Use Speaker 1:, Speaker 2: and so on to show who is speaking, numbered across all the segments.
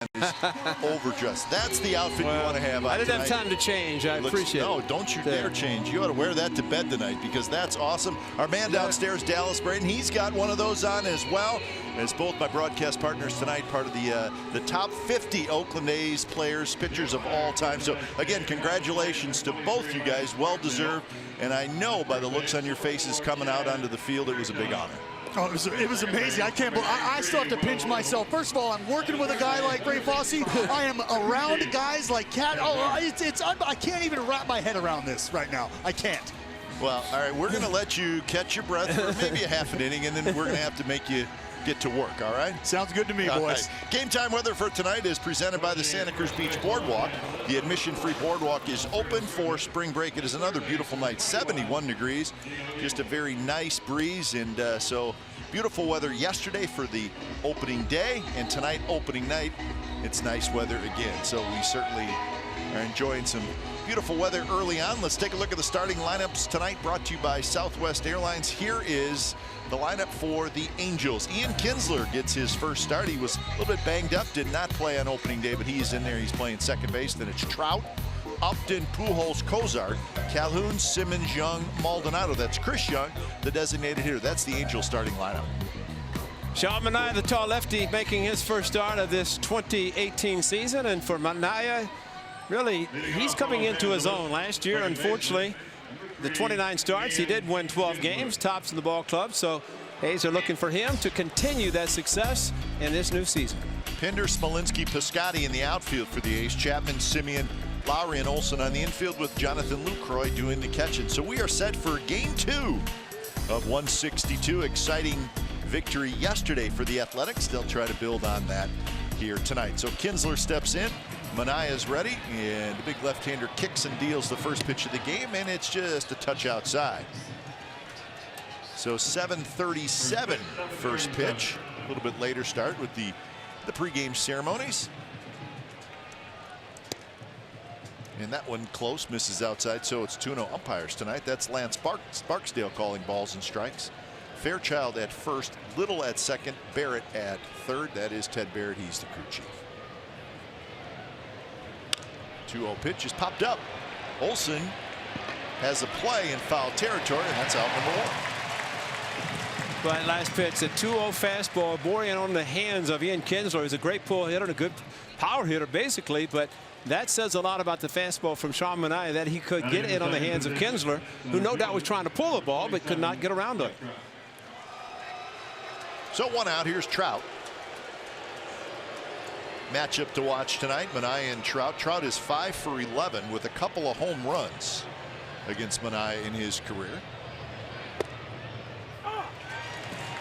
Speaker 1: is overdressed. That's the outfit you want to have on
Speaker 2: I didn't
Speaker 1: tonight.
Speaker 2: have time to change. I appreciate it.
Speaker 1: No, don't you dare change. You ought to wear that to bed tonight because that's awesome. Our man downstairs, Dallas Braden, he's got one of those on as well. As both my broadcast partners tonight, part of the top 50 Oakland A's players, pitchers of all time. So again, congratulations to both you guys. Well deserved. And I know by the looks on your faces coming out onto the field, it was a big honor.
Speaker 3: Oh, it was amazing. I can't believe I still have to pinch myself. First of all, I'm working with a guy like Ray Fosse. I am around guys like Cat. Oh, I can't even wrap my head around this right now. I can't.
Speaker 1: Well, all right, we're going to let you catch your breath for maybe a half an inning, and then we're going to have to make you get to work, all right?
Speaker 3: Sounds good to me, boys.
Speaker 1: Right. Game time weather for tonight is presented by the Santa Cruz Beach Boardwalk. The admission-free boardwalk is open for spring break. It is another beautiful night, 71 degrees, just a very nice breeze, and so beautiful weather yesterday for the opening day, and tonight, opening night, it's nice weather again. So we certainly are enjoying some beautiful weather early on. Let's take a look at the starting lineups tonight, brought to you by Southwest Airlines. Here is the lineup for the Angels. Ian Kinsler gets his first start. He was a little bit banged up, did not play on opening day, but he's in there. He's playing second base. Then it's Trout, Upton, Pujols, Cozart, Calhoun, Simmons, Young, Maldonado. That's Chris Young, the designated hitter. That's the Angels starting lineup.
Speaker 2: Sean Manaea, the tall lefty, making his first start of this 2018 season. And for Manaea, really, he's coming into his own. Last year, unfortunately, the 29 starts, he did win 12 games, tops in the ball club. So A's are looking for him to continue that success in this new season.
Speaker 1: Pinder, Smolinski, Piscotty in the outfield for the A's. Chapman, Simeon, Lowry, and Olson on the infield with Jonathan Lucroy doing the catching. So we are set for game 2 of 162. Exciting victory yesterday for the Athletics. They'll try to build on that here tonight. So Kinsler steps in. Manaea is ready, and the big left-hander kicks and deals the first pitch of the game, and it's just a touch outside. So 7:37 first pitch. A little bit later start with the pregame ceremonies. And that one close, misses outside, so it's 2-0 umpires tonight. That's Lance Barksdale calling balls and strikes. Fairchild at first, Little at second, Barrett at third. That is Ted Barrett. He's the crew chief. 2-0 pitch is popped up. Olson has a play in foul territory, and that's out number 1.
Speaker 2: But last pitch, a 2-0 fastball, boring on the hands of Ian Kinsler. He's a great pull hitter, a good power hitter, basically. But that says a lot about the fastball from Sean Manaea, that he could get it on the hands of Kinsler, who no doubt was trying to pull the ball, but could not get around it.
Speaker 1: So 1 out. Here's Trout. Matchup to watch tonight, Manaea and Trout. Trout is 5 for 11 with a couple of home runs against Manaea in his career.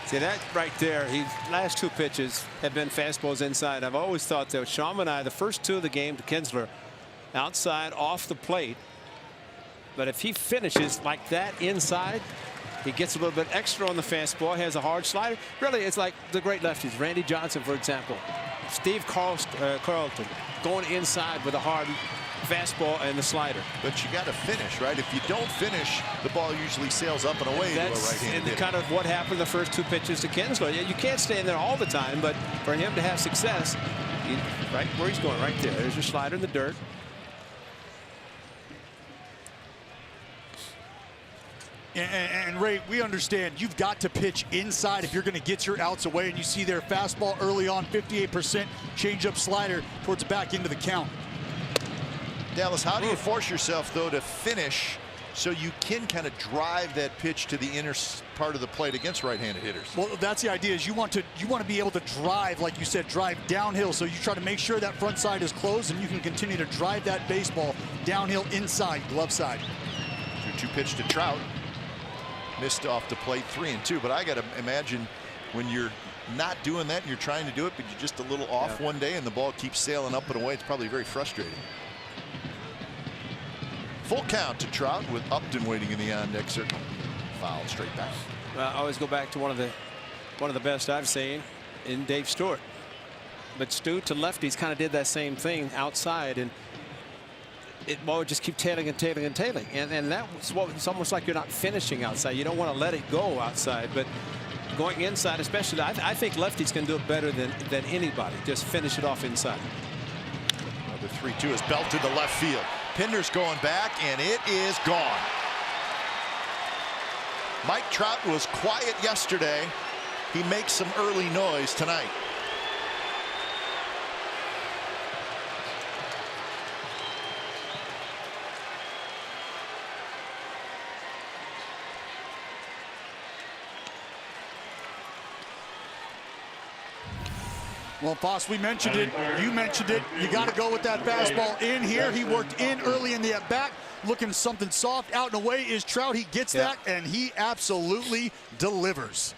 Speaker 2: See that right there, his last 2 pitches have been fastballs inside. I've always thought that Sean Manaea, the first 2 of the game to Kinsler, outside off the plate. But if he finishes like that inside, he gets a little bit extra on the fastball, has a hard slider. Really, it's like the great lefties, Randy Johnson, for example. Steve Carlton going inside with a hard fastball and the slider.
Speaker 1: But you got to finish, right? If you don't finish, the ball usually sails up and away.
Speaker 2: That's
Speaker 1: to a right-handed hitter.
Speaker 2: Kind of what happened the first 2 pitches to Kinsler. You can't stay in there all the time, but for him to have success, right where he's going, right there. There's your slider in the dirt.
Speaker 3: And Ray, we understand you've got to pitch inside if you're going to get your outs away. And you see their fastball early on, 58%, changeup slider towards the back end of the count.
Speaker 1: Dallas, how do you force yourself, though, to finish so you can kind of drive that pitch to the inner part of the plate against right-handed hitters?
Speaker 3: Well, that's the idea. Is you want to be able to drive, like you said, drive downhill. So you try to make sure that front side is closed, and you can continue to drive that baseball downhill inside, glove side.
Speaker 1: 2-2 pitch to Trout. Missed off the plate, 3-2. But I got to imagine when you're not doing that and you're trying to do it, but you're just a little off one day and the ball keeps sailing up and away, it's probably very frustrating. Full count to Trout with Upton waiting in the on-deck circle. Foul straight back.
Speaker 2: I always go back to one of the best I've seen in Dave Stewart. But Stu to lefties kind of did that same thing outside, and it ball would just keep tailing and tailing and tailing. And that's what it's almost like you're not finishing outside. You don't want to let it go outside, but going inside, especially. I think lefties can do it better than anybody. Just finish it off inside.
Speaker 1: The 3-2 is belted to left field. Pinder's going back, and it is gone. Mike Trout was quiet yesterday. He makes some early noise tonight.
Speaker 3: Well, Foss, we mentioned it. You mentioned it. You got to go with that fastball in here. He worked in early in the at-bat, looking something soft. Out and away is Trout. He gets that, and he absolutely delivers.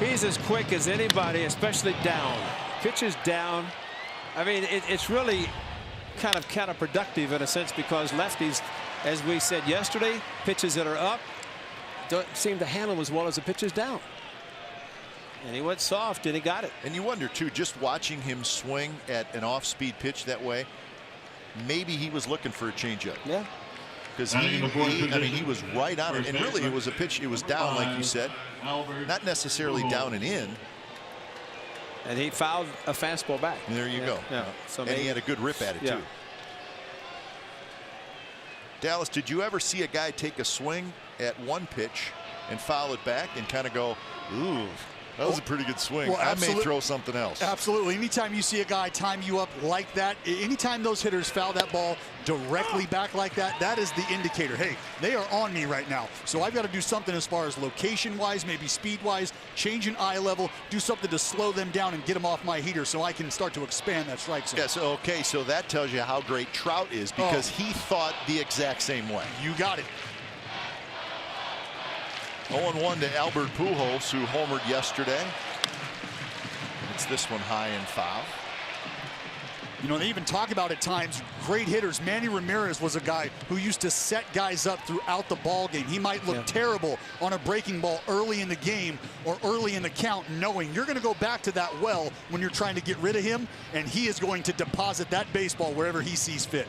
Speaker 2: He's as quick as anybody, especially down. Pitches down. I mean, it's really kind of counterproductive in a sense, because lefties, as we said yesterday, pitches that are up don't seem to handle as well as the pitches down. And he went soft, and he got it.
Speaker 1: And you wonder, too, just watching him swing at an off-speed pitch that way, maybe he was looking for a changeup.
Speaker 2: Yeah.
Speaker 1: Because he was right on it. And really, it was a pitch. It was down, like you said. Not necessarily down and in.
Speaker 2: And he fouled a fastball back.
Speaker 1: And there you go.
Speaker 2: Yeah. So
Speaker 1: and he had a good rip at it, too. Dallas, did you ever see a guy take a swing at one pitch and foul it back and kind of go, ooh, that was a pretty good swing.
Speaker 3: Well,
Speaker 1: I may throw something else.
Speaker 3: Absolutely. Anytime you see a guy time you up like that, anytime those hitters foul that ball directly back like that, that is the indicator. Hey, they are on me right now. So I've got to do something as far as location-wise, maybe speed-wise, change an eye level, do something to slow them down and get them off my heater so I can start to expand that strike zone.
Speaker 1: Yes, okay, so that tells you how great Trout is, because he thought the exact same way.
Speaker 3: You got it.
Speaker 1: 0-1 to Albert Pujols, who homered yesterday. It's this one high and foul.
Speaker 3: You know, they even talk about at times great hitters. Manny Ramirez was a guy who used to set guys up throughout the ball game. He might look terrible on a breaking ball early in the game or early in the count, knowing you're going to go back to that well when you're trying to get rid of him, and he is going to deposit that baseball wherever he sees fit.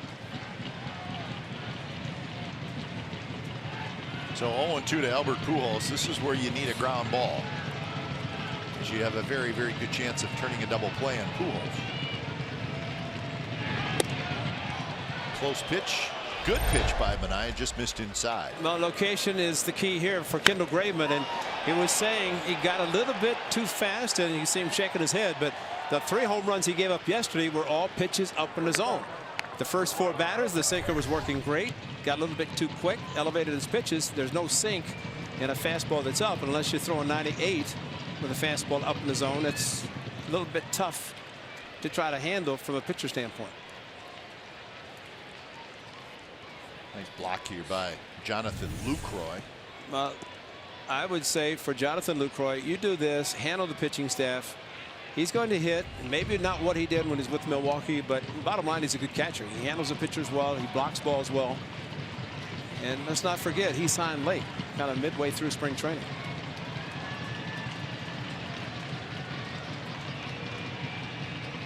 Speaker 1: So 0-2 to Albert Pujols. This is where you need a ground ball, because you have a very, very good chance of turning a double play on Pujols. Close pitch. Good pitch by Manaea, just missed inside.
Speaker 2: Well, location is the key here for Kendall Graveman, and he was saying he got a little bit too fast, and you see him shaking his head, but the 3 home runs he gave up yesterday were all pitches up in the zone. The first 4 batters, the sinker was working great, got a little bit too quick, elevated his pitches. There's no sink in a fastball that's up unless you throw a 98 with a fastball up in the zone. It's a little bit tough to try to handle from a pitcher standpoint.
Speaker 1: Nice block here by Jonathan Lucroy.
Speaker 2: Well, I would say for Jonathan Lucroy, you do this, handle the pitching staff. He's going to hit, maybe not what he did when he's with Milwaukee, but bottom line, he's a good catcher. He handles the pitchers well. He blocks balls well. And let's not forget, he signed late, kind of midway through spring training.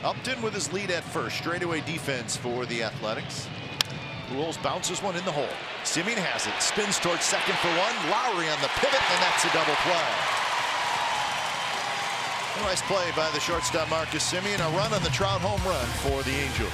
Speaker 1: Upton with his lead at first. Straightaway defense for the Athletics. Pujols bounces one in the hole. Simeon has it. Spins towards second for one. Lowry on the pivot, and that's a double play. Nice play by the shortstop Marcus Semien. A run on the Trout home run for the Angels.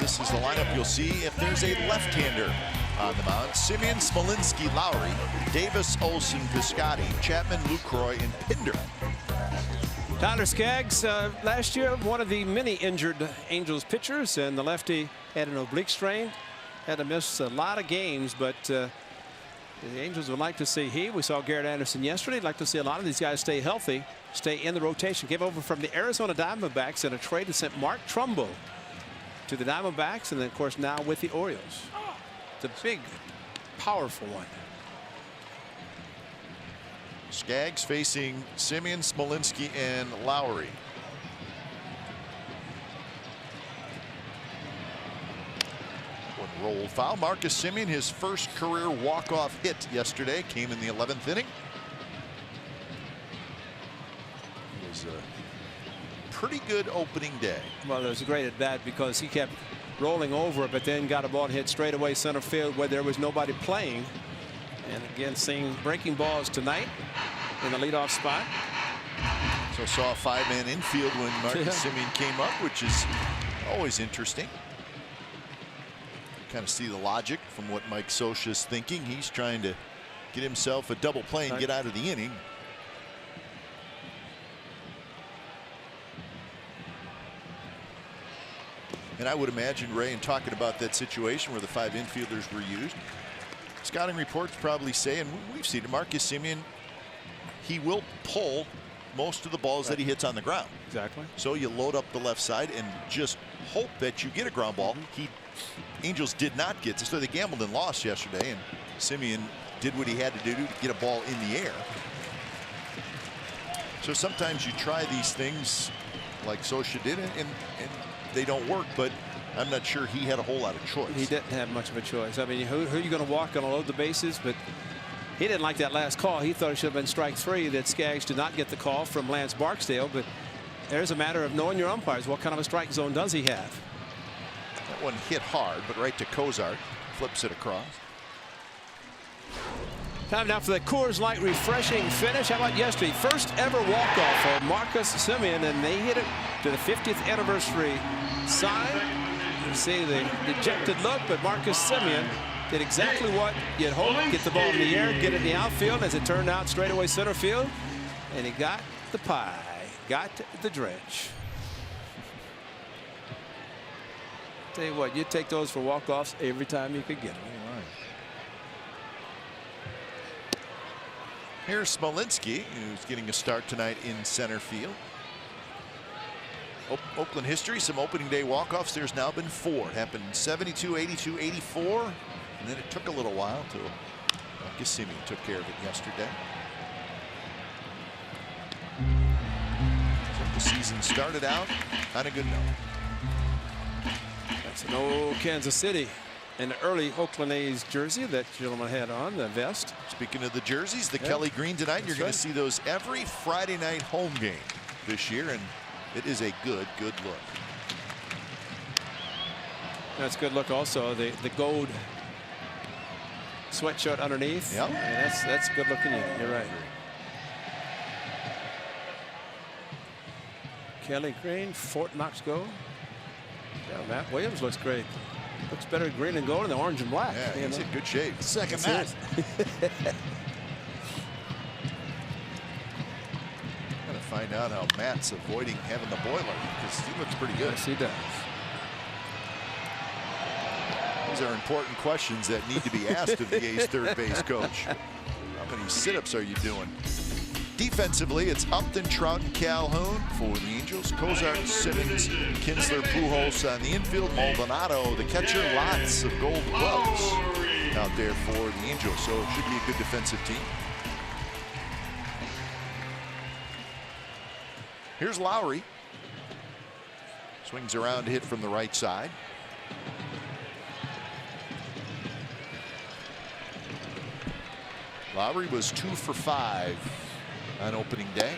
Speaker 1: this is the lineup you'll see if there's a left-hander on the mound. Simeon, Smolinski, Lowry, Davis, Olsen, Piscotty, Chapman, Lucroy, and Pinder.
Speaker 2: Tyler Skaggs, last year, one of the many injured Angels pitchers, and the lefty had an oblique strain, had to miss a lot of games, but the Angels would like to see we saw Garrett Anderson yesterday. Like to see a lot of these guys stay healthy, stay in the rotation. Came over from the Arizona Diamondbacks in a trade that sent Mark Trumbo to the Diamondbacks, and then of course now with the Orioles. It's a big, powerful one.
Speaker 1: Skaggs facing Simeon, Smolinski, and Lowry. One roll foul. Marcus Simeon, his first career walk-off hit yesterday, came in the 11th inning. It was a pretty good opening day.
Speaker 2: Well, it was a great at bat because he kept rolling over, but then got a ball hit straight away center field where there was nobody playing. And again, seeing breaking balls tonight in the leadoff spot.
Speaker 1: So saw a 5-man infield when Marcus Simeon came up, which is always interesting. Kind of see the logic from what Mike Scioscia's thinking. He's trying to get himself a double play and get out of the inning. And I would imagine, Ray, in talking about that situation where the 5 infielders were used, scouting reports probably say, and we've seen it, Marcus Simeon, he will pull most of the balls that he hits on the ground.
Speaker 2: Exactly.
Speaker 1: So you load up the left side and just hope that you get a ground ball. Angels did not get this, so they gambled and lost yesterday, and Simeon did what he had to do to get a ball in the air. So sometimes you try these things like Scioscia did, and they don't work, but I'm not sure he had a whole lot of choice.
Speaker 2: He didn't have much of a choice. I mean, who are you going to walk on to load the bases? But he didn't like that last call. He thought it should have been strike 3, that Skaggs did not get the call from Lance Barksdale. But there's a matter of knowing your umpires. What kind of a strike zone does he have?
Speaker 1: That one hit hard, but right to Cozart. Flips it across.
Speaker 2: Time now for the Coors Light refreshing finish. How about yesterday? First ever walk-off for Marcus Simeon, and they hit it to the 50th anniversary sign. You see the dejected look, but Marcus Simeon did exactly what you'd hope. Get the ball in the air, get it in the outfield. As it turned out, straightaway center field. And he got the pie, got the drench. Tell you what, you take those for walk-offs every time you could get them.
Speaker 1: Here's Smolinski, who's getting a start tonight in center field. Oakland history, some opening day walk-offs. There's now been 4. It happened in 72, 82, 84, and then it took a little while to Marcus Simeon took care of it yesterday. So the season started out on a good note.
Speaker 2: That's an old Kansas City, an early Oakland A's jersey that gentleman had on, the vest.
Speaker 1: Speaking of the jerseys, the Kelly green tonight, you're going to see those every Friday night home game this year, and it is a good look.
Speaker 2: That's a good look also. The gold sweatshirt underneath.
Speaker 1: Yep.
Speaker 2: Yeah, that's good looking. You're right. Kelly green, Fort Knox gold. Yeah, Matt Williams looks great. Looks better green and gold than the orange and black.
Speaker 1: Yeah, he's in good shape.
Speaker 3: Second Matt.
Speaker 1: Gotta find out how Matt's avoiding having the boiler, because he looks pretty good.
Speaker 2: Yes, he does.
Speaker 1: These are important questions that need to be asked of the A's third base coach. How many sit-ups are you doing? Defensively, it's Upton, Trout, and Calhoun for the Angels. Cozart, Simmons, Kinsler, Pujols on the infield. Maldonado, the catcher. Lots of gold gloves out there for the Angels, so it should be a good defensive team. Here's Lowry. Swings around to hit from the right side. Lowry was 2 for 5 on opening day.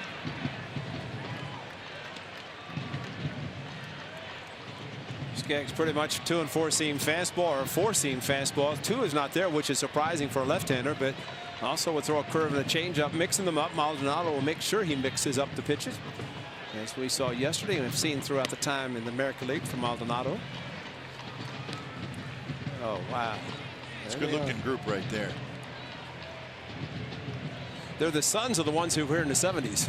Speaker 2: Skaggs pretty much 2 and 4 seam fastball, or 4 seam fastball. 2 is not there, which is surprising for a left-hander, but also will throw a curve and a changeup, mixing them up. Maldonado will make sure he mixes up the pitches, as we saw yesterday and have seen throughout the time in the American League from Maldonado. Oh, wow.
Speaker 1: It's a good-looking group right there.
Speaker 2: They're the sons of the ones who were here in the 70s.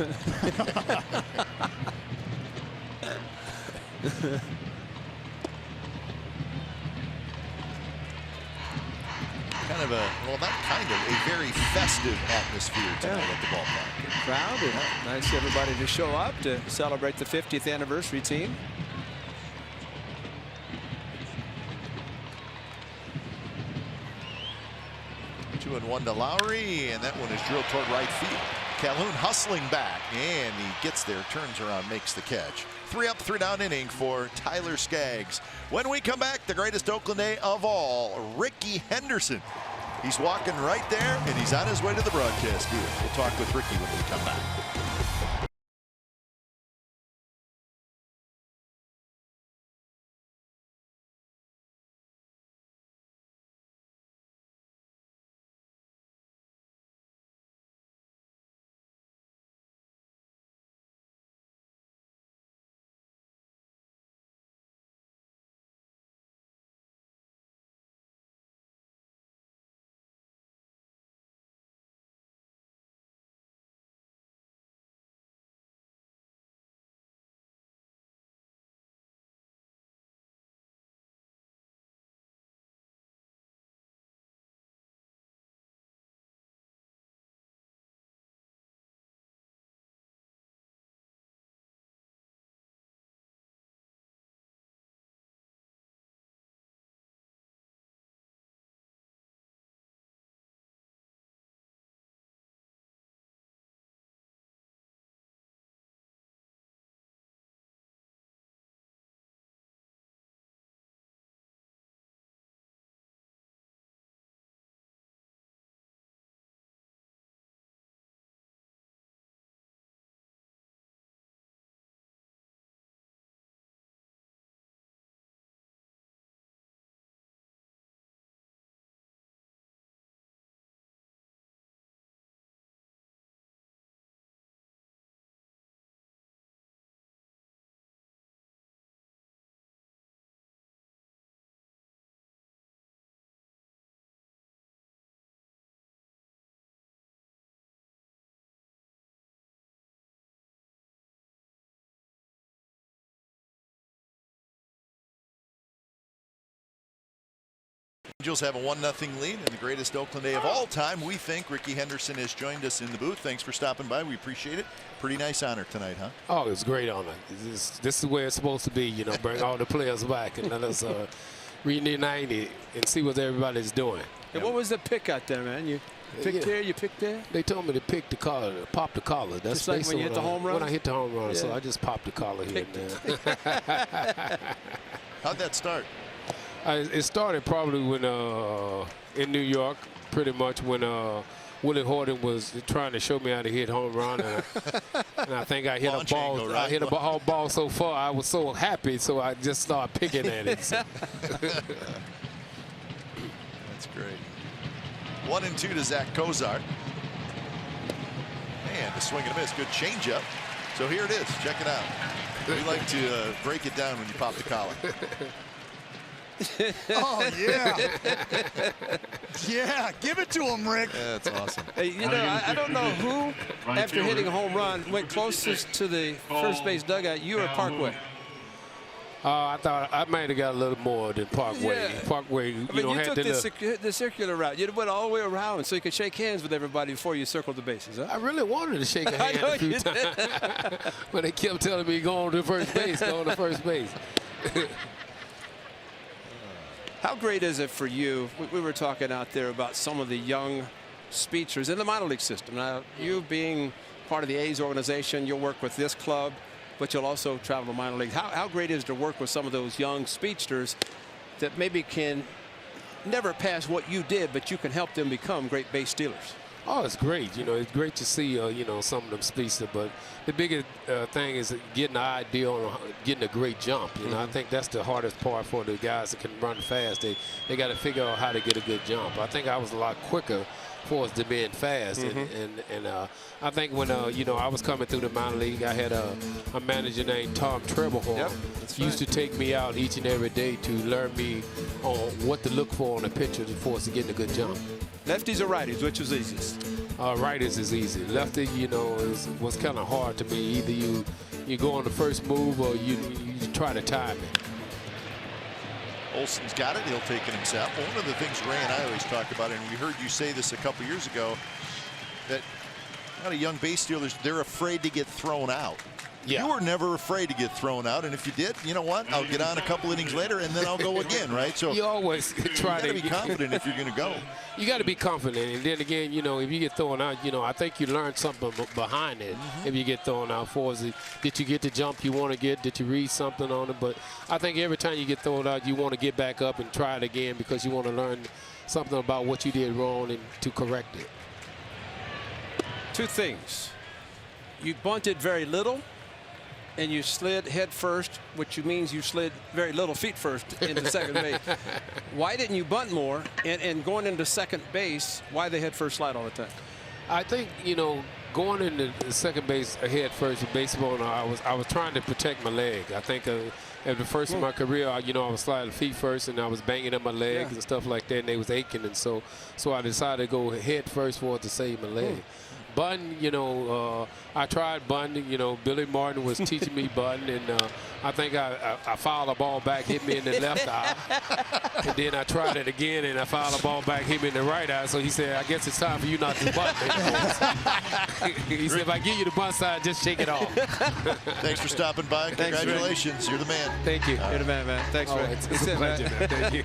Speaker 1: a very festive atmosphere tonight at the ballpark.
Speaker 2: Crowd, and nice everybody to show up to celebrate the 50th anniversary team.
Speaker 1: Two and one to Lowry, and that one is drilled toward right field. Calhoun hustling back, and he gets there, turns around, makes the catch. 3 up, 3 down inning for Tyler Skaggs. When we come back, the greatest Oakland A of all, Rickey Henderson. He's walking right there, and he's on his way to the broadcast booth. We'll talk with Rickey when we come back. Angels have a 1-0 lead in the greatest Oakland A of all time. We think Rickey Henderson has joined us in the booth. Thanks for stopping by. We appreciate it. Pretty nice honor tonight, huh?
Speaker 4: Oh, it's a great honor. This is where it's supposed to be, you know, bring all the players back and let us reunite and see what everybody's doing.
Speaker 2: Hey, what was the pick out there, man? You picked there, you picked there?
Speaker 4: They told me to pick the collar, pop the collar. That's
Speaker 2: just like when you hit the home run?
Speaker 4: When I hit the home run,
Speaker 2: yeah.
Speaker 4: so I just popped the collar here and there.
Speaker 1: How'd that start?
Speaker 4: It started probably when in New York, pretty much when Willie Horton was trying to show me how to hit home run, and I think I hit a ball. Angle, right? I hit a ball so far, I was so happy, so I just started picking at it. So.
Speaker 1: That's great. 1-2 to Zach Kozar, and a swing and a miss. Good changeup. So here it is. Check it out. We like to break it down when you pop the collar.
Speaker 3: Oh, yeah. Yeah, give it to him, Rick.
Speaker 1: That's awesome.
Speaker 2: Hey, you know, I don't know who, after hitting a home run, went closest to the first base dugout, you or Parkway?
Speaker 4: I thought I might have got a little more than Parkway.
Speaker 2: Yeah.
Speaker 4: Parkway,
Speaker 2: you took the circular route. You went all the way around so you could shake hands with everybody before you circled the bases, huh?
Speaker 4: I really wanted to shake a hand a few times. But they kept telling me, go on to first base, go on to first base.
Speaker 2: How great is it for you? We were talking out there about some of the young speedsters in the minor league system. Now, you being part of the A's organization, you'll work with this club, but you'll also travel to minor leagues. How great is it to work with some of those young speedsters that maybe can never pass what you did, but you can help them become great base stealers?
Speaker 4: Oh, it's great. You know, it's great to see, you know, some of them speedsters. But the biggest thing is getting the idea on getting a great jump. You know, I think that's the hardest part for the guys that can run fast. They got to figure out how to get a good jump. I think I was a lot quicker for us to being fast. And I think when you know, I was coming through the minor league, I had a manager named Tom Trebehorn.
Speaker 2: Yep,
Speaker 4: used to take me out each and every day to learn me on what to look for on a pitcher for us to get a good jump.
Speaker 2: Lefties or righties, which was easiest?
Speaker 4: Righties is easy. Lefty, you know, was kind of hard to me. Either you go on the first move or you try to time it.
Speaker 1: Olson's got it. He'll take it himself. One of the things Ray and I always talk about, and we heard you say this a couple years ago, that a lot of young base stealers, they're afraid to get thrown out.
Speaker 4: Yeah.
Speaker 1: You were never afraid to get thrown out, and if you did, you know what? I'll get on a couple innings later, and then I'll go again, right? So
Speaker 4: you always try to
Speaker 1: be confident if you're going to go.
Speaker 4: You got to be confident, and then again, you know, if you get thrown out, you know, I think you learn something behind it. If you get thrown out, did you get the jump you want to get? Did you read something on it? But I think every time you get thrown out, you want to get back up and try it again because you want to learn something about what you did wrong and to correct it.
Speaker 2: Two things. You bunted very little, and you slid head first, which means you slid very little feet first into second base. Why didn't you bunt more? And going into second base, why the head first slide all the time?
Speaker 4: I think, you know, going into second base head first in baseball, I was trying to protect my leg. I think at the first of my career, you know, I was sliding feet first, and I was banging up my legs and stuff like that, and they was aching, and so I decided to go head first for it to save my leg. Bunting, you know, I tried bunting. You know, Billy Martin was teaching me bunting, and I think I fouled the ball back, hit me in the left eye. And then I tried it again, and I fouled the ball back, hit me in the right eye. So he said, I guess it's time for you not to bunt anymore. He said, if I give you the bunt side, just shake it off.
Speaker 1: Thanks for stopping by. Congratulations. You're the man.
Speaker 4: Thank you.
Speaker 2: You're the man, man. Thanks, Rick.
Speaker 4: It's a pleasure, man. Thank you.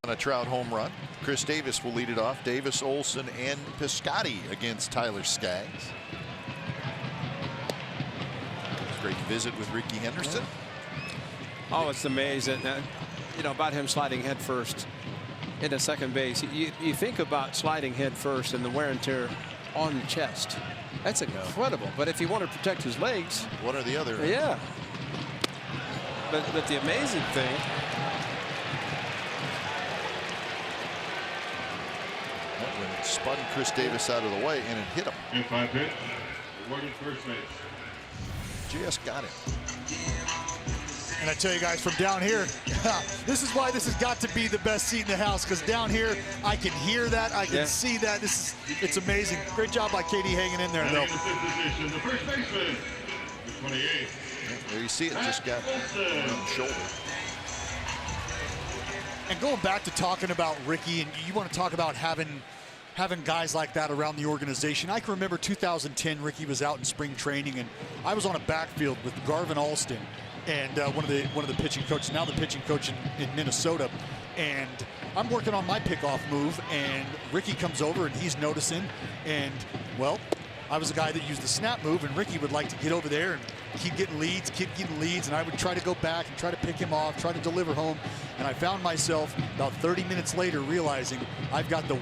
Speaker 1: On a Trout home run. Chris Davis will lead it off. Davis, Olson, and Piscotty against Tyler Skaggs. Great visit with Rickey Henderson.
Speaker 2: Oh, it's amazing. You know, about him sliding head first into second base. You think about sliding head first and the wear and tear on the chest. That's incredible. But if you want to protect his legs,
Speaker 1: one or the other.
Speaker 2: Yeah. But the amazing thing.
Speaker 1: When it spun Chris Davis out of the way and it hit him.
Speaker 5: And 5 hit. Awarded first base.
Speaker 1: Just got it.
Speaker 3: And I tell you guys, from down here, this is why this has got to be the best seat in the house, because down here I can hear that, I can see that. It's amazing. Great job by KD hanging in there, though.
Speaker 5: The first baseman, the 28.
Speaker 1: There you see it, just got on the shoulder. And
Speaker 3: going back to talking about Rickey, and you want to talk about having having guys like that around the organization. I can remember 2010, Rickey was out in spring training, and I was on a backfield with Garvin Alston and one of the pitching coaches, now the pitching coach in Minnesota. And I'm working on my pickoff move, and Rickey comes over and he's noticing. And, well, I was the guy that used the snap move, and Rickey would like to get over there and keep getting leads, and I would try to go back and try to pick him off, try to deliver home. And I found myself about 30 minutes later realizing I've got the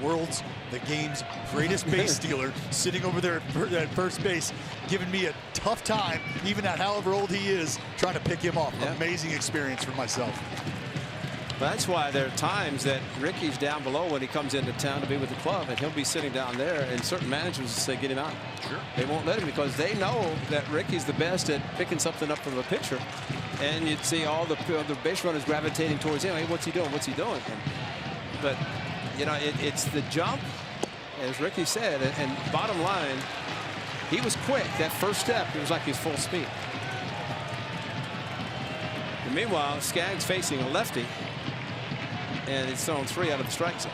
Speaker 3: game's greatest base stealer sitting over there at first base, giving me a tough time, even at however old he is, trying to pick him off. Yeah. Amazing experience for myself.
Speaker 2: That's why there are times that Rickey's down below when he comes into town to be with the club, and he'll be sitting down there, and certain managers will say, get him out.
Speaker 1: Sure.
Speaker 2: They won't let him because they know that Rickey's the best at picking something up from a pitcher. And you'd see all the base runners gravitating towards him. Hey, what's he doing? What's he doing? But, you know, it's the jump, as Rickey said, and bottom line, he was quick. That first step, it was like he's full speed. And meanwhile, Skaggs facing a lefty, and it's thrown 3 out of the strike zone.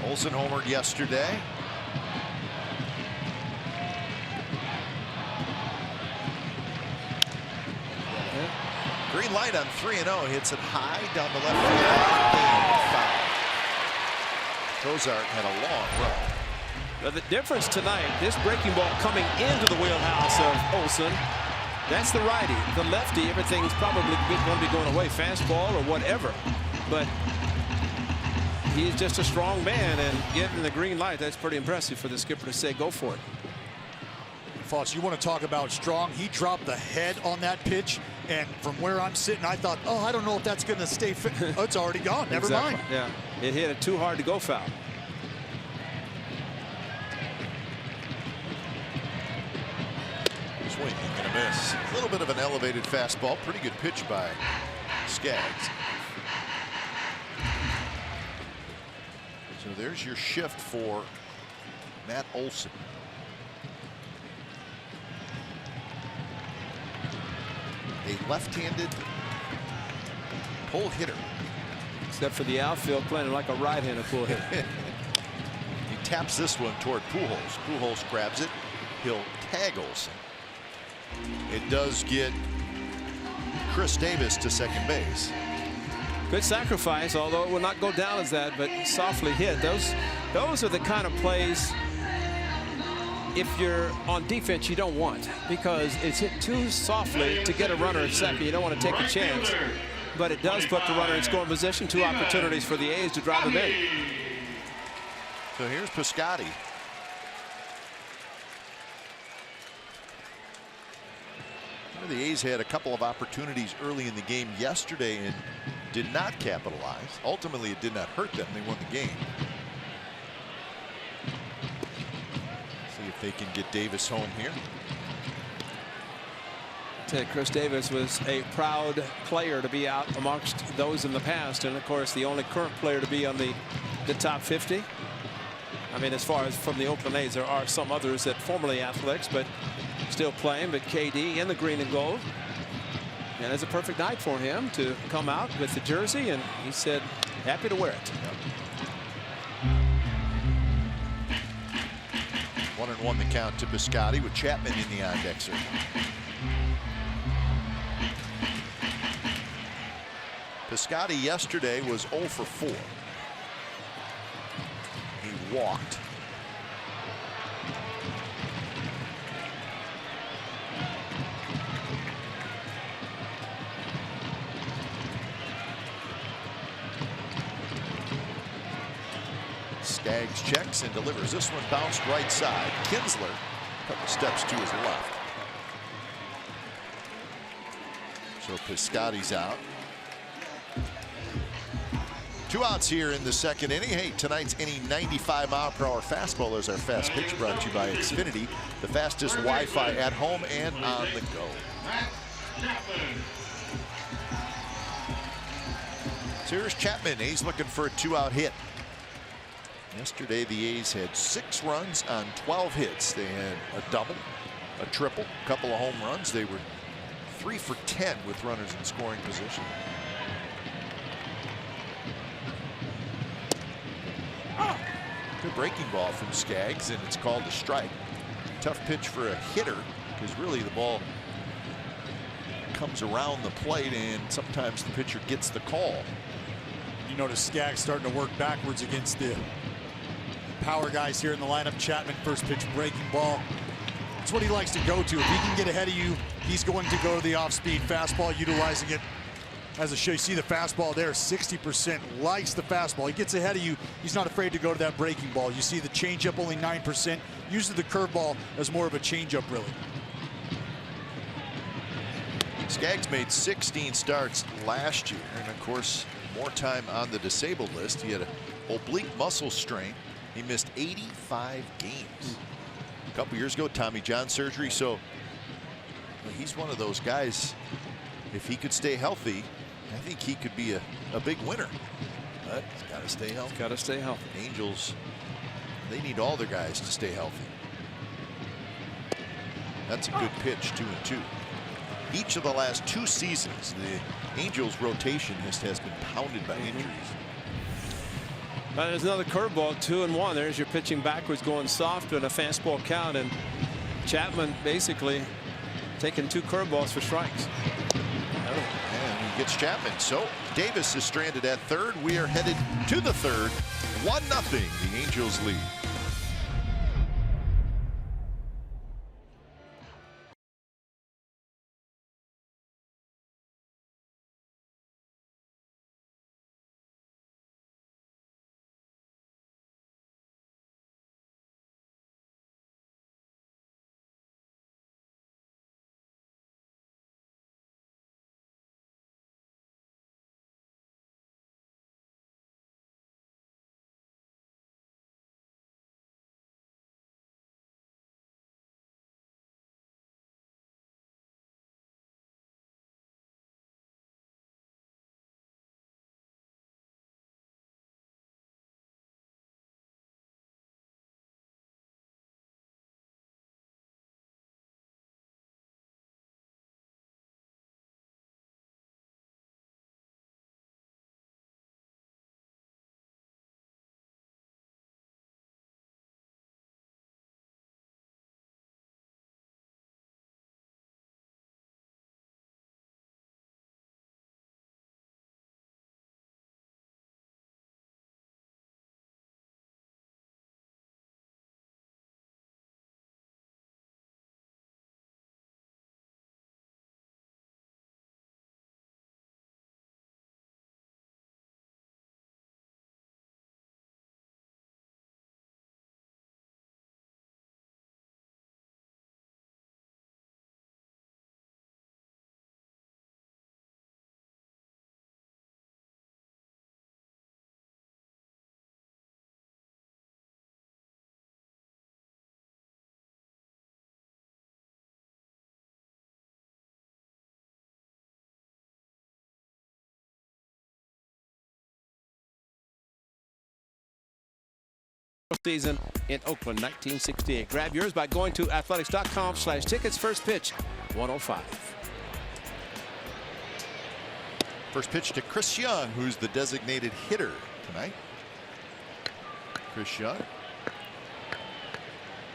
Speaker 1: Olsen homered yesterday. Green light on 3-0. Hits it high down the left field. Cozart had a long run.
Speaker 2: But the difference tonight, this breaking ball coming into the wheelhouse of Olsen. That's the righty. The lefty, everything's probably going to be going away, fastball or whatever. But he's just a strong man, and getting the green light, that's pretty impressive for the skipper to say, go for it.
Speaker 3: Foss, you want to talk about strong? He dropped the head on that pitch, and from where I'm sitting, I thought, oh, I don't know if that's going to stay fit. Oh, it's already gone. Never mind.
Speaker 2: Yeah, it hit it too hard to go foul.
Speaker 1: Swing, gonna miss. A little bit of an elevated fastball. Pretty good pitch by Skaggs. So there's your shift for Matt Olsen. A left-handed pull hitter.
Speaker 2: Except for the outfield playing like a right-handed pull hitter.
Speaker 1: He taps this one toward Pujols. Pujols grabs it. He'll tag Olsen. It does get Chris Davis to second base.
Speaker 2: Good sacrifice, although it will not go down as that, but softly hit. Those are the kind of plays, if you're on defense, you don't want, because it's hit too softly to get a runner at second. You don't want to take a chance, but it does put the runner in scoring position. 2 opportunities for the A's to drive him in.
Speaker 1: So here's Piscotty. The A's had a couple of opportunities early in the game yesterday and did not capitalize. Ultimately, it did not hurt them. They won the game. See if they can get Davis home here.
Speaker 2: Chris Davis was a proud player to be out amongst those in the past, and of course the only current player to be on the top 50. I mean, as far as from the Oakland A's, there are some others that formerly Athletics, but still playing. But KD in the green and gold, and it's a perfect night for him to come out with the jersey, and he said happy to wear it.
Speaker 1: Yep. 1-1 the count to Piscotty with Chapman in the on-deck. Piscotty yesterday was 0 for 4. He walked. Skaggs checks and delivers. This one bounced right side. Kinsler a couple steps to his left. So Piscotty's out. 2 outs here in the second inning. Hey, tonight's any 95-mile-per-hour fastball is our fast pitch, brought to you by Xfinity, the fastest Wi-Fi at home and on the go. So here's Chapman. A's looking for a 2-out hit. Yesterday, the A's had 6 runs on 12 hits. They had a double, a triple, a couple of home runs. They were 3 for 10 with runners in scoring position. breaking ball from Skaggs, and it's called a strike. Tough pitch for a hitter, because really the ball comes around the plate, and sometimes the pitcher gets the call.
Speaker 3: You notice Skaggs starting to work backwards against the power guys here in the lineup. Chapman, first pitch breaking ball. That's what he likes to go to. If he can get ahead of you, he's going to go to the off-speed fastball, utilizing it as a show. You see the fastball there, 60% likes the fastball. He gets ahead of you. He's not afraid to go to that breaking ball. You see the changeup, only 9%. Uses the curveball as more of a changeup, really.
Speaker 1: Skaggs made 16 starts last year, and of course, more time on the disabled list. He had an oblique muscle strain. He missed 85 games. A couple years ago, Tommy John surgery. So he's one of those guys, if he could stay healthy, I think he could be a big winner. But he's got to stay healthy.
Speaker 2: Got to stay healthy.
Speaker 1: Angels, they need all their guys to stay healthy. That's a good pitch, 2-2. Each of the last 2 seasons, the Angels rotation has been pounded by injuries.
Speaker 2: There's another curveball, 2-1. There's your pitching backwards, going soft and a fastball count, and Chapman basically taking 2 curveballs for strikes.
Speaker 1: And he gets Chapman. So Davis is stranded at third. We are headed to the third. 1-0. The Angels lead.
Speaker 2: Season in Oakland, 1968. Grab yours by going to athletics.com/tickets. First pitch, 105.
Speaker 1: First pitch to Chris Young, who's the designated hitter tonight. Chris Young,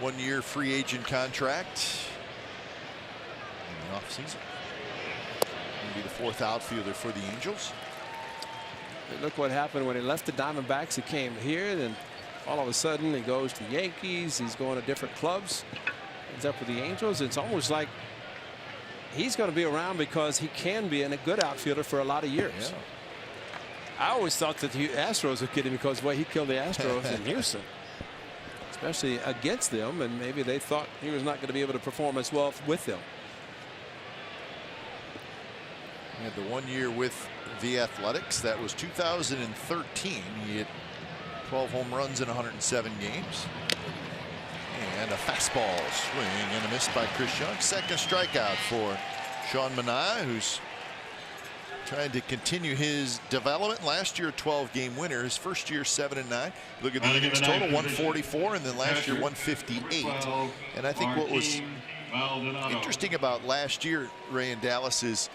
Speaker 1: 1-year free agent contract in the offseason. He'll be the 4th outfielder for the Angels.
Speaker 2: Look what happened when he left the Diamondbacks. He came here, then all of a sudden he goes to the Yankees. He's going to different clubs. Ends up with the Angels. It's almost like he's going to be around because he can be a good outfielder for a lot of years.
Speaker 1: Yeah.
Speaker 2: I always thought that the Astros would get him because the way he killed the Astros in Houston, especially against them, and maybe they thought he was not going to be able to perform as well with them.
Speaker 1: He had the 1 year with the Athletics. That was 2013. He hit 12 home runs in 107 games. And a fastball swing and a miss by Chris Young. Second strikeout for Sean Manaea, who's trying to continue his development. Last year, 12-game winner. His first year, 7-9. Look at the innings total, 144, and then last year, 158. And I think what was interesting about last year, Ray, in Dallas, is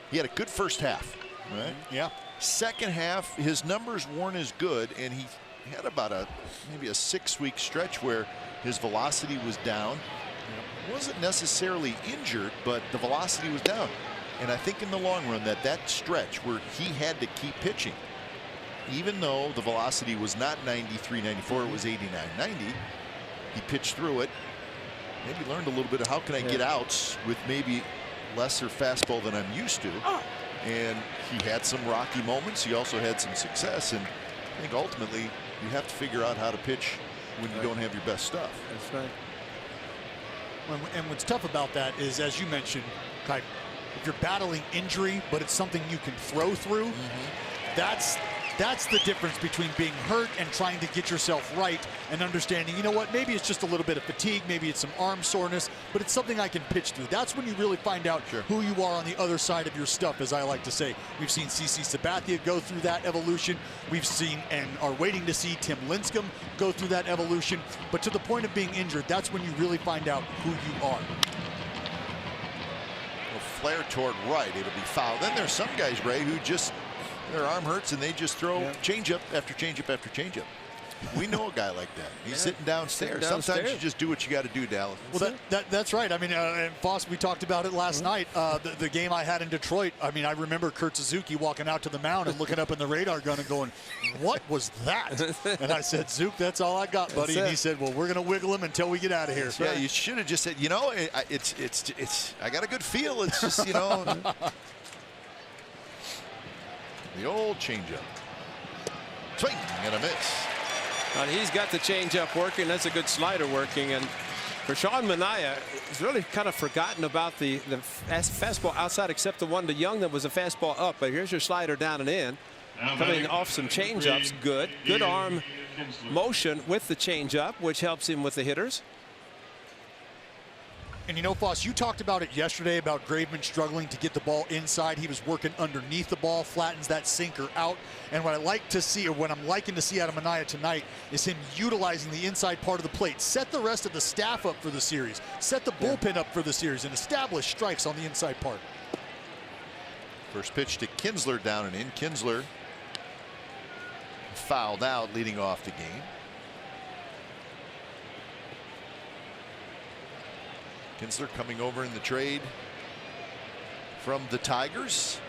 Speaker 1: he had a good first half. Right?
Speaker 3: Yeah.
Speaker 1: Second half, his numbers weren't as good, and he had about maybe a 6-week stretch where his velocity was down. Wasn't necessarily injured, but the velocity was down. And I think in the long run that stretch where he had to keep pitching, even though the velocity was not 93, 94, it was 89, 90, he pitched through it. Maybe learned a little bit of how can I get outs with maybe lesser fastball than I'm used to. And he had some rocky moments. He also had some success. And I think ultimately you have to figure out how to pitch when you don't have your best stuff.
Speaker 2: That's right.
Speaker 3: And what's tough about that is, as you mentioned, Kai, if you're battling injury, but it's something you can throw through, that's the difference between being hurt and trying to get yourself right and understanding, you know what, maybe it's just a little bit of fatigue, maybe it's some arm soreness, but it's something I can pitch through. That's when you really find out who you are on the other side of your stuff, as I like to say. We've seen CC Sabathia go through that evolution. We've seen and are waiting to see Tim Lincecum go through that evolution. But to the point of being injured, that's when you really find out who you are.
Speaker 1: Well, flare toward right, it'll be foul. Then there's some guys, Ray, who just their arm hurts and they just throw changeup after changeup after changeup. We know a guy like that. He's sitting downstairs. Sometimes you just do what you got to do, Dallas.
Speaker 3: Well, that's right. I mean, and Foss, we talked about it last night. The game I had in Detroit. I mean, I remember Kurt Suzuki walking out to the mound and looking up in the radar gun and going, "What was that?" And I said, "Zook, that's all I got, buddy." And he said, "Well, we're going to wiggle him until we get out of here."
Speaker 1: Yeah, you should have just said, you know, it's. I got a good feel. It's just, you know. The old changeup. Swing and a miss.
Speaker 2: He's got the changeup working. That's a good slider working. And for Sean Manaea, he's really kind of forgotten about the fastball outside, except the one to Young that was a fastball up. But here's your slider down and in. Coming off some changeups. Good arm motion with the changeup, which helps him with the hitters.
Speaker 3: And you know, Foss, you talked about it yesterday about Graveman struggling to get the ball inside. He was working underneath the ball, flattens that sinker out. And what I like to see, or what I'm liking to see out of Manaea tonight, is him utilizing the inside part of the plate. Set the rest of the staff up for the series. Set the bullpen up for the series and establish strikes on the inside part.
Speaker 1: First pitch to Kinsler down and in. Kinsler fouled out leading off the game. Kinsler coming over in the trade from the Tigers.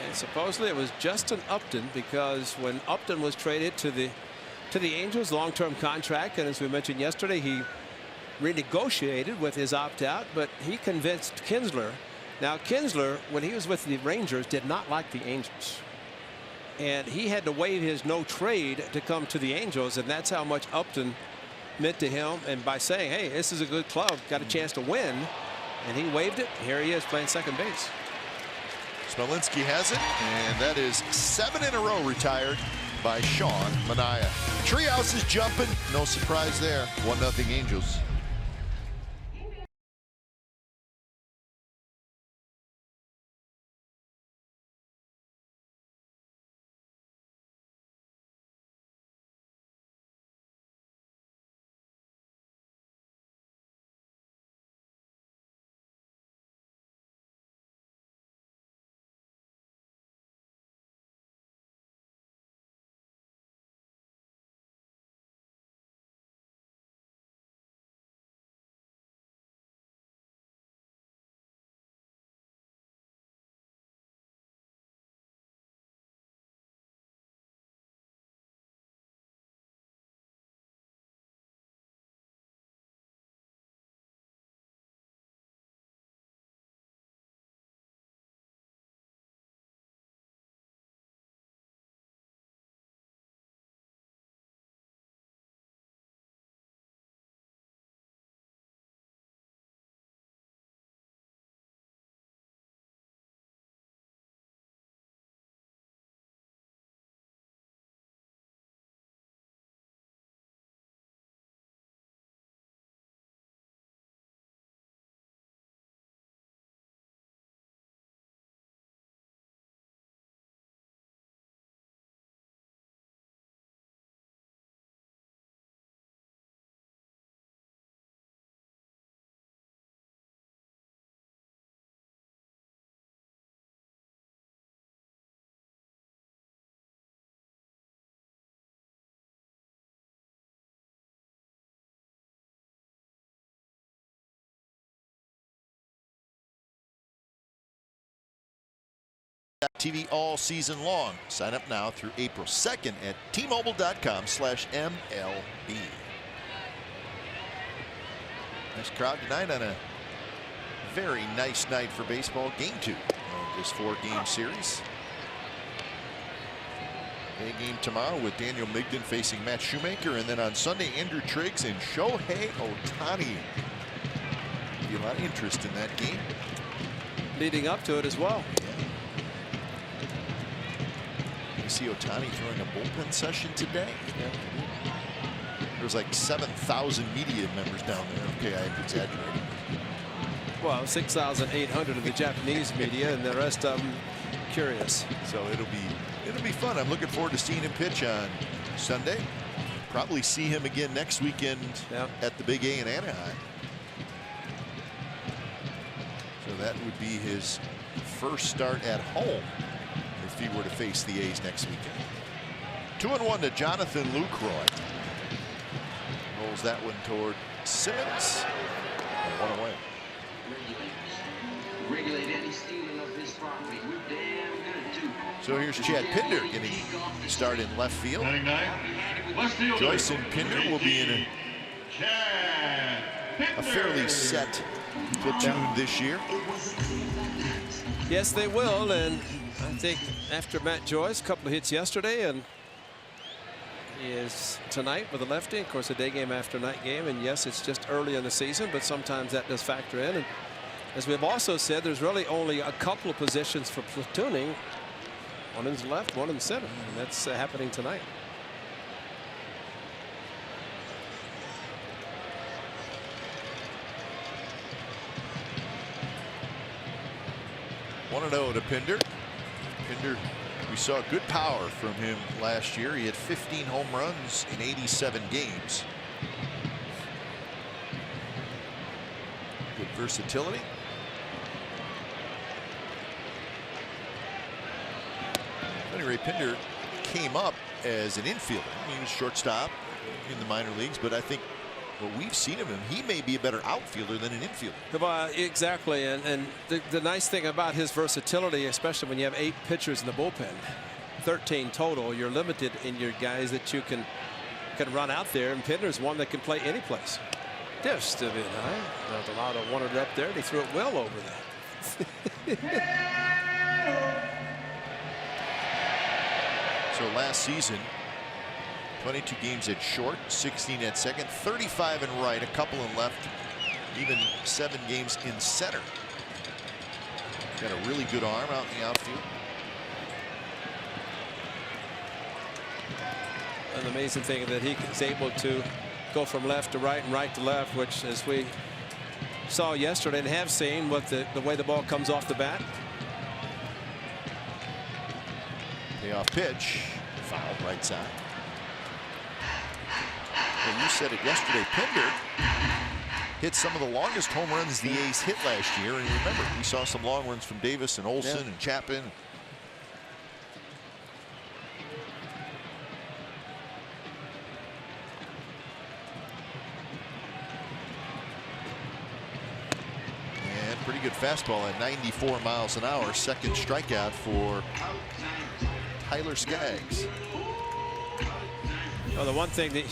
Speaker 2: And supposedly it was Justin Upton, because when Upton was traded to the Angels, long-term contract, and as we mentioned yesterday, he renegotiated with his opt-out, but he convinced Kinsler. Now Kinsler, when he was with the Rangers, did not like the Angels. And he had to waive his no trade to come to the Angels, and that's how much Upton meant to him. And by saying, hey, this is a good club, got a chance to win, and he waived it. Here he is playing second base.
Speaker 1: Smolinski has it, and that is 7 in a row retired by Sean Manaea. Treehouse is jumping. No surprise there. 1-0 Angels. TV all season long. Sign up now through April 2nd at T-Mobile.com/MLB. Nice crowd tonight on a very nice night for baseball. Game 2 of this 4-game series. Day game tomorrow with Daniel Migden facing Matt Shoemaker, and then on Sunday Andrew Triggs and Shohei Ohtani. Be a lot of interest in that game.
Speaker 2: Leading up to it as well.
Speaker 1: You see Ohtani throwing a bullpen session today. There was like 7,000 media members down there. Okay, I'm exaggerating.
Speaker 2: Well, 6,800 of the Japanese media, and the rest of them curious.
Speaker 1: So it'll be fun. I'm looking forward to seeing him pitch on Sunday. Probably see him again next weekend at the Big A in Anaheim. So that would be his first start at home if he were to face the A's next weekend. 2-1 to Jonathan Lucroy. Rolls that one toward Simmons. And 1 away.
Speaker 6: Regulate any stealing of this property. We're damn good too.
Speaker 1: So here's Chad Pinder getting the start in left field. Joyce and Pinder will be in a fairly set platoon this year.
Speaker 2: Yes, they will, and I think after Matt Joyce, a couple of hits yesterday, and he is tonight with a lefty. Of course, a day game after night game, and yes, it's just early in the season, but sometimes that does factor in. And as we've also said, there's really only a couple of positions for platooning. One in the left, one in the center, and that's happening tonight.
Speaker 1: One 1-0 to Pinder. Pinder, we saw good power from him last year. He had 15 home runs in 87 games. Good versatility. At any rate, Pinder came up as an infielder. He was shortstop in the minor leagues, but I think what we've seen of him, he may be a better outfielder than an infielder.
Speaker 2: Exactly, and the nice thing about his versatility, especially when you have 8 pitchers in the bullpen, 13 total, you're limited in your guys that you can run out there, and Pinder's one that can play any place. Just a bit high. Delgado wanted it up there, and he threw it well over that.
Speaker 1: So last season, 22 games at short, 16 at second, 35 in right, a couple in left, even 7 games in center. Got a really good arm out in the outfield.
Speaker 2: An amazing thing that he is able to go from left to right and right to left, which, as we saw yesterday and have seen with the way the ball comes off the bat.
Speaker 1: Payoff pitch, foul right side. And you said it yesterday, Pinder hit some of the longest home runs the A's hit last year. And remember, we saw some long runs from Davis and Olson and Chapin. And pretty good fastball at 94 miles an hour. Second strikeout for Tyler Skaggs.
Speaker 2: Well, the one thing that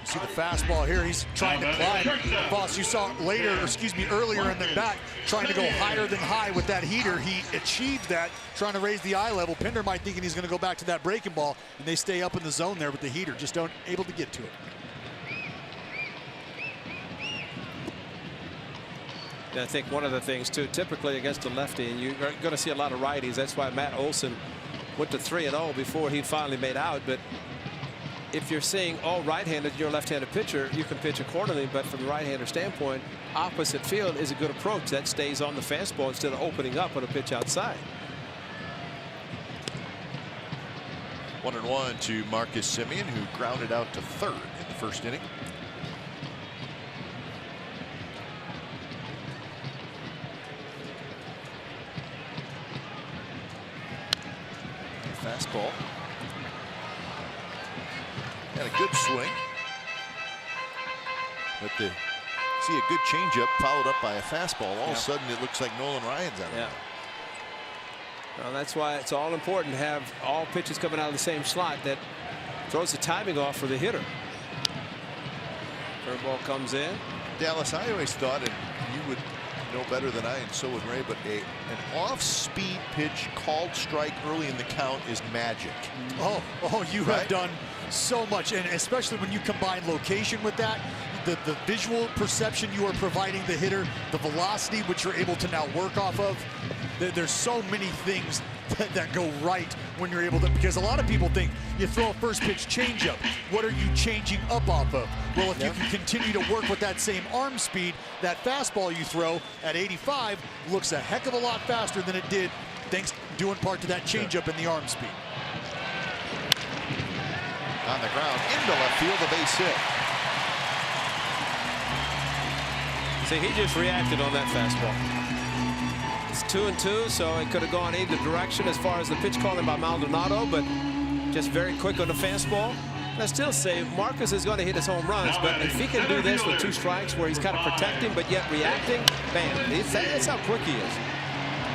Speaker 3: see the fastball here. He's trying to climb. Boss, you saw earlier in the bat, trying to go higher than high with that heater. He achieved that, trying to raise the eye level. Pinder might thinking he's going to go back to that breaking ball, and they stay up in the zone there with the heater, just don't able to get to it.
Speaker 2: I think one of the things too, typically against a lefty, and you're going to see a lot of righties. That's why Matt Olson went to 3-0 before he finally made out. But if you're seeing all right-handed, you're a left-handed pitcher, you can pitch accordingly. But from the right-hander standpoint, opposite field is a good approach. That stays on the fastball instead of opening up on a pitch outside.
Speaker 1: 1-1 to Marcus Semien, who grounded out to third in the first inning. Fastball. Had a good swing. But see a good changeup followed up by a fastball. All of a sudden it looks like Nolan Ryan's out.
Speaker 2: Yeah. Well, that's why it's all important to have all pitches coming out of the same slot. That throws the timing off for the hitter. Curveball comes in.
Speaker 1: Dallas, I always thought, and you would know better than I, and so would Ray, but an off-speed pitch called strike early in the count is magic.
Speaker 3: Oh, you have done so much, and especially when you combine location with that, the visual perception you are providing the hitter, the velocity which you're able to now work off of. There's so many things that go right when you're able to, because a lot of people think you throw a first pitch changeup. What are you changing up off of? Well, if you can continue to work with that same arm speed, that fastball you throw at 85 looks a heck of a lot faster than it did, thanks due in part to that changeup and the arm speed.
Speaker 1: On the ground, into left field, a base hit.
Speaker 2: See, he just reacted on that fastball. It's 2-2, so it could have gone either direction as far as the pitch calling by Maldonado, but just very quick on the fastball. And I still say Marcus is going to hit his home runs, but if he can do this with 2 strikes where he's kind of protecting but yet reacting, bam, that's how quick he is.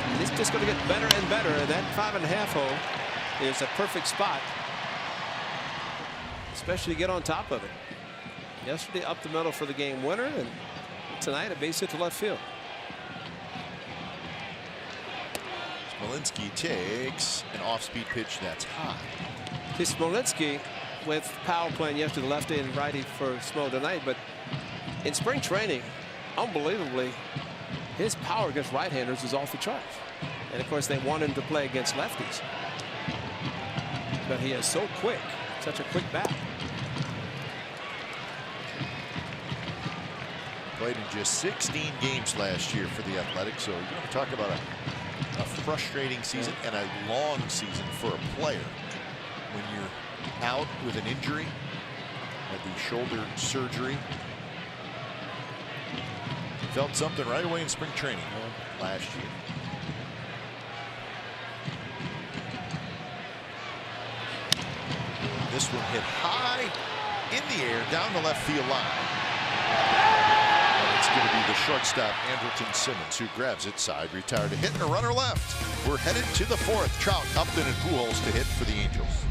Speaker 2: And he's just going to get better and better. And that 5.5 hole is a perfect spot, especially to get on top of it. Yesterday up the middle for the game winner, and tonight a base hit to left field.
Speaker 1: Smolinski takes an off-speed pitch that's high.
Speaker 2: See, Smolinski with Powell playing yesterday, lefty and righty for Smo tonight, but in spring training, unbelievably, his power against right-handers is off the charts. And of course, they want him to play against lefties. But he is so quick, such a quick bat.
Speaker 1: Played in just 16 games last year for the Athletics, so you want to talk about a frustrating season and a long season for a player. When you're out with an injury, had the shoulder surgery, felt something right away in spring training last year. This one hit high in the air down the left field line. It's going to be the shortstop, Andrelton Simmons, who grabs it side, retired to hit, and a runner left. We're headed to the 4th. Trout, Upton, and Pujols to hit for the Angels.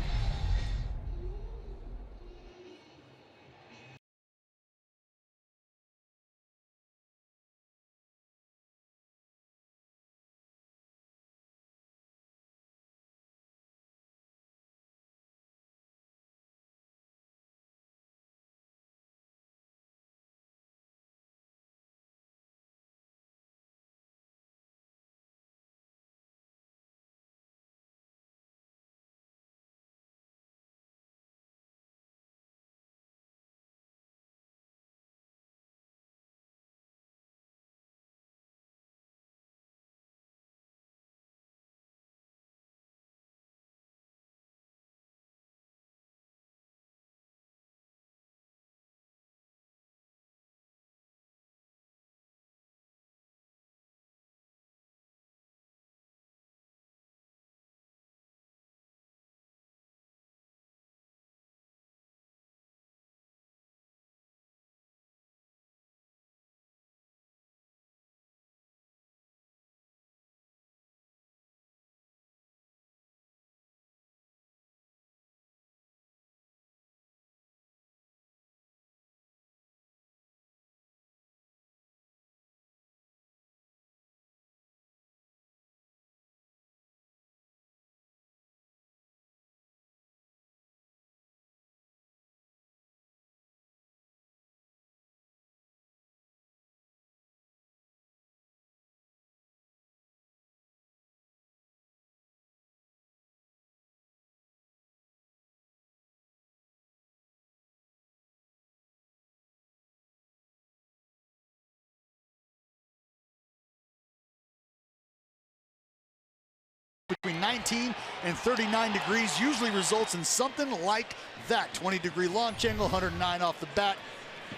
Speaker 3: Between 19 and 39 degrees usually results in something like that. 20-degree launch angle, 109 off the bat.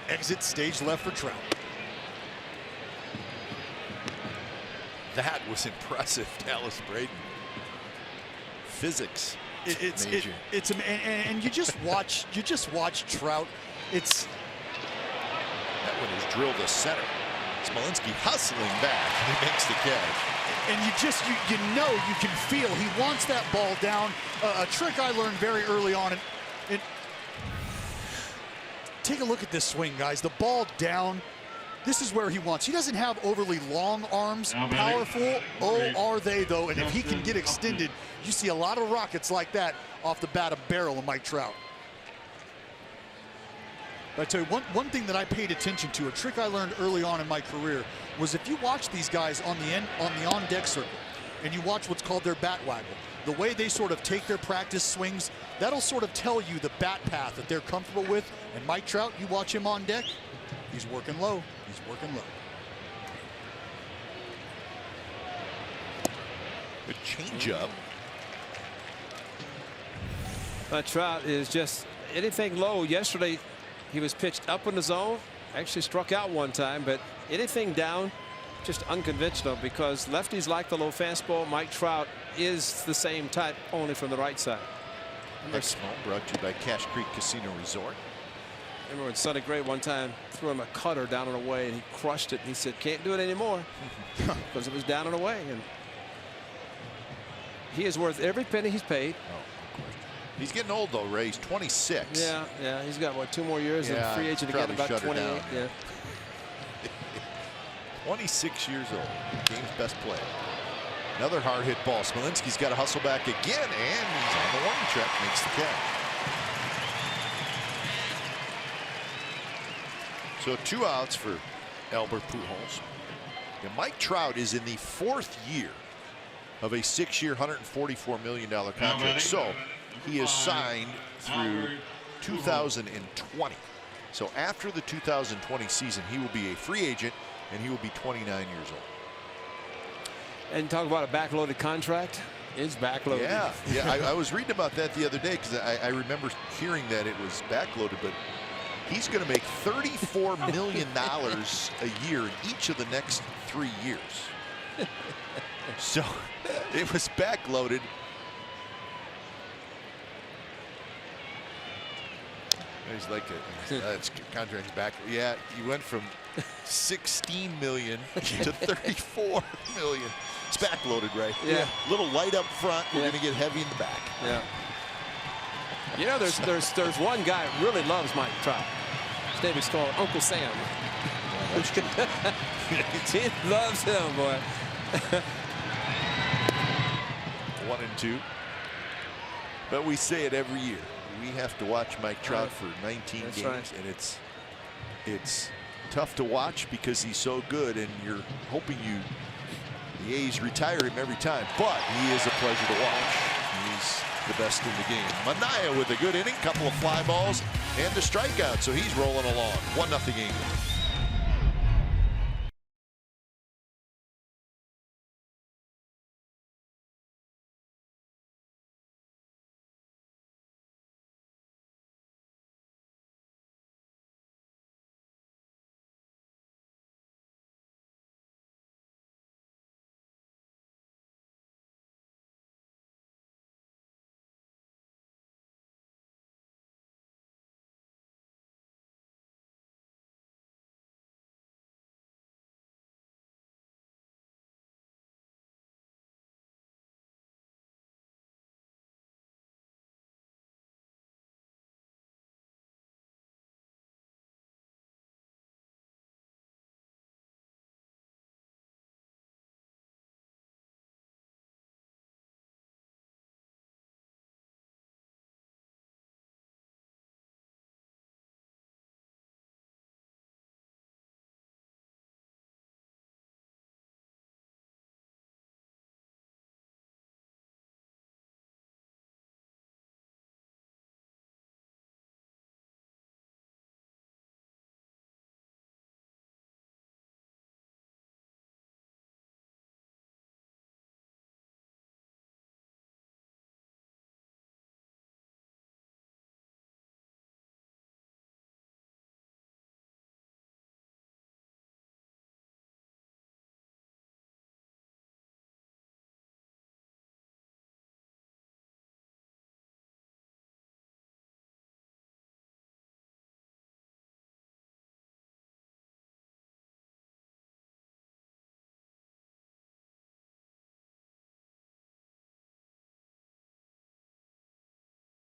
Speaker 3: Exit stage left for Trout.
Speaker 1: That was impressive, Dallas Braden. Physics.
Speaker 3: And you just watch Trout. That
Speaker 1: one is drilled to center. Smolinski hustling back. He makes the catch.
Speaker 3: And you know, you can feel he wants that ball down. A trick I learned very early on. And take a look at this swing, guys. The ball down. This is where he wants. He doesn't have overly long arms, powerful. Oh, are they, though? And if he can get extended, you see a lot of rockets like that off the bat of barrel of Mike Trout. But I tell you, one thing that I paid attention to, a trick I learned early on in my career, was if you watch these guys on the on-deck circle, and you watch what's called their bat waggle, the way they sort of take their practice swings, that'll sort of tell you the bat path that they're comfortable with. And Mike Trout, you watch him on deck, he's working low. He's working low.
Speaker 1: Good changeup.
Speaker 2: Trout is just anything low. Yesterday, he was pitched up in the zone. Actually struck out one time, but anything down, just unconventional because lefties like the low fastball. Mike Trout is the same type, only from the right side.
Speaker 1: Next call brought to you by Cache Creek Casino Resort.
Speaker 2: Remember when Sonny Gray one time threw him a cutter down and away, and he crushed it. And he said, "Can't do it anymore," because it was down and away. And he is worth every penny he's paid.
Speaker 1: Oh, of course. He's getting old though, Ray. He's 26.
Speaker 2: Yeah. He's got what, 2 more years and free agent again, about 28. Yeah.
Speaker 1: 26 years old. Game's best player. Another hard hit ball. Smolinski's got to hustle back again, and he's on the warning track. Makes the catch. So 2 outs for Albert Pujols. And Mike Trout is in the 4th year of a 6-year, $144 million contract. So he is signed through 2020. So after the 2020 season, he will be a free agent, and he will be 29 years old.
Speaker 2: And talk about a backloaded contract. It's backloaded.
Speaker 1: Yeah. I was reading about that the other day because I remember hearing that it was backloaded, but he's going to make $34 million a year in each of the next 3 years. So it was backloaded. He's like, that's contract's back. Yeah, he went from 16 million to 34 million. It's backloaded, right?
Speaker 2: Yeah.
Speaker 1: Little light up front. We're going to get heavy in the back.
Speaker 2: Yeah. You know, there's one guy who really loves Mike Trout. His name is called Uncle Sam. He loves him, boy.
Speaker 1: 1 and 2. But we say it every year. We have to watch Mike Trout for 19 games,
Speaker 2: right.
Speaker 1: and it's tough to watch because he's so good, and you're hoping the A's retire him every time. But he is a pleasure to watch. He's the best in the game. Manaya with a good inning, couple of fly balls, and a strikeout, so he's rolling along. 1-0 Angels.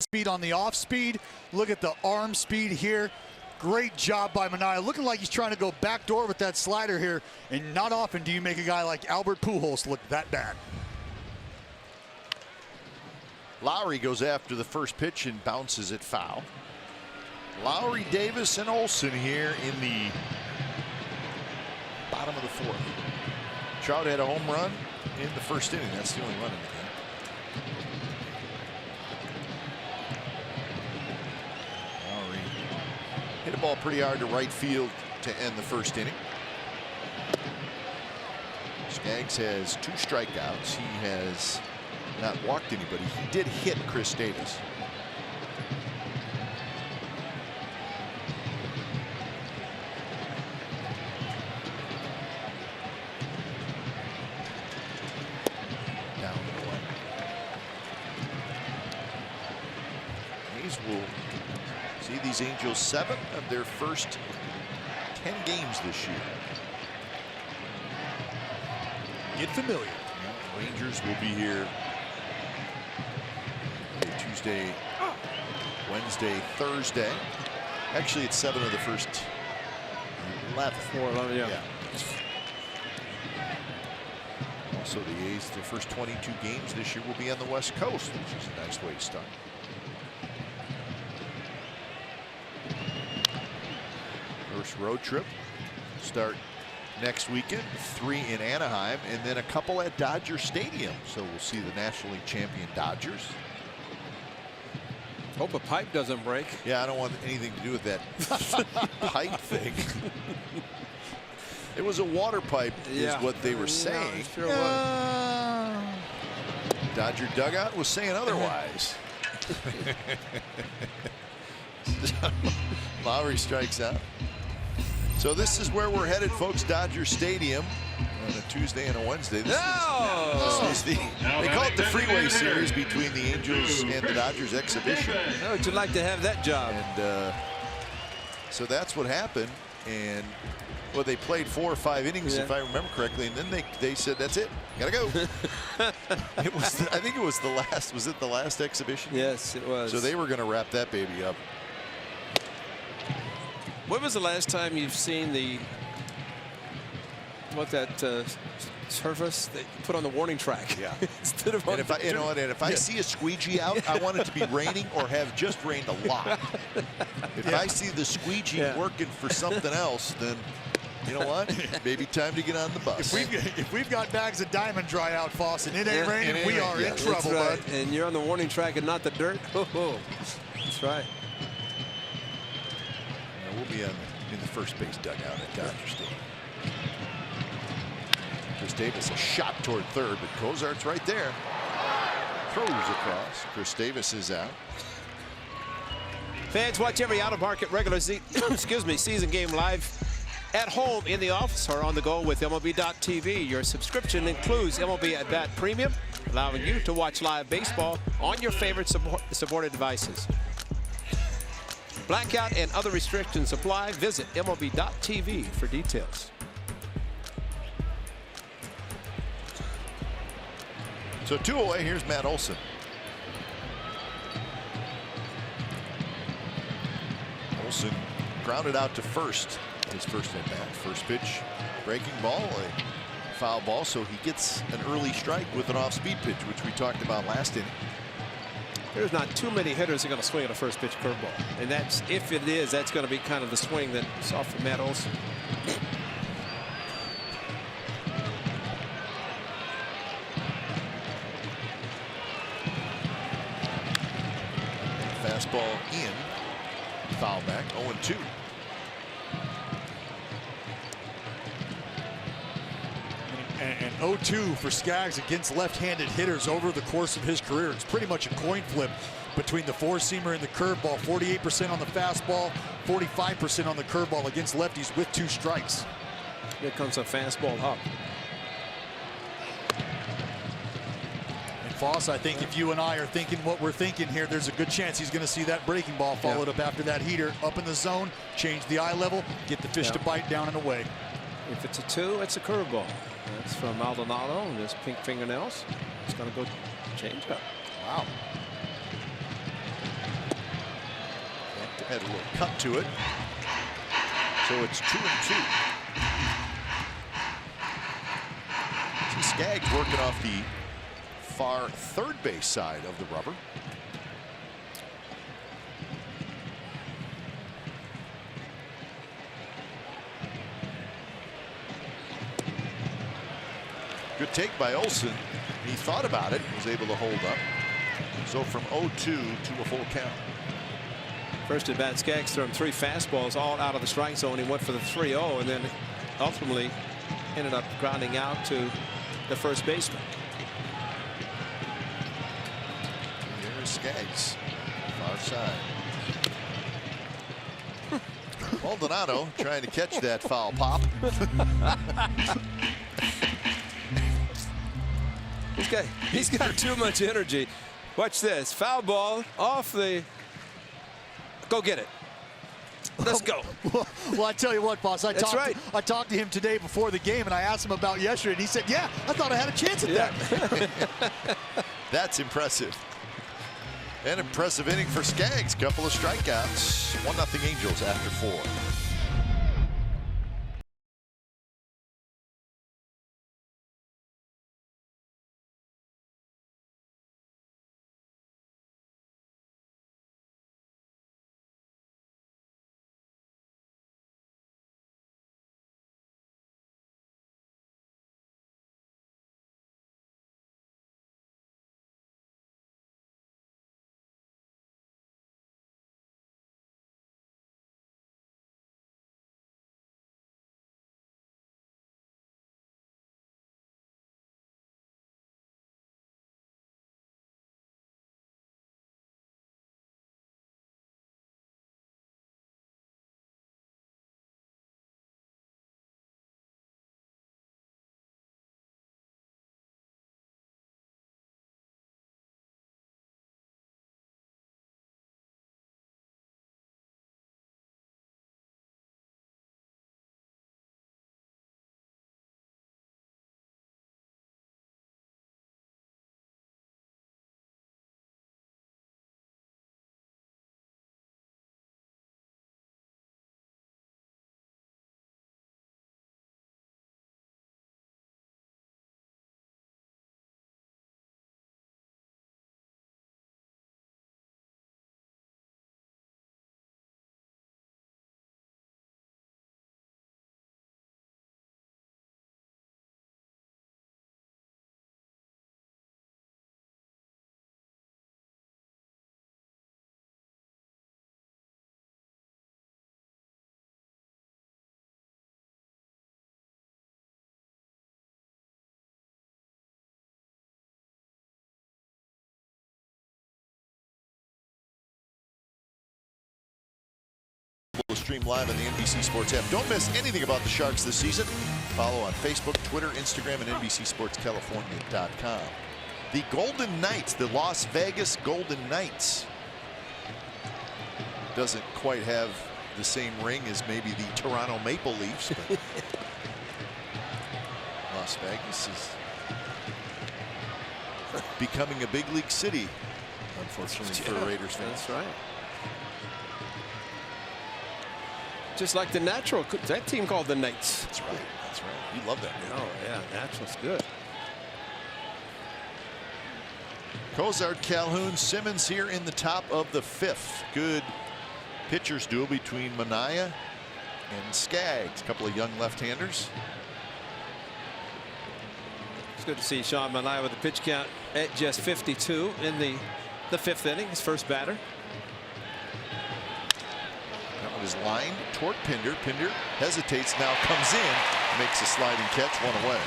Speaker 3: speed on the off speed. Look at the arm speed here. Great job by Minaya. Looking like he's trying to go backdoor with that slider here. And not often do you make a guy like Albert Pujols look that bad.
Speaker 1: Lowry goes after the first pitch and bounces it foul. Lowry, Davis, and Olsen here in the bottom of the fourth. Trout had a home run in the first inning. That's the only run in the game. Lowry hit a ball pretty hard to right field to end the first inning. Skaggs has 2 strikeouts. He has not walked anybody. He did hit Chris Davis. Down to 1. Hayes will see these Angels 7 of their first 10 games this year.
Speaker 3: Get familiar.
Speaker 1: Rangers will be here Tuesday, Wednesday, Thursday. Actually, it's 7 of the first 11.
Speaker 2: 4-11, yeah.
Speaker 1: Also, the A's, their first 22 games this year will be on the West Coast, which is a nice way to start. First road trip start next weekend, 3 in Anaheim, and then a couple at Dodger Stadium. So we'll see the National League champion Dodgers.
Speaker 2: Hope a pipe doesn't break.
Speaker 1: Yeah, I don't want anything to do with that pipe thing. It was a water pipe, is what they were saying.
Speaker 2: Sure was.
Speaker 1: Dodger dugout was saying otherwise. Lowry strikes out. So this is where we're headed, folks. Dodger Stadium on a Tuesday and a Wednesday. This is the, they call it the Freeway Series between the Angels and the Dodgers exhibition.
Speaker 2: How would you like to have that job?
Speaker 1: And so that's what happened. And well, they played 4 or 5 innings, if I remember correctly, and then they said, "That's it, gotta go." It was, I think it was the last. Was it the last exhibition?
Speaker 2: Yes, it was.
Speaker 1: So they were going to wrap that baby up.
Speaker 2: When was the last time you've seen that surface that you put on the warning track?
Speaker 1: Yeah.
Speaker 2: Instead of
Speaker 1: and if I, you know what, and if I see a squeegee out, I want it to be raining or have just rained a lot. If I see the squeegee working for something else, then you know what? Maybe time to get on the bus.
Speaker 3: If we've got bags of diamond dry out, Foss, and it ain't raining, we are in trouble,
Speaker 2: right.
Speaker 3: bud.
Speaker 2: And you're on the warning track and not the dirt. Oh, that's right.
Speaker 1: We'll be in the first base dugout at Dodger Stadium. Chris Davis, a shot toward third, but Cozart's right there. Throws across. Chris Davis is out.
Speaker 2: Fans, watch every out-of-market regular season game live at home, in the office, or on the go with MLB.TV. Your subscription includes MLB At Bat Premium, allowing you to watch live baseball on your favorite supported devices. Blackout and other restrictions apply. Visit MLB.TV for details.
Speaker 1: So 2 away, here's Matt Olson. Olson grounded out to first. His first at bat. First pitch, breaking ball, a foul ball, so he gets an early strike with an off-speed pitch, which we talked about last inning.
Speaker 2: There's not too many hitters that are going to swing at a first pitch curveball. And that's, if it is, that's going to be kind of the swing that we saw from Matt Olson.
Speaker 1: Fastball in, foul back, 0-2.
Speaker 3: And 0-2 for Skaggs against left-handed hitters over the course of his career. It's pretty much a coin flip between the four-seamer and the curveball. 48% on the fastball, 45% on the curveball against lefties with 2 strikes.
Speaker 2: Here comes a fastball up.
Speaker 3: And Foss, I think if you and I are thinking what we're thinking here, there's a good chance he's going to see that breaking ball followed up after that heater up in the zone, change the eye level, get the fish to bite down and away.
Speaker 2: If it's a 2, it's a curveball. That's from Maldonado and his pink fingernails. It's going to go change up.
Speaker 3: Wow.
Speaker 1: Had a little cut to it. So it's 2-2. So Skaggs working off the far third base side of the rubber. Good take by Olsen. He thought about it, was able to hold up. So from 0-2 to a full count.
Speaker 2: First at bat, Skaggs threw him 3 fastballs all out of the strike zone. He went for the 3-0 and then ultimately ended up grounding out to the first baseman.
Speaker 1: There's Skaggs, far side. Maldonado trying to catch that foul pop.
Speaker 2: He's got too much energy. Watch this. Foul ball off the. Go get it. Let's go.
Speaker 3: Well, I tell you what, boss. I talked to him today before the game, and I asked him about yesterday, and he said, "Yeah, I thought I had a chance at that."
Speaker 1: That's impressive. An impressive inning for Skaggs. Couple of strikeouts. 1-0 Angels after 4. Stream live on the NBC Sports app. Don't miss anything about the Sharks this season. Follow on Facebook, Twitter, Instagram, and NBCSportsCalifornia.com. The Golden Knights, the Las Vegas Golden Knights, doesn't quite have the same ring as maybe the Toronto Maple Leafs, but Las Vegas is becoming a big league city, unfortunately, for Raiders fans.
Speaker 2: That's right. Just like the Natural, that team called the Knights.
Speaker 1: That's right. That's right. You love that.
Speaker 2: Oh yeah, Natural's good.
Speaker 1: Cozart, Calhoun, Simmons here in the top of the 5th. Good pitchers duel between Manaea and Skaggs. A couple of young left-handers.
Speaker 2: It's good to see Sean Manaea with the pitch count at just 52 in the 5th inning. His first batter.
Speaker 1: Is lined toward Pinder. Pinder hesitates, now comes in, makes a sliding catch, 1 away.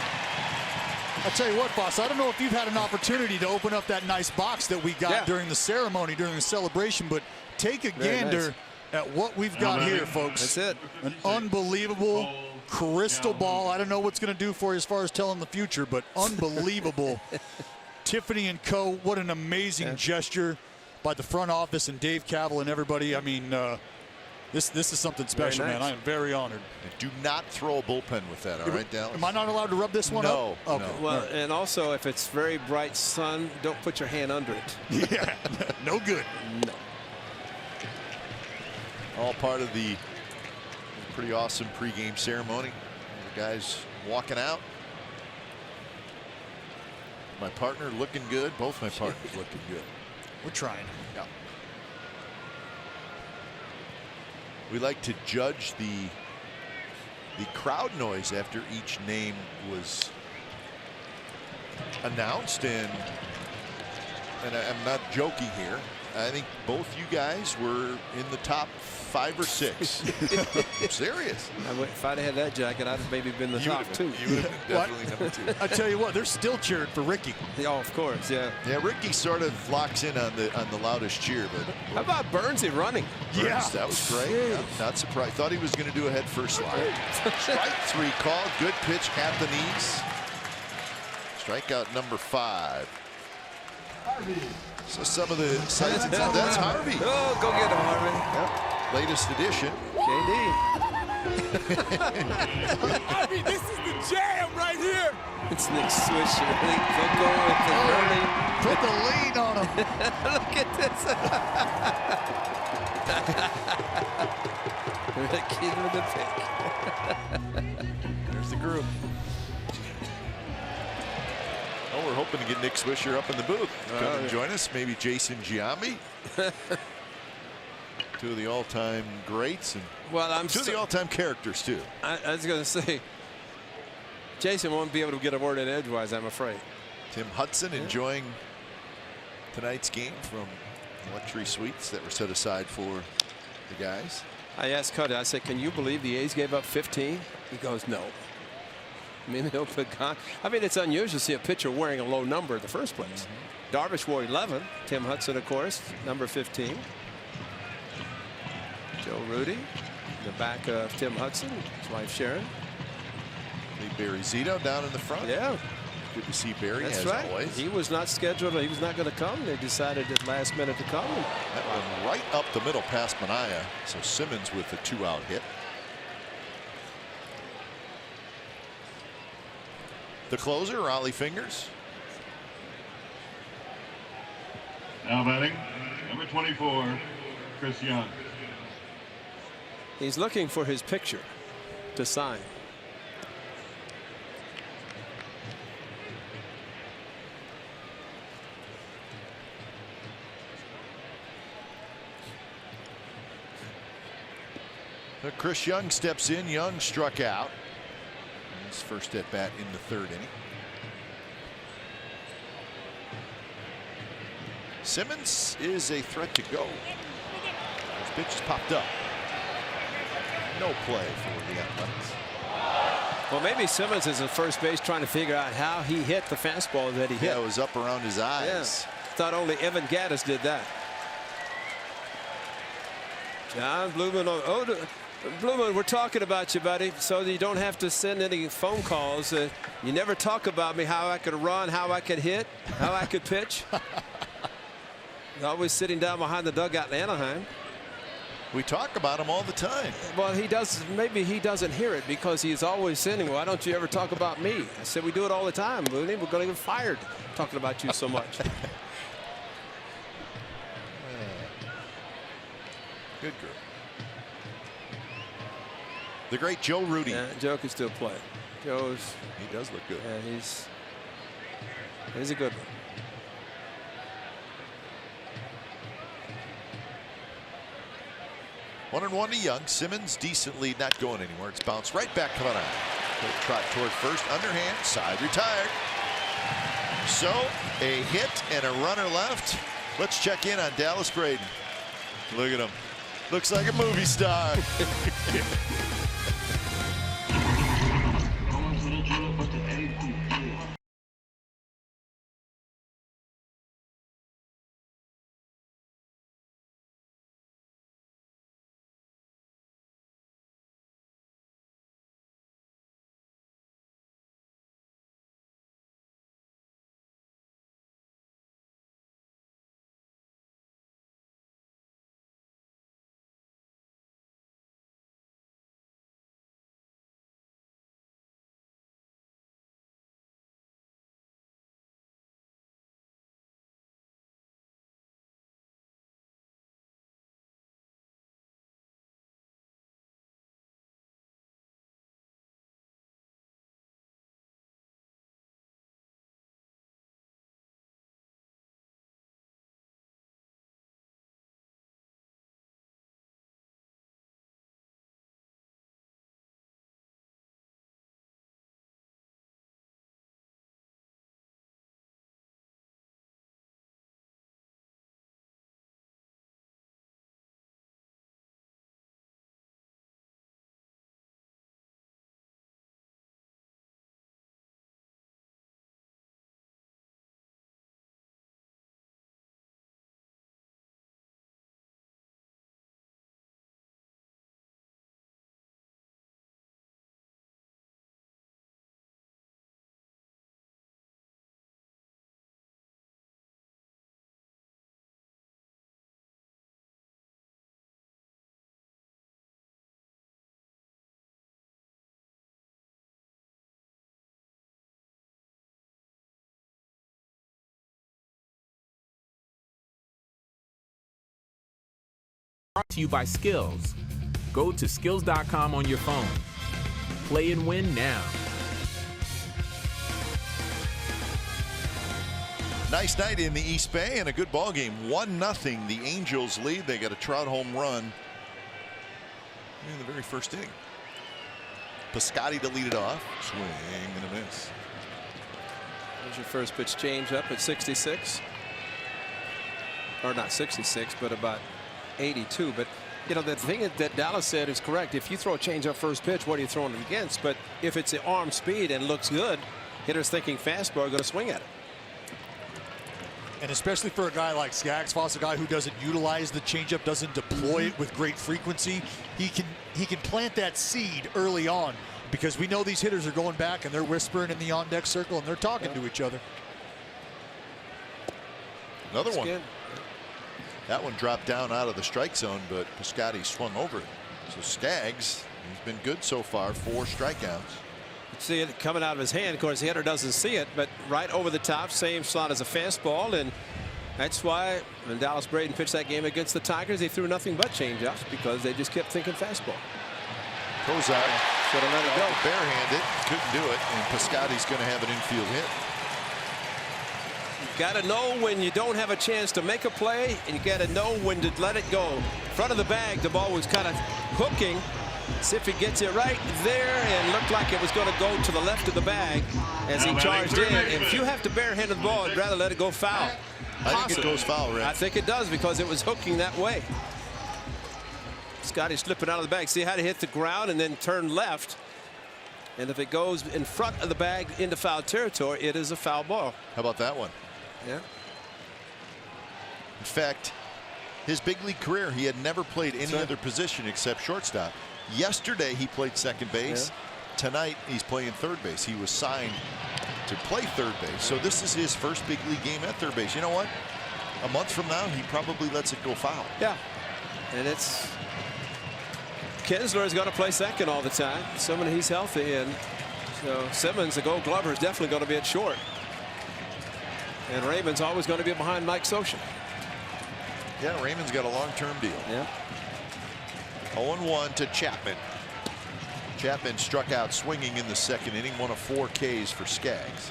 Speaker 3: I tell you what, boss, I don't know if you've had an opportunity to open up that nice box that we got during the ceremony, during the celebration, but take a gander at what we've got here, folks.
Speaker 2: That's it.
Speaker 3: An unbelievable crystal ball. I don't know what's going to do for you as far as telling the future, but unbelievable. Tiffany and Co., what an amazing gesture by the front office and Dave Cavill and everybody. I mean, This is something special, man. I am very honored.
Speaker 1: Do not throw a bullpen with that, all right, Dallas?
Speaker 3: Am I not allowed to rub this one up?
Speaker 1: No.
Speaker 3: Okay.
Speaker 1: No.
Speaker 2: Well, and also if it's very bright sun, don't put your hand under it.
Speaker 3: Yeah, no good.
Speaker 2: No.
Speaker 1: All part of the pretty awesome pregame ceremony. The guys walking out. My partner looking good. Both my partners looking good.
Speaker 3: We're trying.
Speaker 1: Yeah. We like to judge the crowd noise after each name was announced, and I'm not joking here. I think both you guys were in the top 5 or 6. I'm serious.
Speaker 2: If I'd had that jacket, I'd have maybe been the top 2.
Speaker 1: You would have been definitely number 2.
Speaker 3: I tell you what, they're still cheering for Rickey.
Speaker 2: Oh, of course, yeah.
Speaker 1: Yeah, Rickey sort of locks in on the loudest cheer, but
Speaker 2: how about Burnsy running?
Speaker 3: Yeah,
Speaker 1: that was great. Yeah, not surprised. Thought he was going to do a head first slide. Strike 3 called. Good pitch at the knees. Strikeout number 5. So some of the sights and sounds. That's Harvey.
Speaker 2: Oh, go get him, Harvey.
Speaker 1: Yep. Latest edition.
Speaker 2: KD.
Speaker 7: Harvey, this is the jam right here.
Speaker 2: It's Nick Swisher. Go with the early.
Speaker 3: Put the lead on him.
Speaker 2: Look at this. Rickey with the pick.
Speaker 1: There's the group. Oh, we're hoping to get Nick Swisher up in the booth. Come and join us. Maybe Jason Giambi. 2 of the all-time greats, and
Speaker 2: well,
Speaker 1: 2 of the all-time characters too.
Speaker 2: I was going to say, Jason won't be able to get a word in edgewise, I'm afraid.
Speaker 1: Tim Hudson enjoying tonight's game from luxury suites that were set aside for the guys.
Speaker 2: I asked Cuddy, I said, can you believe the A's gave up 15? He goes, no. I mean, they'll put it's unusual to see a pitcher wearing a low number in the first place. Darvish wore 11. Tim Hudson, of course, number 15. Joe Rudy, the back of Tim Hudson, his wife Sharon.
Speaker 1: Barry Zito down in the front.
Speaker 2: Yeah.
Speaker 1: Good to see Barry.
Speaker 2: That's
Speaker 1: as
Speaker 2: right.
Speaker 1: always.
Speaker 2: He was not scheduled. He was not going to come. They decided at last minute to come.
Speaker 1: That one right up the middle past Manaea. So Simmons with a 2-out hit. The closer, Ollie Fingers.
Speaker 5: Now batting, number 24, Chris Young.
Speaker 2: He's looking for his picture to sign.
Speaker 1: But Chris Young steps in. Young struck out. His first at bat in the 3rd inning. Simmons is a threat to go. His pitch has popped up. No play for the Athletics.
Speaker 2: Well, maybe Simmons is at first base trying to figure out how he hit the fastball that he hit.
Speaker 1: Yeah, it was up around his eyes.
Speaker 2: Yeah. Thought only Evan Gaddis did that. John Blumen. Blumen, we're talking about you, buddy, so that you don't have to send any phone calls. You never talk about me, how I could run, how I could hit, how I could pitch. Always sitting down behind the dugout in Anaheim.
Speaker 1: We talk about him all the time.
Speaker 2: Well, he does. Maybe he doesn't hear it because he's always saying, why don't you ever talk about me? I said, we do it all the time, Looney. We're going to get fired talking about you so much.
Speaker 1: Good girl. The great Joe Rudy.
Speaker 2: Yeah, Joe can still play.
Speaker 1: He does look good.
Speaker 2: Yeah, he's a good one.
Speaker 1: 1-1 to Young. Simmons decent lead, not going anywhere. It's bounced right back to Manaea. Trot toward first, underhand, side retired. So a hit and a runner left. Let's check in on Dallas Braden. Look at him. Looks like a movie star.
Speaker 8: Brought to you by Skills. Go to skills.com on your phone. Play and win now.
Speaker 1: Nice night in the East Bay and a good ball game. 1-0. The Angels lead. They got a Trout home run in the very first inning. Piscotty to lead it off. Swing and a miss.
Speaker 2: There's your first pitch change up at 66. Or not 66, but about 82. But you know, the thing that Dallas said is correct. If you throw a change up first pitch, what are you throwing it against? But if it's at arm speed and looks good, hitters thinking fastball are going to swing at it.
Speaker 3: And especially for a guy like Skaggs, Foss, a guy who doesn't utilize the changeup, doesn't deploy it with great frequency, he can plant that seed early on, because we know these hitters are going back and they're whispering in the on-deck circle and they're talking to each other.
Speaker 1: Another one. Good. That one dropped down out of the strike zone, but Piscotty swung over it. So Skaggs, he's been good so far, 4 strikeouts.
Speaker 2: See it coming out of his hand. Of course, the hitter doesn't see it, but right over the top, same slot as a fastball, and that's why when Dallas Braden pitched that game against the Tigers, they threw nothing but changeups because they just kept thinking fastball.
Speaker 1: Goes out.
Speaker 2: Should have let it go.
Speaker 1: Barehanded, couldn't do it, and Piscotty's going to have an infield hit.
Speaker 2: You got to know when you don't have a chance to make a play, and you got to know when to let it go. Front of the bag, the ball was kind of hooking. See if he gets it right there, and looked like it was going to go to the left of the bag as he charged in. And if you have to barehand the ball, I'd rather let it go foul.
Speaker 1: I think it goes foul, Rick.
Speaker 2: I think it does, because it was hooking that way. Scotty slipping out of the bag. See how to hit the ground and then turn left. And if it goes in front of the bag into foul territory, it is a foul ball.
Speaker 1: How about that one?
Speaker 2: Yeah.
Speaker 1: In fact, his big league career, he had never played any other position except shortstop. Yesterday he played second base. Yeah. Tonight he's playing third base. He was signed to play third base. So this is his first big league game at third base. You know what? A month from now he probably lets it go foul.
Speaker 2: Yeah. And it's Kinsler is going to play second all the time, assuming he's healthy. And so Simmons, the Gold Glover, is definitely going to be at short. And Raymond's always going to be behind Mike Swisher.
Speaker 1: Yeah, Raymond's got a long-term deal.
Speaker 2: Yeah.
Speaker 1: 0-1 to Chapman. Chapman struck out swinging in the second inning, one of 4 Ks for Skaggs.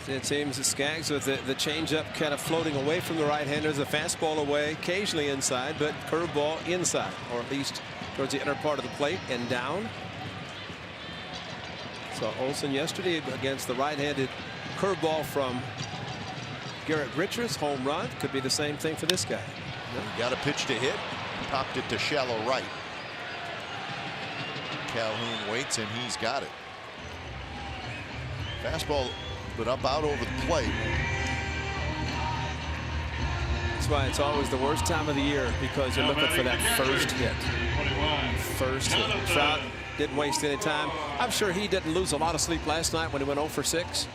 Speaker 2: It seems that Skaggs with the changeup kind of floating away from the right-handers, the fastball away, occasionally inside, but curveball inside, or at least towards the inner part of the plate and down. So Olsen yesterday against the right-handed curveball from Garrett Richards, home run. Could be the same thing for this guy.
Speaker 1: He got a pitch to hit, popped it to shallow right. Calhoun waits and he's got it. Fastball, but up out over the plate.
Speaker 2: That's why it's always the worst time of the year, because you're looking for that first hit. First hit. Trout didn't waste any time. I'm sure he didn't lose a lot of sleep last night when he went 0 for 6.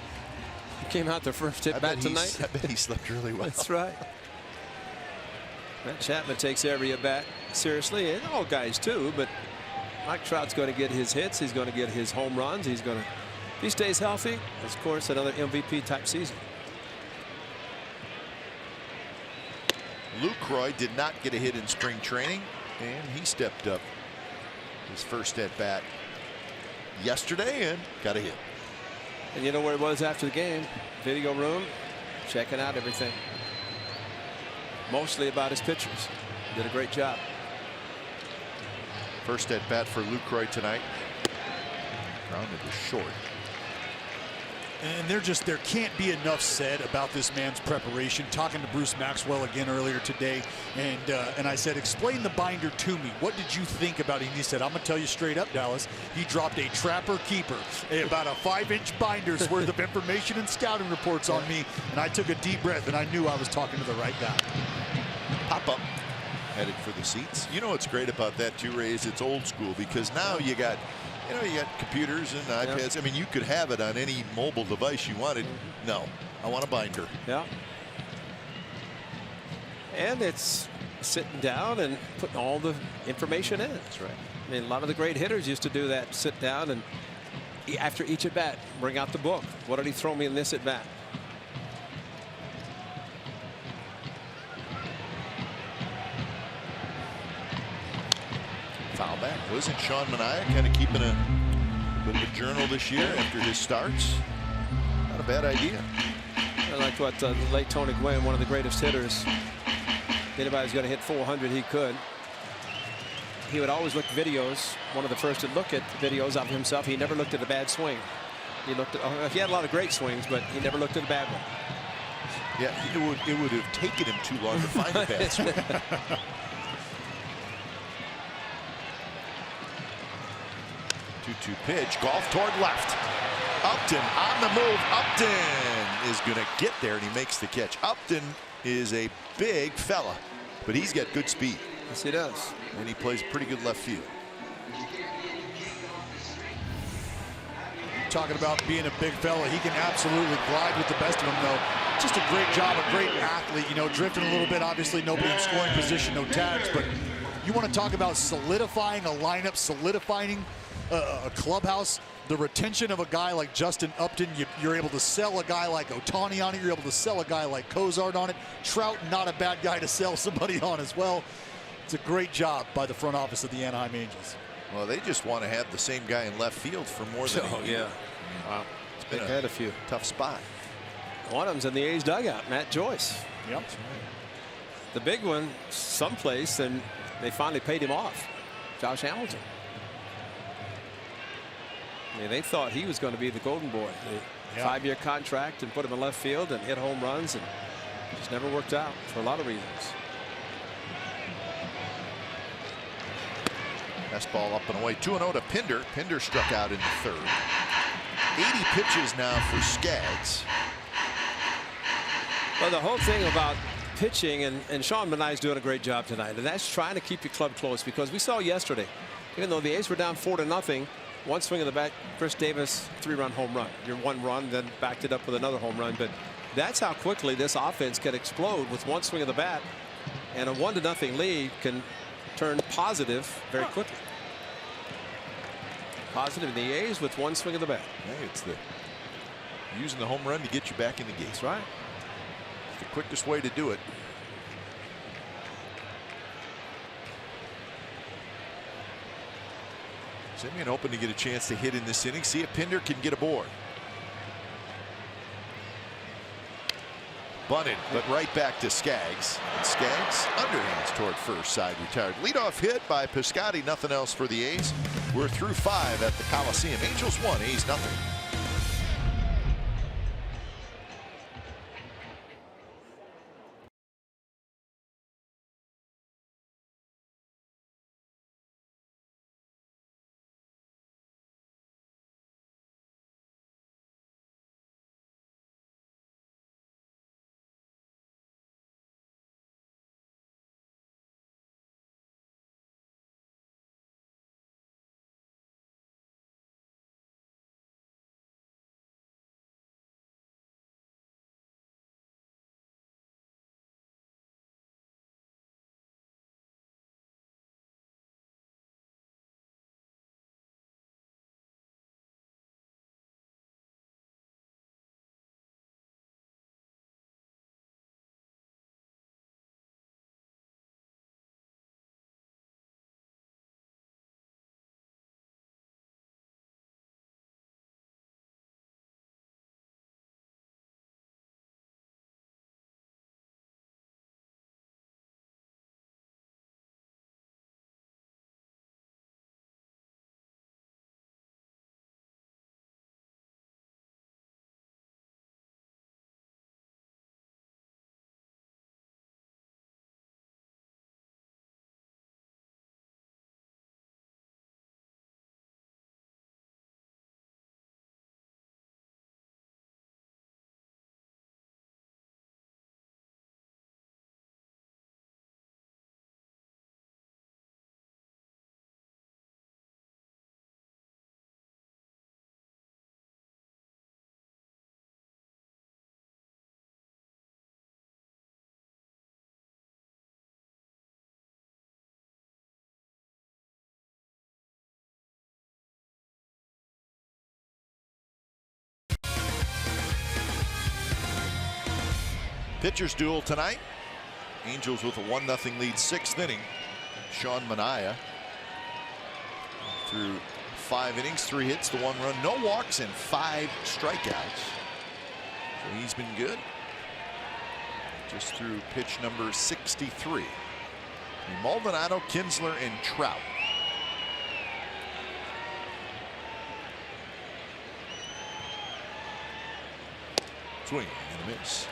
Speaker 2: He came out the first hit back tonight.
Speaker 1: I bet he slept really well.
Speaker 2: That's right. Matt Chapman takes every at bat seriously, and all guys too, but Mike Trout's going to get his hits. He's going to get his home runs. He's going to, if he stays healthy, of course, another MVP type season.
Speaker 1: Lucroy did not get a hit in spring training, and he stepped up his first at bat yesterday and got a hit.
Speaker 2: And you know where he was after the game? Video room, checking out everything. Mostly about his pitchers. Did a great job.
Speaker 1: First at bat for Lucroy tonight. Grounded to short.
Speaker 3: And there can't be enough said about this man's preparation. Talking to Bruce Maxwell again earlier today, and I said, explain the binder to me. What did you think about it? And he said, I'm going to tell you straight up, Dallas. He dropped a trapper keeper, about a 5-inch binder's worth of information and scouting reports on me. And I took a deep breath, and I knew I was talking to the right guy.
Speaker 1: Pop up, headed for the seats. You know what's great about that too, Ray, is it's old school, because now you got computers and iPads. I mean, you could have it on any mobile device you wanted. No, I want a binder.
Speaker 2: Yeah. And it's sitting down and putting all the information in.
Speaker 1: That's right.
Speaker 2: I mean, a lot of the great hitters used to do that. Sit down and after each at bat, bring out the book. What did he throw me in this at bat?
Speaker 1: foul back. Wasn't Sean Manaea kind of keeping a bit of a journal this year after his starts? Not a bad idea.
Speaker 2: I like what the late Tony Gwynn, one of the greatest hitters. If anybody's going to hit 400, he could. He would always look at videos. One of the first to look at videos of himself. He never looked at a bad swing. He looked at, he had a lot of great swings, but he never looked at a bad one.
Speaker 1: Yeah, it would have taken him too long to find a bad swing. 2-2 pitch. Golf toward left. Upton on the move. Upton is going to get there, and he makes the catch. Upton is a big fella, but he's got good speed.
Speaker 2: Yes, he does.
Speaker 1: And he plays pretty good left field.
Speaker 3: Talking about being a big fella, he can absolutely glide with the best of them, though. Just a great job, a great athlete. You know, drifting a little bit. Obviously, nobody in scoring position, no tags. But you want to talk about solidifying a lineup, solidifying a clubhouse. The retention of a guy like Justin Upton, you're able to sell a guy like Ohtani on it. You're able to sell a guy like Cozart on it. Trout, not a bad guy to sell somebody on as well. It's a great job by the front office of the Anaheim Angels.
Speaker 1: Well, they just want to have the same guy in left field for more than a year.
Speaker 2: Yeah. Wow.
Speaker 1: It's been
Speaker 2: had a few.
Speaker 1: Tough spot.
Speaker 2: One of them's in the A's dugout, Matt Joyce.
Speaker 3: Yep.
Speaker 2: The big one someplace, and they finally paid him off. Josh Hamilton. I mean, they thought he was going to be the golden boy. The 5-year contract and put him in left field and hit home runs, and it just never worked out for a lot of reasons.
Speaker 1: Fastball up and away. 2-0 to Pinder. Pinder struck out in the third. 80 pitches now for Skaggs.
Speaker 2: Well, the whole thing about pitching, and Sean Manaea's doing a great job tonight, and that's trying to keep your club close, because we saw yesterday, even though the A's were down 4-0, one swing of the bat, Chris Davis, 3-run home run. Your 1 run, then backed it up with another home run. But that's how quickly this offense can explode with one swing of the bat, and a 1-0 lead can turn positive very quickly. Positive in the A's with one swing of the bat.
Speaker 1: Hey, it's using the home run to get you back in the game.
Speaker 2: That's right.
Speaker 1: It's the quickest way to do it. Simeon hoping to get a chance to hit in this inning. See if Pinder can get aboard. Bunted, but right back to Skaggs. And Skaggs underhands toward first, side retired. Leadoff hit by Piscotty. Nothing else for the A's. We're through 5 at the Coliseum. Angels 1, A's nothing. Pitchers duel tonight. Angels with a 1-0 lead, 6th inning. Sean Manaea through 5 innings, 3 hits, the 1 run, no walks, and 5 strikeouts. So he's been good. Just through pitch number 63. Maldonado, Kinsler, and Trout. Swing and a miss.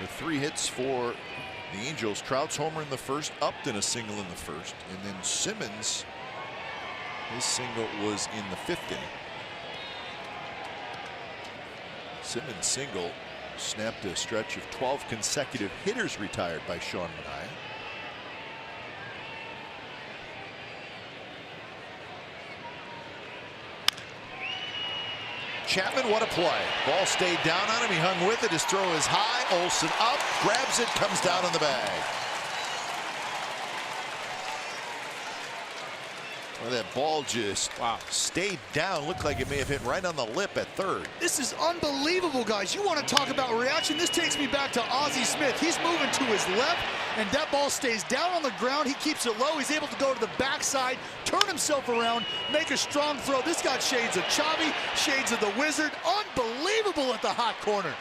Speaker 1: The 3 hits for the Angels. Trout's homer in the first, Upton a single in the first, and then Simmons, his single was in the 5th inning. Simmons' single snapped a stretch of 12 consecutive hitters retired by Sean Manaea. Chapman, what a play. Ball stayed down on him. He hung with it. His throw is high. Olsen up, grabs it, comes down in the bag. Well, that ball just stayed down. Looked like it may have hit right on the lip at third.
Speaker 3: This is unbelievable, guys. You want to talk about reaction? This takes me back to Ozzie Smith. He's moving to his left, and that ball stays down on the ground. He keeps it low. He's able to go to the backside, turn himself around, make a strong throw. This got shades of Chavi, shades of the Wizard. Unbelievable at the hot corner.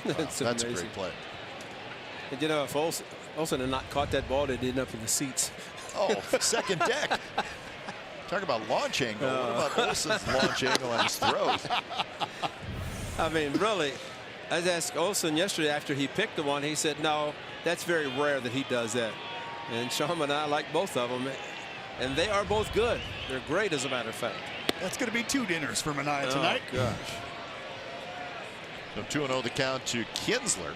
Speaker 2: That's
Speaker 1: a great play.
Speaker 2: And you know, if Olsen had not caught that ball, they'd end up in the seats.
Speaker 1: Oh, second deck. Talk about launch angle. What about Olsen's launch angle on his throws?
Speaker 2: I mean, really, I asked Olsen yesterday after he picked the one. He said, no, that's very rare that he does that. And Sean and I like both of them. And they are both good. They're great, as a matter of fact.
Speaker 3: That's going to be 2 dinners for Manaea tonight.
Speaker 2: Oh, gosh.
Speaker 1: So 2-0 the count to Kinsler.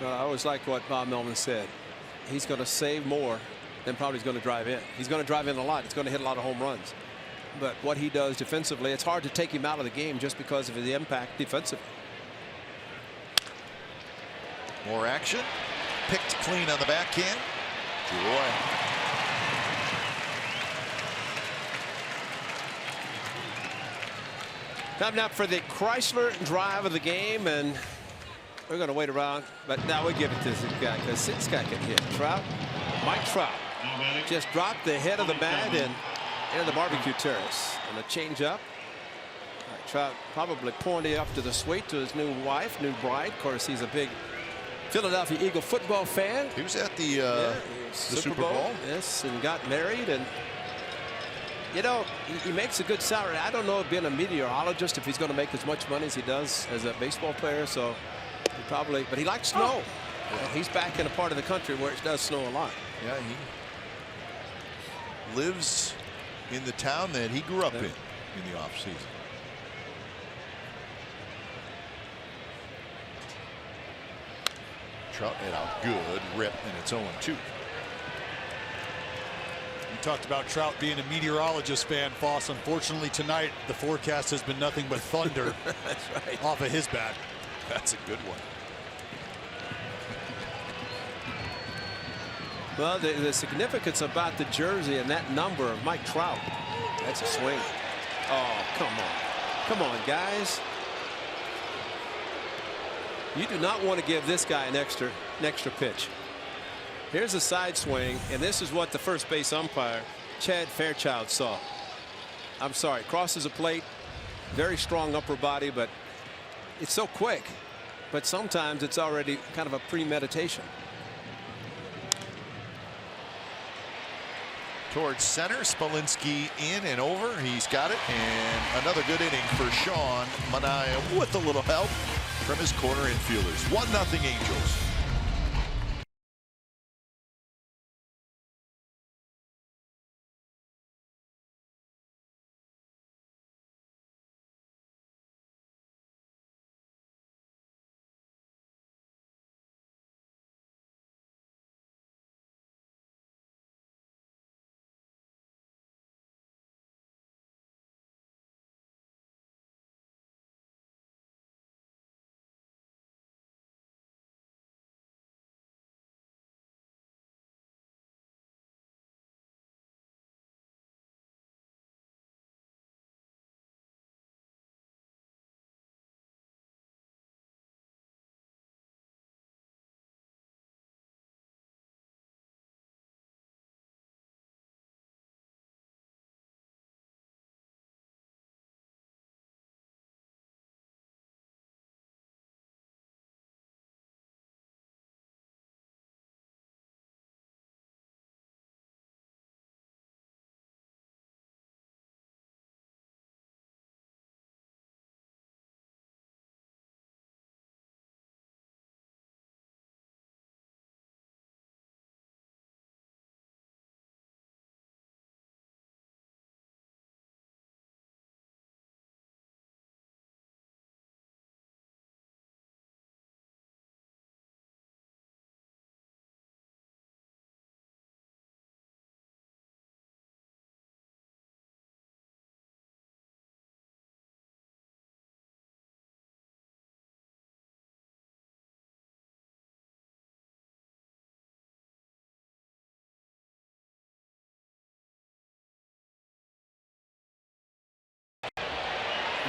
Speaker 2: Well, I always like what Bob Melvin said. He's going to save more than probably he's going to drive in. He's going to drive in a lot. He's going to hit a lot of home runs. But what he does defensively, it's hard to take him out of the game just because of the impact defensively.
Speaker 1: More action. Picked clean on the backhand. Joy.
Speaker 2: Coming up for the Chrysler drive of the game, and we're going to wait around, but now we give it to this guy because this guy can hit. Trout, Mike Trout, just dropped the head of the bat and into the barbecue terrace. And a change up. Trout probably pointing up to the suite to his new wife, new bride. Of course, he's a big Philadelphia Eagle football fan.
Speaker 1: He was at the Super Bowl.
Speaker 2: Yes, and got married. And you know, he makes a good salary. I don't know, being a meteorologist, if he's going to make as much money as he does as a baseball player. So he probably, but he likes snow. And he's back in a part of the country where it does snow a lot.
Speaker 1: Yeah, he lives in the town that he grew up in the offseason. Trout hit out good, rip, and it's 0-2.
Speaker 3: You talked about Trout being a meteorologist fan, Foss. Unfortunately, tonight the forecast has been nothing but thunder.
Speaker 2: That's right.
Speaker 3: Off of his bat.
Speaker 1: That's a good one.
Speaker 2: Well, the significance about the jersey and that number of Mike Trout. That's a swing. Oh, come on. Come on, guys. You do not want to give this guy an extra pitch. Here's a side swing, and this is what the first base umpire, Chad Fairchild, saw. I'm sorry, crosses a plate, very strong upper body, but it's so quick. But sometimes it's already kind of a premeditation.
Speaker 1: Towards center, Smolinski in and over. He's got it, and another good inning for Sean Manaea with a little help from his corner infielders. 1-0 Angels.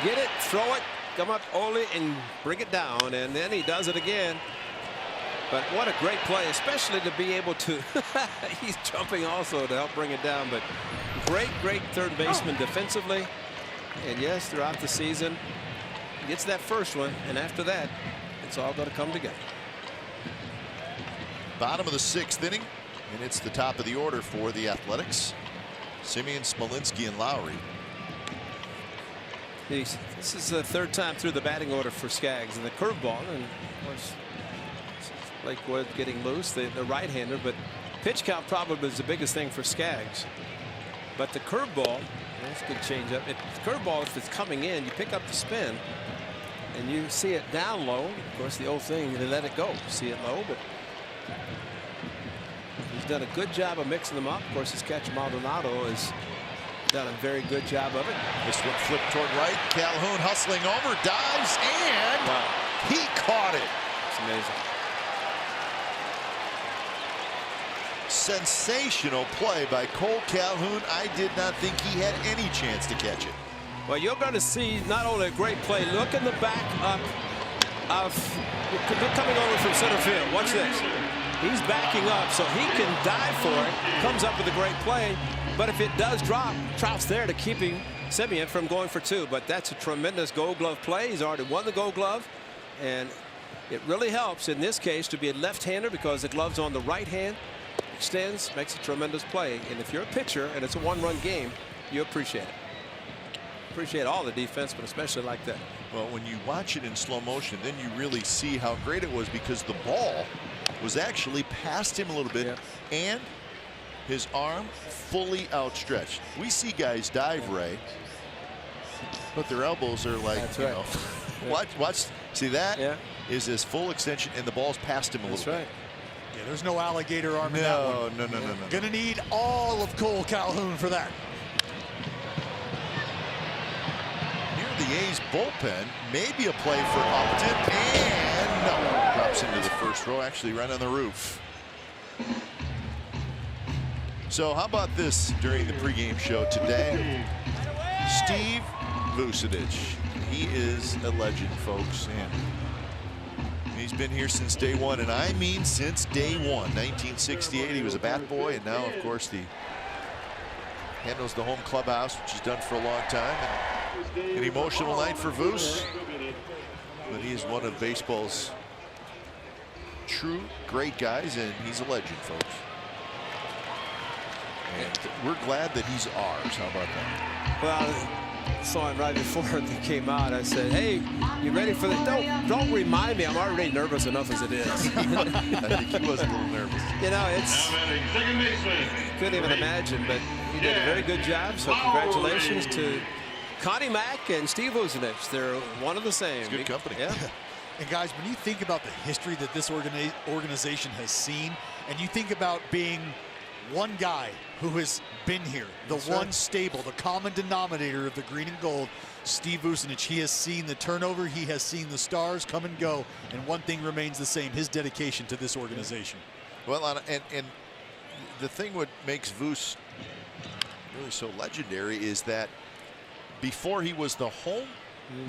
Speaker 2: get it, throw it, come up Ole and bring it down, and then he does it again. But what a great play, especially to be able to, he's jumping also to help bring it down, but great third baseman defensively. And yes, throughout the season, he gets that first one, and after that, it's all going to come together.
Speaker 1: Bottom of the 6th inning, and it's the top of the order for the Athletics. Simeon, Smolinski, and Lowry.
Speaker 2: This is the 3rd time through the batting order for Skaggs, and the curveball, and of course, Blake Wood getting loose, the right-hander, but pitch count probably is the biggest thing for Skaggs. But the curveball, that's a good changeup. The curveball, if it's coming in, you pick up the spin, and you see it down low. Of course, the old thing, they let it go. See it low, but he's done a good job of mixing them up. Of course, his catcher Maldonado has done a very good job of it.
Speaker 1: This one flipped toward right. Calhoun hustling over, dives, and he caught it.
Speaker 2: It's amazing.
Speaker 1: Sensational play by Cole Calhoun. I did not think he had any chance to catch it.
Speaker 2: Well, you're going to see not only a great play, look in the back up of coming over from center field. Watch this. He's backing up so he can dive for it. Comes up with a great play. But if it does drop, Trout's there to keeping Simeon from going for 2. But that's a tremendous Gold Glove play. He's already won the Gold Glove. And it really helps in this case to be a left-hander because the glove's on the right hand. Extends, makes a tremendous play. And if you're a pitcher and it's a 1-run game, you appreciate it. Appreciate all the defense, but especially like that.
Speaker 1: Well, when you watch it in slow motion, then you really see how great it was because the ball was actually past him a little bit and his arm fully outstretched. We see guys dive, Ray, but their elbows are like,
Speaker 2: that's
Speaker 1: you
Speaker 2: right.
Speaker 1: know, watch, see that is his full extension and the ball's past him a little bit.
Speaker 3: Yeah, there's no alligator arm in that one.
Speaker 1: No.
Speaker 3: Gonna need all of Cole Calhoun for that.
Speaker 1: Near the A's bullpen, maybe a play for Upton, and no, drops into the first row, actually right on the roof. So how about this during the pregame show today? Steve Vucinic. He is a legend, folks, and he's been here since day one, and I mean since day one. 1968, he was a bat boy, and now, of course, he handles the home clubhouse, which he's done for a long time. And an emotional night for Voos, but he is one of baseball's true great guys, and he's a legend, folks. And we're glad that he's ours. How about that?
Speaker 2: Well, I saw him right before they came out. I said, "Hey, you ready for the?" Don't remind me. I'm already nervous enough as it is.
Speaker 1: I think he was a little nervous.
Speaker 2: You know, it's couldn't even imagine, but he did a very good job. So congratulations to Connie Mack and Steve Vucinic. They're one of the same.
Speaker 1: It's good company.
Speaker 2: Yeah.
Speaker 3: And guys, when you think about the history that this organization has seen, and you think about being one guy who has been here, the one stable, the common denominator of the green and gold, Steve Vucinic. He has seen the turnover, he has seen the stars come and go, and one thing remains the same: his dedication to this organization.
Speaker 1: Well, and the thing what makes Voos really so legendary is that before he was the home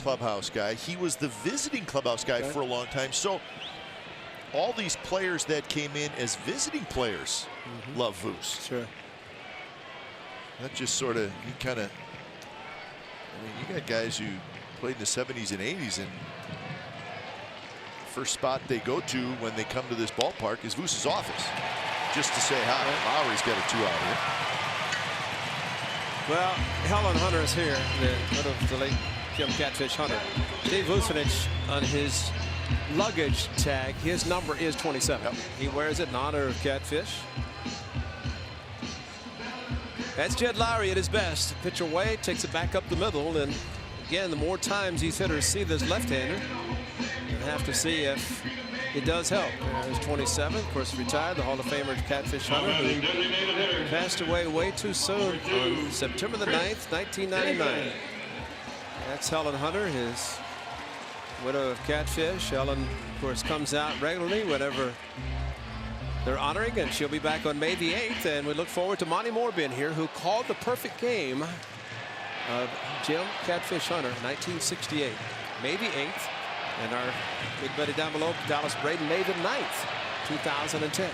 Speaker 1: clubhouse guy, he was the visiting clubhouse guy for a long time. So all these players that came in as visiting players love Voos.
Speaker 2: Sure.
Speaker 1: That just sort of, you kind of, I mean, you got guys who played in the 70s and 80s, and the first spot they go to when they come to this ballpark is Voos's office, just to say hi. Lowry's got a 2 out here.
Speaker 2: Well, Helen Hunter is here, the late Jim Catfish Hunter. Steve Vucinic on his luggage tag, his number is 27.
Speaker 1: Yep.
Speaker 2: He wears it in honor of Catfish. That's Jed Lowry at his best. Pitcher away, takes it back up the middle, and again, the more times these hitters see this left-hander, you have to see if it does help. There's 27, of course, retired, the Hall of Famer Catfish Hunter, who passed away way too soon on September the 9th, 1999. That's Helen Hunter, his widow of Catfish. Helen, of course, comes out regularly whenever they're honoring, and she'll be back on May the 8th. And we look forward to Monty Moore being here, who called the perfect game of Jim Catfish Hunter, 1968. May the 8th. And our big buddy down below, Dallas Braden, May the 9th, 2010.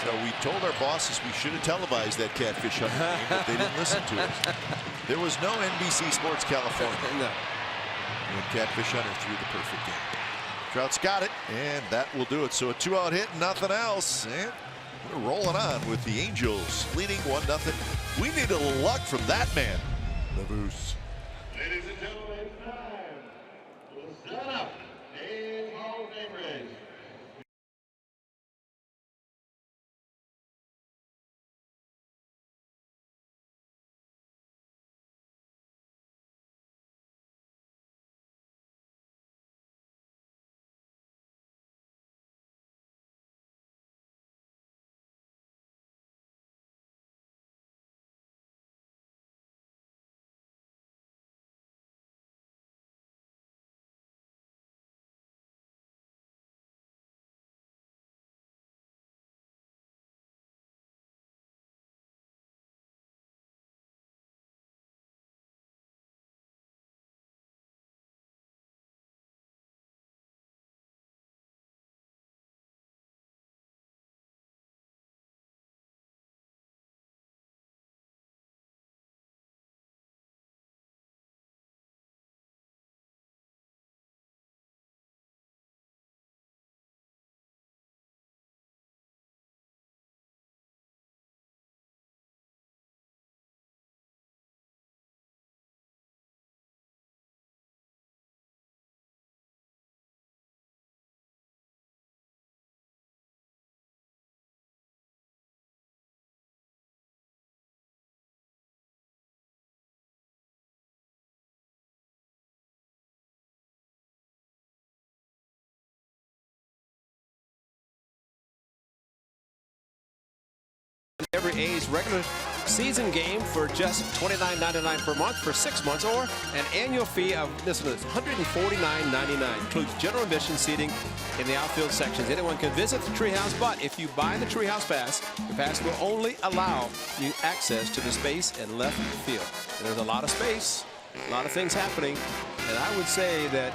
Speaker 1: So we told our bosses we should have televised that Catfish Hunter game, but they didn't listen to us. There was no NBC Sports California.
Speaker 2: No.
Speaker 1: When Catfish Hunter threw the perfect game. Trout's got it, and that will do it. So a 2-out hit, nothing else. And we're rolling on with the Angels leading 1-0. We need a little luck from that man, Lavus.
Speaker 5: Ladies and gentlemen, it's time. We'll set up a Hall of Fame race.
Speaker 2: Every A's regular season game for just $29.99 per month for 6 months, or an annual fee of, listen to this, $149.99. Includes general admission seating in the outfield sections. Anyone can visit the Treehouse, but if you buy the Treehouse Pass, the pass will only allow you access to the space in left field. And there's a lot of space, a lot of things happening, and I would say that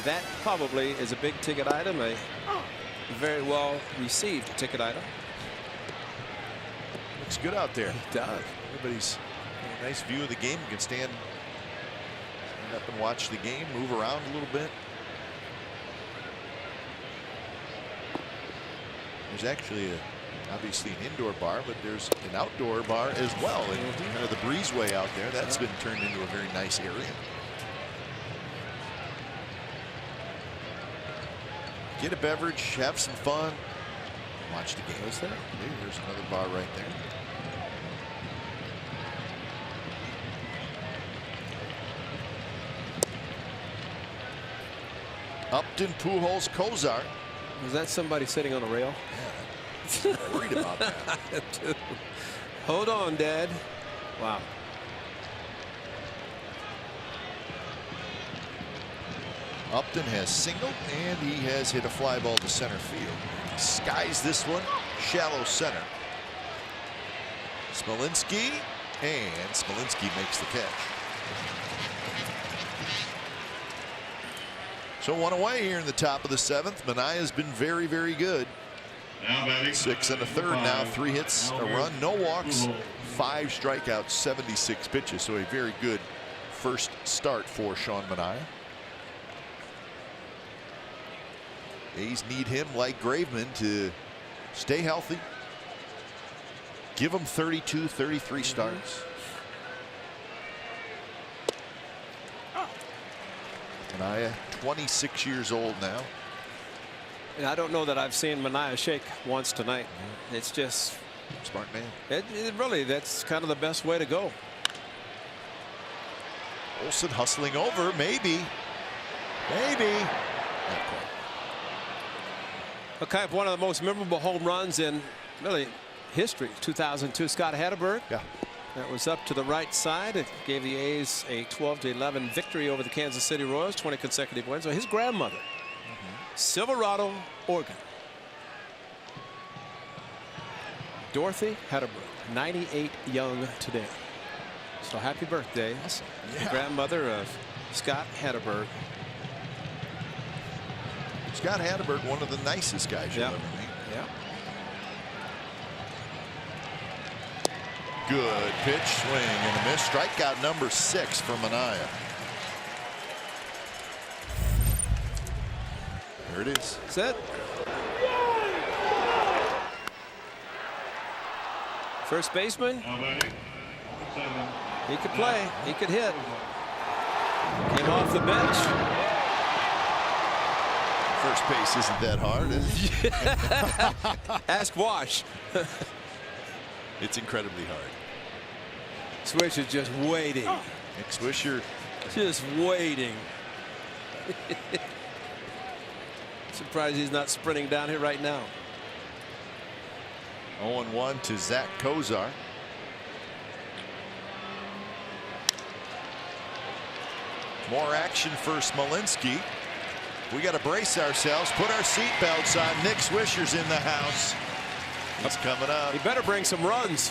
Speaker 2: that probably is a big ticket item, a very well received ticket item.
Speaker 1: Looks good out there.
Speaker 2: It does.
Speaker 1: Everybody's got a nice view of the game. You can stand up and watch the game, move around a little bit. There's actually obviously an indoor bar, but there's an outdoor bar as well. And kind of the breezeway out there, that's been turned into a very nice area. Get a beverage, have some fun, watch the game.
Speaker 2: What's that?
Speaker 1: There's another bar right there. Upton, Pujols, Kozar.
Speaker 2: Was that somebody sitting on a rail?
Speaker 1: Yeah, worried about that.
Speaker 2: Hold on, Dad. Wow.
Speaker 1: Upton has singled, and he has hit a fly ball to center field. He skies this one, shallow center. Smolinski, and Smolinski makes the catch. So one away here in the top of the 7th. Manaya's been very, very good. 6 1/3 now, 3 hits, a run, no walks, 5 strikeouts, 76 pitches. So a very good first start for Sean Manaea. A's need him, like Graveman, to stay healthy. Give him 32, 33 starts. Manaea, 26 years old now.
Speaker 2: And I don't know that I've seen Manaea shake once tonight. It's just
Speaker 1: smart man.
Speaker 2: It really, that's kind of the best way to go.
Speaker 1: Olsen hustling over, maybe. Not quite.
Speaker 2: Okay, one of the most memorable home runs in really history. 2002, Scott Hatteberg.
Speaker 1: Yeah.
Speaker 2: That was up to the right side. It gave the A's a 12-11 victory over the Kansas City Royals, 20 consecutive wins. So his grandmother, Silverado, Oregon. Dorothy Hatteberg, 98 young today. So happy birthday.
Speaker 3: Awesome.
Speaker 2: The grandmother of Scott Hatterberg.
Speaker 1: Scott Hatterberg, one of the nicest guys you'll ever meet.
Speaker 2: Yeah.
Speaker 1: Good pitch, swing, and a miss. Strikeout number 6 from Minaya. There it is.
Speaker 2: Set. First baseman. He could play. He could hit. Came off the bench.
Speaker 1: First base isn't that hard, is it?
Speaker 2: Ask Wash.
Speaker 1: It's incredibly hard.
Speaker 2: Swisher just waiting.
Speaker 1: Nick Swisher.
Speaker 2: Just waiting. Surprised he's not sprinting down here right now.
Speaker 1: 0-1 to Zach Kozar. More action for Smolinski. We got to brace ourselves, put our seatbelts on. Nick Swisher's in the house. He's coming up.
Speaker 2: He better bring some runs.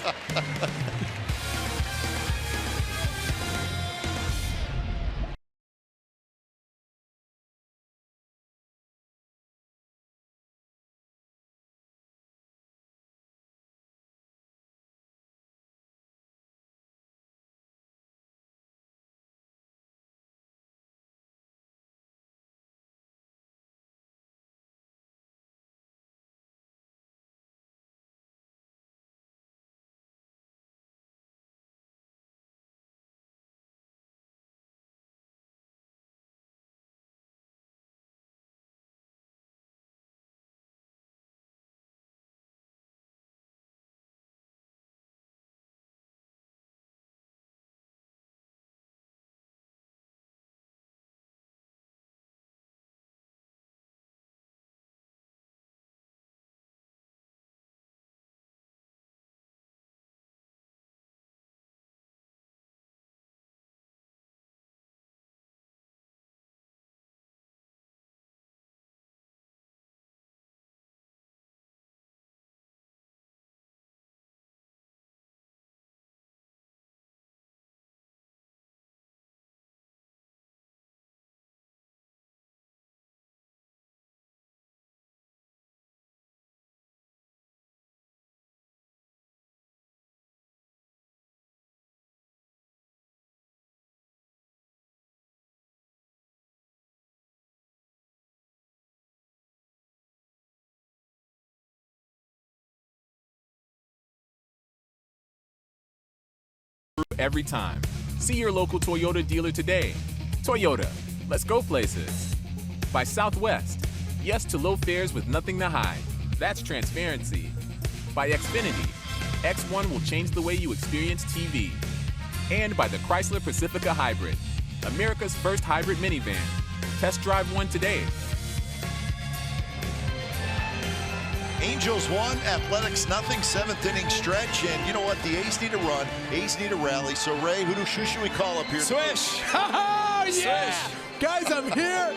Speaker 8: Every time. See your local Toyota dealer today. Toyota, let's go places. By Southwest, yes to low fares with nothing to hide. That's transparency. By Xfinity, X1 will change the way you experience TV. And by the Chrysler Pacifica Hybrid, America's first hybrid minivan. Test drive one today.
Speaker 1: Angels 1, Athletics nothing, 7th inning stretch, and you know what? The A's need to run, A's need to rally. So Ray, who should we call up here?
Speaker 2: Swish!
Speaker 7: Oh, yeah!
Speaker 2: Swish.
Speaker 7: Guys, I'm here.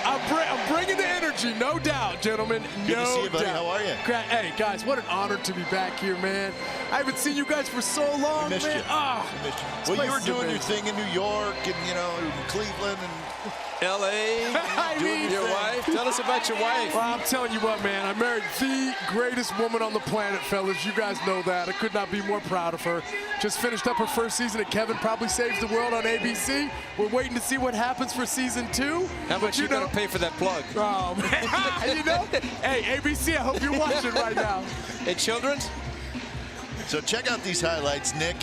Speaker 7: I'm bringing the energy, no doubt, gentlemen.
Speaker 1: Good to see you, buddy.
Speaker 7: doubt.
Speaker 1: How are you?
Speaker 7: Hey, guys, what an honor to be back here, man. I haven't seen you guys for so long,
Speaker 1: We missed
Speaker 7: man.
Speaker 1: you.
Speaker 7: Ah,
Speaker 1: We missed you.
Speaker 7: this
Speaker 1: Well, you
Speaker 7: place
Speaker 1: were
Speaker 7: is
Speaker 1: doing your
Speaker 7: amazing.
Speaker 1: thing in New York and, you know, in Cleveland and
Speaker 2: L.A.
Speaker 7: I mean,
Speaker 2: Your wife? Tell us about your wife.
Speaker 7: Well, I'm telling you what, man. I married the greatest woman on the planet, fellas. You guys know that. I could not be more proud of her. Just finished up her first season at Kevin Probably Saves the World on ABC. We're waiting to see what happens for season 2.
Speaker 2: How much you gonna pay for that plug?
Speaker 7: Oh, man. You know? Hey, ABC, I hope you're watching right now.
Speaker 2: And children's?
Speaker 1: So check out these highlights, Nick.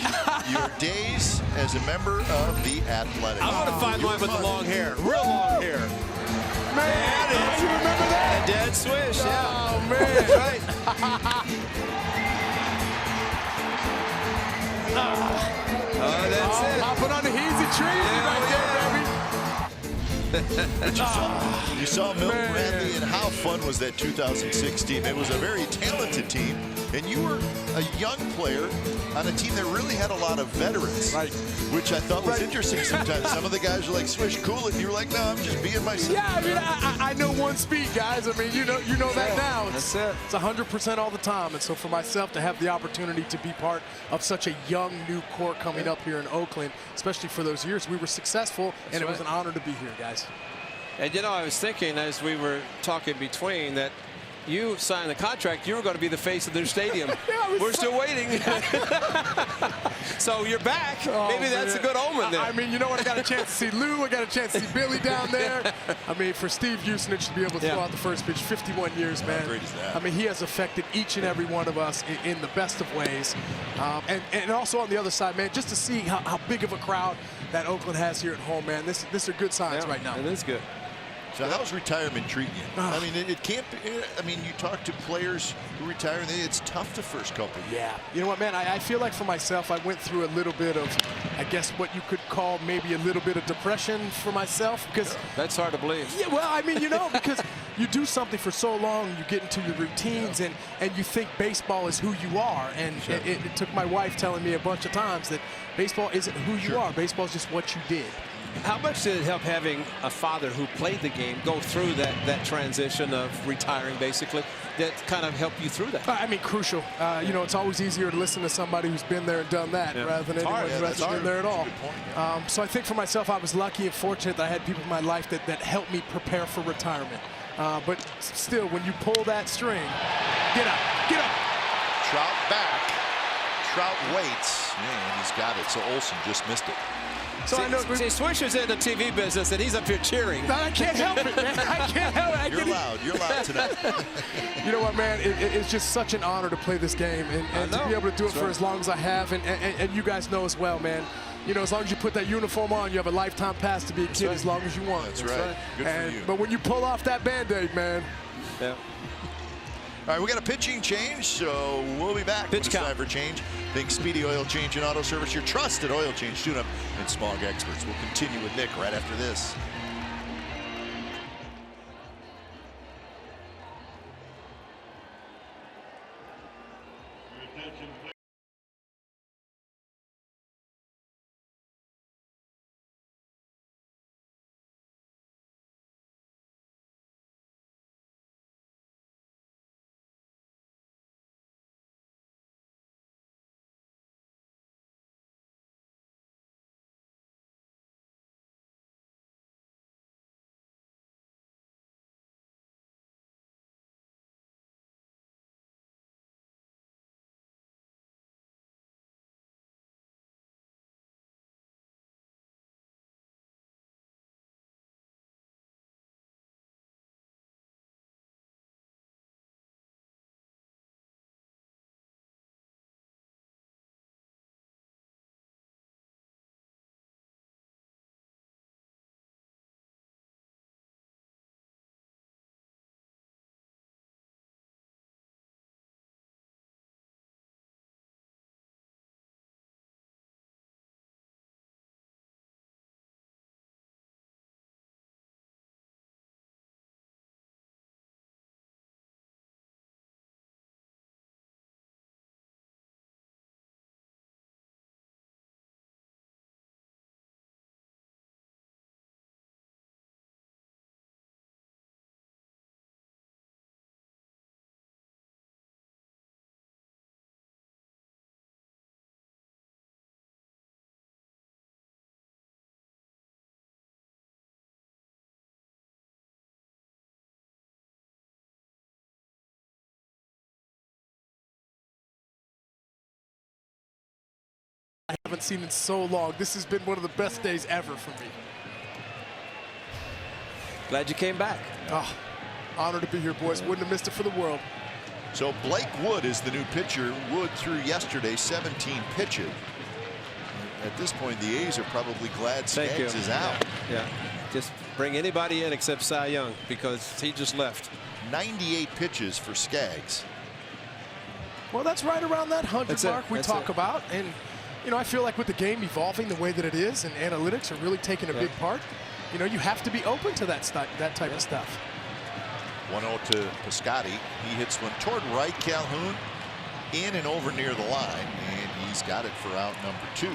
Speaker 1: Your days as a member of the Athletics.
Speaker 2: I want to find one with the long hair. Real long hair.
Speaker 7: Man, you remember that?
Speaker 2: Dead Swish, yeah.
Speaker 7: Oh, man.
Speaker 2: Right. Oh, that's it.
Speaker 7: Hopping on the easy tree right there, baby.
Speaker 1: But you saw Milton
Speaker 7: Man.
Speaker 1: Bradley, and how fun was that 2006 team? It was a very talented team. And you were a young player on a team that really had a lot of veterans,
Speaker 7: Right.
Speaker 1: which I thought was interesting sometimes. Some of the guys were like, Swish, cool it. And you were like, no, I'm just being myself.
Speaker 7: Yeah, I mean, I know one speed, guys. I mean, you know that now.
Speaker 2: That's it.
Speaker 7: It's 100% all the time. And so for myself to have the opportunity to be part of such a young, new core coming up here in Oakland, especially for those years, we were successful, and it was an honor to be here, guys.
Speaker 2: And, you know, I was thinking as we were talking between that you signed the contract, you were going to be the face of their stadium. We're still waiting. So you're back.
Speaker 7: Oh,
Speaker 2: maybe that's a good omen there.
Speaker 7: I mean, you know what? I got a chance to see Lou. I got a chance to see Billy down there. I mean, for Steve Usenich to be able to throw out the first pitch, 51 years, man.
Speaker 1: How great is that?
Speaker 7: I mean, he has affected each and every one of us in the best of ways. And also on the other side, man, just to see how big of a crowd that Oakland has here at home, man. This are good signs right now.
Speaker 2: It is good.
Speaker 1: So how's retirement treating you? I mean, it can't be. I mean, you talk to players who retire, and it's tough the first couple years.
Speaker 7: Yeah. You know what, man? I feel like for myself, I went through a little bit of, I guess, what you could call maybe a little bit of depression for myself. Because
Speaker 2: that's hard to believe.
Speaker 7: Yeah, well, I mean, you know, because you do something for so long, you get into your routines, and you think baseball is who you are. And it took my wife telling me a bunch of times that baseball isn't who you are. Baseball is just what you did.
Speaker 2: How much did it help having a father who played the game go through that transition of retiring, basically, that kind of helped you through that?
Speaker 7: I mean, crucial. You know, it's always easier to listen to somebody who's been there and done that rather than anyone who hasn't been there at all. So I think for myself, I was lucky and fortunate that I had people in my life that helped me prepare for retirement. But still, when you pull that string, get up, get up.
Speaker 1: Trout back. Trout waits. Yeah, and he's got it. So Olsen just missed it.
Speaker 7: So I know.
Speaker 2: See, Swisher's in the TV business, and he's up here cheering.
Speaker 7: I can't help it, man. I can't help it.
Speaker 1: You're loud. You're loud tonight.
Speaker 7: You know what, man? It's just such an honor to play this game and to be able to do it for as long as I have. And you guys know as well, man. You know, as long as you put that uniform on, you have a lifetime pass to be a kid as long as you want.
Speaker 1: That's right. Good for you.
Speaker 7: But when you pull off that Band-Aid, man.
Speaker 2: Yeah.
Speaker 1: All right, we got a pitching change, so we'll be back.
Speaker 2: Pitch count.
Speaker 1: Time for change. Think Speedy Oil Change and Auto Service, your trusted oil change tune-up and smog experts. We'll continue with Nick right after this.
Speaker 7: I haven't seen in so long. This has been one of the best days ever for me.
Speaker 2: Glad you came back.
Speaker 7: Oh, honor to be here, boys. Wouldn't have missed it for the world.
Speaker 1: So Blake Wood is the new pitcher. Wood threw yesterday 17 pitches. At this point, the A's are probably glad Skaggs is out.
Speaker 2: Yeah. Just bring anybody in except Cy Young because he just left.
Speaker 1: 98 pitches for Skaggs.
Speaker 7: Well, that's right around that 100 mark we talk about. And, you know, I feel like with the game evolving the way that it is and analytics are really taking a big part, you know, you have to be open to that type of stuff.
Speaker 1: 1-0 to Piscotti. He hits one toward right. Calhoun in and over near the line, and he's got it for out number 2.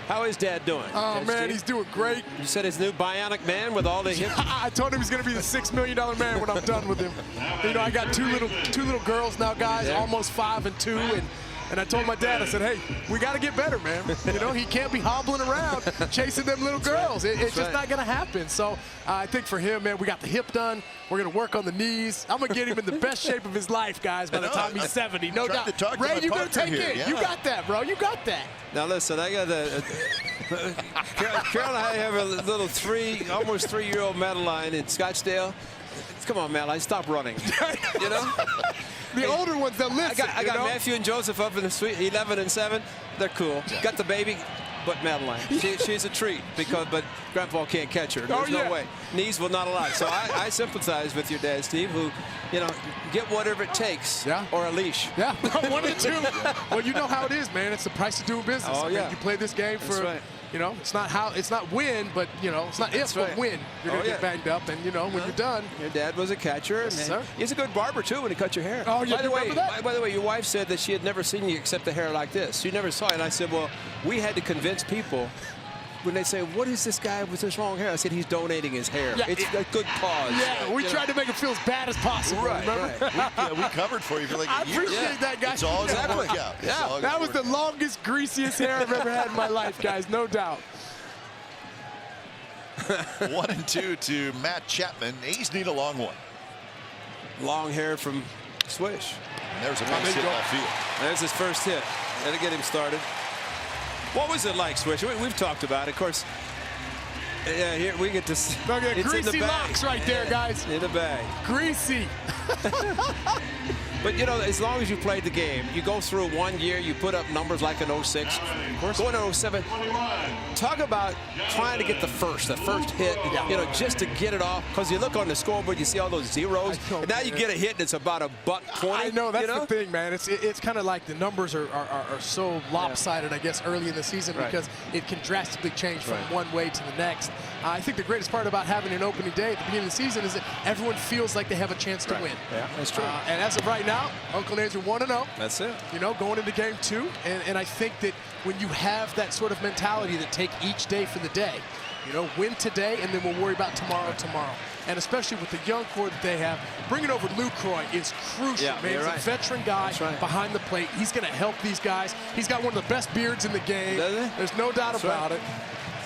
Speaker 2: How is Dad doing?
Speaker 7: Oh, man, he's doing great.
Speaker 2: You said his new bionic man with all the hip.
Speaker 7: I told him he's going to be the $6 million man when I'm done with him. You know, I got two little girls now, guys, almost 5 and 2, and I told my dad, I said, hey, we got to get better, man. You know, he can't be hobbling around chasing them little girls. It's just not going to happen. So I think for him, man, we got the hip done. We're going to work on the knees. I'm going to get him in the best shape of his life, guys, by the time he's 70. No doubt. Ray, you're going to take it. Yeah. You got that, bro. You got that.
Speaker 2: Now, listen, I got Carol and I have a little almost 3-year-old Madeline in Scottsdale. Come on, Madeline, stop running. You know?
Speaker 7: The older ones that listen.
Speaker 2: I got Matthew and Joseph up in the suite, 11 and 7. They're cool. Got the baby, but Madeline, she's a treat but Grandpa can't catch her. There's no way. Knees will not allow it. So I sympathize with your dad, Steve, who, you know, get whatever it takes, or a leash.
Speaker 7: Yeah, 1 and 2. Well, you know how it is, man. It's the price of doing business.
Speaker 2: Oh,
Speaker 7: I mean, you play this game for. You know, it's not win, but, you know, it's not if, but win. You're going to get banged up, and, you know, when you're done.
Speaker 2: Your dad was a catcher.
Speaker 7: Yes, sir.
Speaker 2: He's a good barber, too, when he cut your hair.
Speaker 7: Oh, yeah,
Speaker 2: by the way, your wife said that she had never seen you except the hair like this. She never saw it. And I said, well, we had to convince people when they say, what is this guy with this long hair? I said, he's donating his hair. Yeah, it's a good cause.
Speaker 7: Yeah, we tried to make it feel as bad as possible, remember?
Speaker 1: Right. We covered for you for like a year.
Speaker 7: I appreciate that, guys.
Speaker 1: It's all going to work out.
Speaker 7: Yeah, that was the longest, greasiest hair I've ever had in my life, guys, no doubt.
Speaker 1: 1 and 2 to Matt Chapman. A's need a long one.
Speaker 2: Long hair from Swish.
Speaker 1: And there's a base hit off field.
Speaker 2: There's his first hit. That'll get him started. What was it like, Swish? We've talked about it. Of course, yeah, here we get to see.
Speaker 7: Look at greasy locks right there, guys.
Speaker 2: In the bag.
Speaker 7: Greasy.
Speaker 2: But, you know, as long as you played the game, you go through 1 year, you put up numbers like an 06. Of course. Going to 07. Talk about trying to get the first hit, you know, just to get it off. Because you look on the scoreboard, you see all those zeros. And now you get a hit, and it's about $120.
Speaker 7: I know, that's the thing, man. It's kind of like the numbers are so lopsided, I guess, early in the season because it can drastically change from one way to the next. I think the greatest part about having an opening day at the beginning of the season is that everyone feels like they have a chance to win.
Speaker 2: Yeah, that's true.
Speaker 7: And as of right now, Uncle Names are 1-0.
Speaker 2: That's it.
Speaker 7: You know, going into game 2. And I think that when you have that sort of mentality that take each day for the day, you know, win today and then we'll worry about tomorrow. And especially with the young core that they have, bringing over Luke Croy is crucial, man. He's a veteran guy behind the plate. He's going to help these guys. He's got one of the best beards in the game. There's no doubt about it.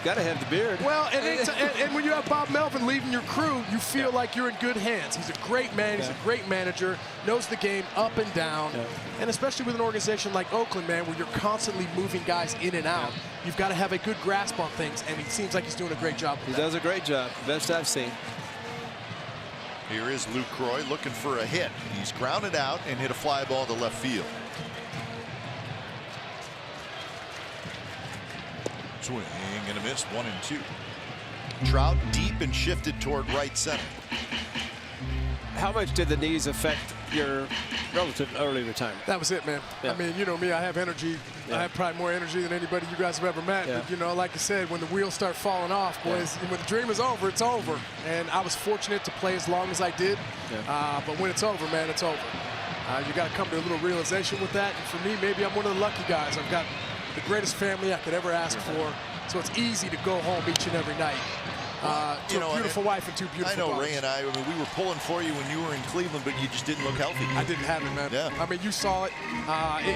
Speaker 2: Got to have the beard.
Speaker 7: Well, and when you have Bob Melvin leading your crew, you feel like you're in good hands. He's a great man. He's a great manager. Knows the game up and down. And especially with an organization like Oakland, man, where you're constantly moving guys in and out, you've got to have a good grasp on things. And he seems like he's doing a great job with that.
Speaker 2: He does a great job. Best I've seen.
Speaker 1: Here is Luke Croy looking for a hit. He's grounded out and hit a fly ball to left field. Swing and a miss, 1 and 2. Trout deep and shifted toward right center.
Speaker 2: How much did the knees affect your relative early retirement?
Speaker 7: That was it, man. I mean, you know me, I have energy. I have probably more energy than anybody you guys have ever met. But, you know, like I said, when the wheels start falling off, boys, when the dream is over, it's over. And I was fortunate to play as long as I did. But when it's over, man, it's over. You got to come to a little realization with that. And for me, maybe I'm one of the lucky guys. I've got the greatest family I could ever ask for. So it's easy to go home each and every night. To a beautiful wife and 2 beautiful
Speaker 1: I know
Speaker 7: daughters.
Speaker 1: Ray and I mean, we were pulling for you when you were in Cleveland, but you just didn't look healthy.
Speaker 7: I didn't have it, man. I mean, you saw it.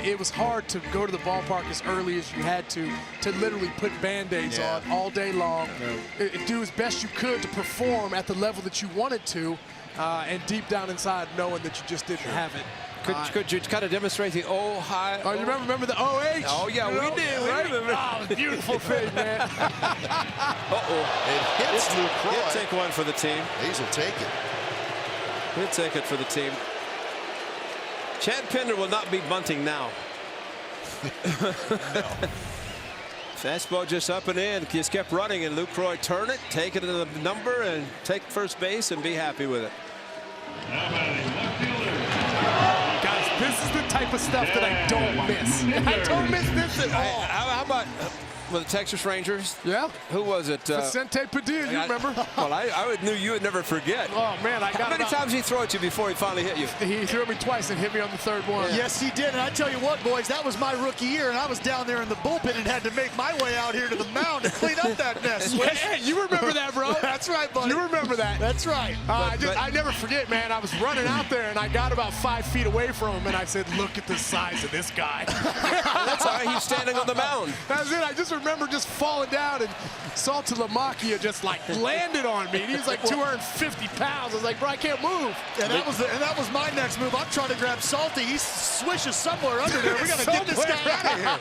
Speaker 7: It was hard to go to the ballpark as early as you had to literally put Band-Aids on all day long. Do as best you could to perform at the level that you wanted to, and deep down inside knowing that you just didn't have it.
Speaker 2: Could you kind of demonstrate the high?
Speaker 7: Oh, you remember the OH?
Speaker 2: Oh, yeah, we did.
Speaker 7: Right? Oh, beautiful thing, man.
Speaker 1: It hits Luke Croy.
Speaker 2: He'll take one for the team.
Speaker 1: Hayes will take it.
Speaker 2: He'll take it for the team. Chad Pinder will not be bunting now. Fastball just up and in. Just kept running, and Luke Croy turn it, take it to the number, and take first base and be happy with it.
Speaker 7: Guys, this is the type of stuff that I don't miss. I don't miss this at all.
Speaker 2: How about with the Texas Rangers.
Speaker 7: Yeah.
Speaker 2: Who was it?
Speaker 7: Vicente Padilla, you remember?
Speaker 2: Well, I knew you would never forget.
Speaker 7: Oh, man, I got
Speaker 2: How many times did he throw at you before he finally hit you?
Speaker 7: He threw me twice and hit me on the third one.
Speaker 3: Yes, he did. And I tell you what, boys, that was my rookie year, and I was down there in the bullpen and had to make my way out here to the mound to clean up that mess.
Speaker 7: Yeah, you remember that, bro?
Speaker 3: That's right, buddy.
Speaker 7: You remember that.
Speaker 3: That's right.
Speaker 7: I never forget, man. I was running out there, and I got about 5 feet away from him, and I said, look at the size of this guy.
Speaker 2: That's all right. He's standing on the mound.
Speaker 7: That's it. I just remember just falling down, and Salta Lamacchia just, like, landed on me. And he was like 250 pounds. I was like, bro, I can't move.
Speaker 3: And that was my next move. I'm trying to grab Salty. He swishes somewhere under there. We got to get this guy out of here.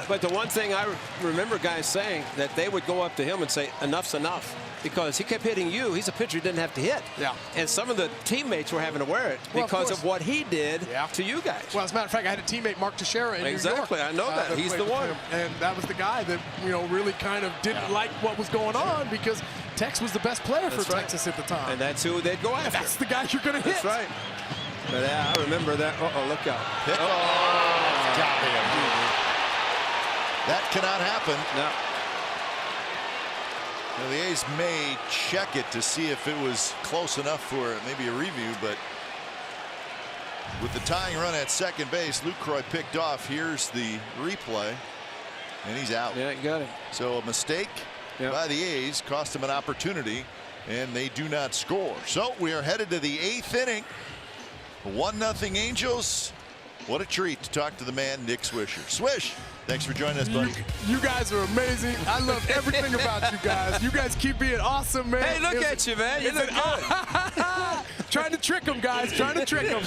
Speaker 2: But the one thing I remember guys saying that they would go up to him and say, enough's enough. Because he kept hitting you. He's a pitcher who didn't have to hit.
Speaker 7: Yeah.
Speaker 2: And some of the teammates were having to wear it because of what he did to you guys.
Speaker 7: Well, as a matter of fact, I had a teammate, Mark Teixeira, in New York.
Speaker 2: Exactly. I know that. He's the one.
Speaker 7: And that was the guy that, really kind of didn't like what was going on because Tex was the best player for Texas at the time.
Speaker 2: And that's who they'd go after.
Speaker 7: That's the guy you're going to hit.
Speaker 2: That's right. But I remember that. Uh-oh, look out.
Speaker 1: Got him. That cannot happen.
Speaker 2: No.
Speaker 1: Now, the A's may check it to see if it was close enough for maybe a review, but with the tying run at second base, Lucroy picked off. Here's the replay, and he's out.
Speaker 2: Yeah, you got it.
Speaker 1: So a mistake by the A's cost him an opportunity, and they do not score. So we are headed to the 8th inning. 1-0 Angels. What a treat to talk to the man, Nick Swisher. Swish, thanks for joining us, buddy.
Speaker 7: You guys are amazing. I love everything about you guys. You guys keep being awesome, man.
Speaker 2: Hey, look at you, man. You look good.
Speaker 7: Trying to trick them, guys. Trying to trick them.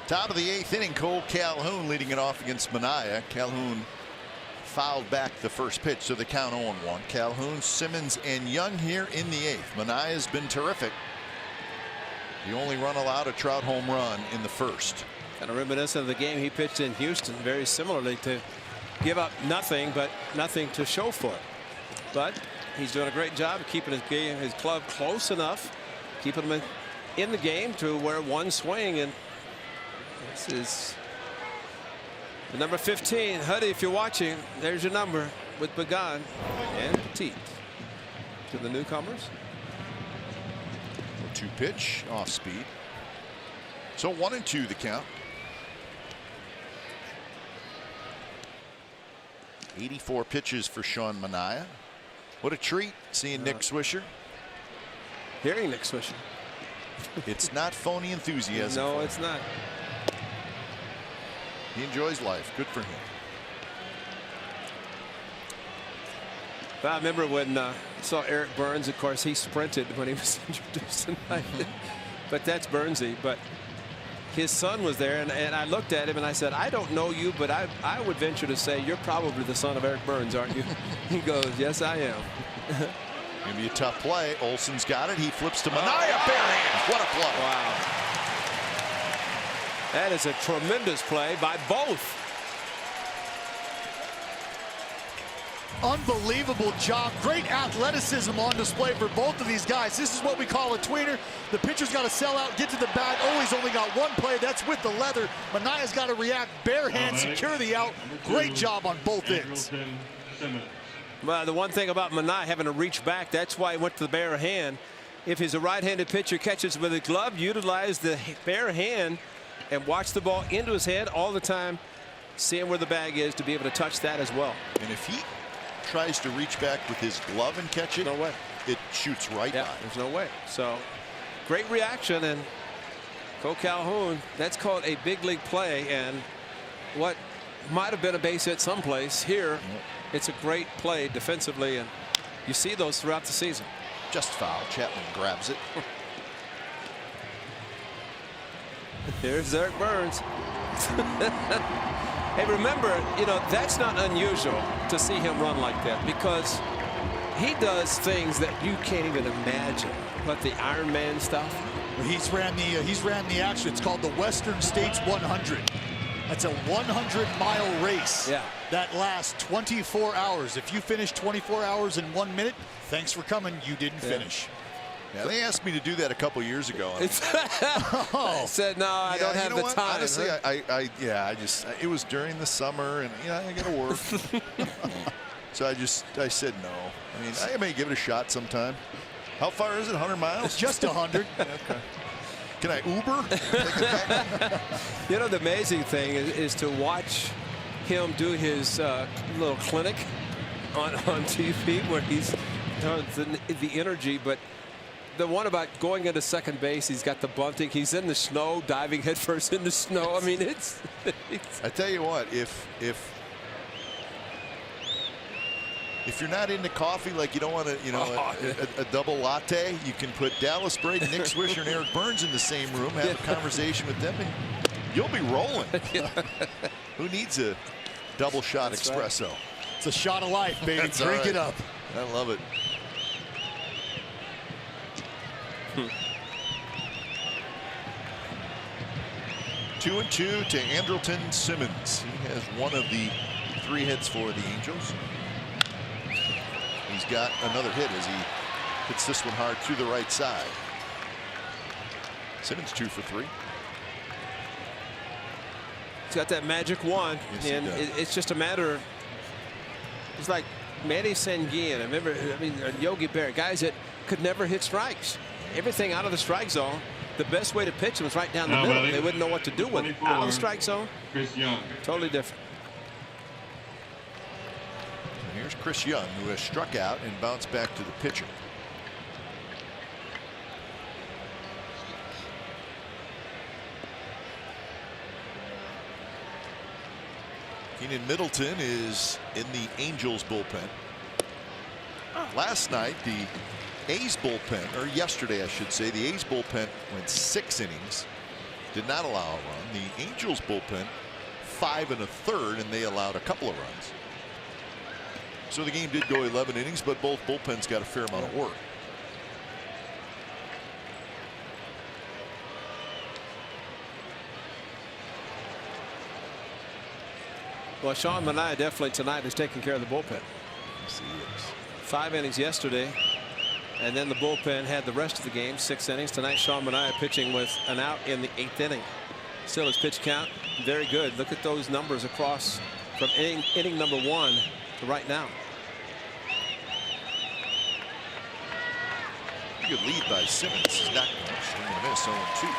Speaker 1: Top of the 8th inning, Cole Calhoun leading it off against Manaea. Calhoun fouled back the first pitch, so the count 0-1. Calhoun, Simmons, and Young here in the 8th. Manaea's been terrific. The only run allowed, a Trout home run in the first.
Speaker 2: Kind of reminiscent of the game he pitched in Houston, very similarly, to give up nothing, but nothing to show for it. But he's doing a great job of keeping his club close enough, keeping him in the game to where one swing. And this is the number 15. Huddy, if you're watching, there's your number with Began and Petit to the newcomers.
Speaker 1: 2 pitch off speed. So 1-2 the count. 84 pitches for Sean Manaea. What a treat seeing Nick Swisher.
Speaker 2: Hearing Nick Swisher.
Speaker 1: It's not phony enthusiasm.
Speaker 2: No, it's not.
Speaker 1: He enjoys life. Good for him.
Speaker 2: I remember when I saw Eric Burns. Of course, he sprinted when he was introduced tonight. But that's Burnsy. But his son was there, and I looked at him and I said, I don't know you, but I would venture to say you're probably the son of Eric Burns, aren't you? He goes, yes, I am.
Speaker 1: Gonna be a tough play. Olsen's got it. He flips to Minaya. Bare hand. What a play.
Speaker 2: Wow. That is a tremendous play by both.
Speaker 3: Unbelievable job. Great athleticism on display for both of these guys. This is what we call a tweener. The pitcher's got to sell out, get to the bag. Oh, he's only got one play. That's with the leather. Manaya's got to react. Bare hand, secure the out. Great job on both ends.
Speaker 2: Well, the one thing about Manaya having to reach back, that's why he went to the bare hand. If he's a right-handed pitcher, catches with a glove, utilize the bare hand and watch the ball into his head all the time, seeing where the bag is to be able to touch that as well.
Speaker 1: And if he tries to reach back with his glove and catch it,
Speaker 2: no way.
Speaker 1: It shoots right by.
Speaker 2: There's no way. So great reaction, and Cole Calhoun, that's called a big league play, and what might have been a base hit someplace here, it's a great play defensively, and you see those throughout the season.
Speaker 1: Just foul. Chapman grabs it.
Speaker 2: Here's Eric Burns. Hey, remember, you know, that's not unusual to see him run like that, because he does things that you can't even imagine. But the Iron Man stuff.
Speaker 3: He's ran the action. It's called the Western States 100. That's a 100-mile race.
Speaker 2: Yeah.
Speaker 3: That lasts 24 hours. If you finish 24 hours in 1 minute, thanks for coming. You didn't finish.
Speaker 1: Yeah, they asked me to do that a couple years ago.
Speaker 2: I said, no, I don't have the time.
Speaker 1: Honestly, it was during the summer, and I got to work. So I said no. I mean, I may give it a shot sometime. How far is it? 100 miles?
Speaker 3: It's just 100.
Speaker 1: Okay. Can I Uber?
Speaker 2: You know, the amazing thing is to watch him do his little clinic on TV where he's the energy, but the one about going into second base, he's got the bunting, he's in the snow, diving headfirst in the snow. I mean, it's
Speaker 1: I tell you what, if you're not into coffee, like you don't want to, a double latte, you can put Dallas Braden, Nick Swisher, and Eric Burns in the same room, have a conversation with them, and you'll be rolling. Who needs a double shot espresso?
Speaker 3: Right. It's a shot of life, baby. Drink it up.
Speaker 1: I love it. Two and two to Andrelton Simmons. He has one of the 3 hits for the Angels. He's got another hit as he hits this one hard through the right side. Simmons 2 for 3.
Speaker 2: He's got that magic wand, and it's just a matter of, it's like Manny Sanguin. Yogi Berra, guys that could never hit strikes. Everything out of the strike zone, the best way to pitch them was right down the middle. They wouldn't know what to do with it. Out of the strike zone, totally different.
Speaker 1: And here's Chris Young, who has struck out and bounced back to the pitcher. Keenan Middleton is in the Angels bullpen. Last night, the A's bullpen, or yesterday I should say, the A's bullpen went 6 innings, did not allow a run. The Angels bullpen 5 1/3, and they allowed a couple of runs. So the game did go 11 innings, but both bullpens got a fair amount of work.
Speaker 2: Well, Sean Manaea definitely tonight is taking care of the bullpen.
Speaker 1: Yes, he is.
Speaker 2: 5 innings yesterday, and then the bullpen had the rest of the game, 6 innings. Tonight, Sean Manaea pitching with an out in the 8th inning. Still his pitch count very good. Look at those numbers across from inning number 1 to right now.
Speaker 1: Good lead by Simmons. He's not going to swing and miss 0-2.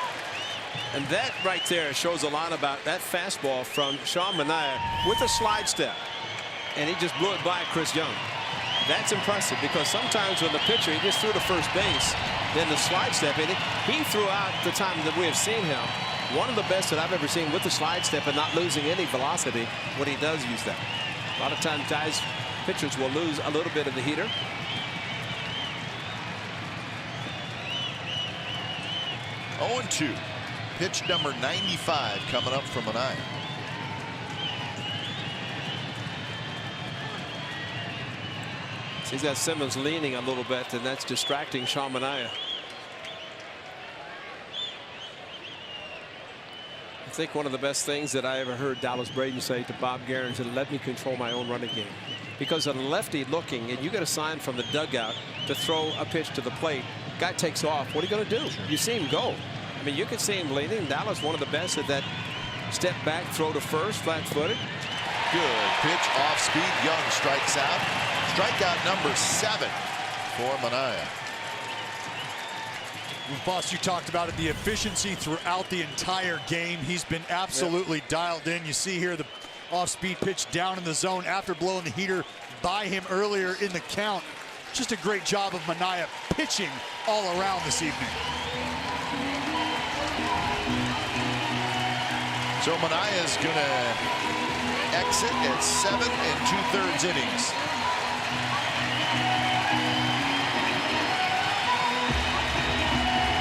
Speaker 2: And that right there shows a lot about that fastball from Sean Manaea with a slide step. And he just blew it by Chris Young. That's impressive, because sometimes when the pitcher, he just threw to first base, then the slide step in it. He threw out the time that we have seen him. One of the best that I've ever seen with the slide step and not losing any velocity when he does use that. A lot of times guys, pitchers will lose a little bit of the heater.
Speaker 1: Oh, 0-2. Pitch number 95 coming up from Manaya.
Speaker 2: He's got Simmons leaning a little bit, and that's distracting Sean Manaea. I think one of the best things that I ever heard Dallas Braden say to Bob Guerin is, let me control my own running game. Because a lefty looking, and you get a sign from the dugout to throw a pitch to the plate, guy takes off. What are you going to do? You see him go. I mean, you can see him leaning. Dallas, one of the best at that step back, throw to first, flat-footed.
Speaker 1: Good pitch off speed. Young strikes out. Strikeout number 7 for Manaya.
Speaker 3: Boss, you talked about it, the efficiency throughout the entire game. He's been absolutely dialed in. You see here the off-speed pitch down in the zone after blowing the heater by him earlier in the count. Just a great job of Manaya pitching all around this evening.
Speaker 1: So Manaya's going to exit at 7 2/3 innings.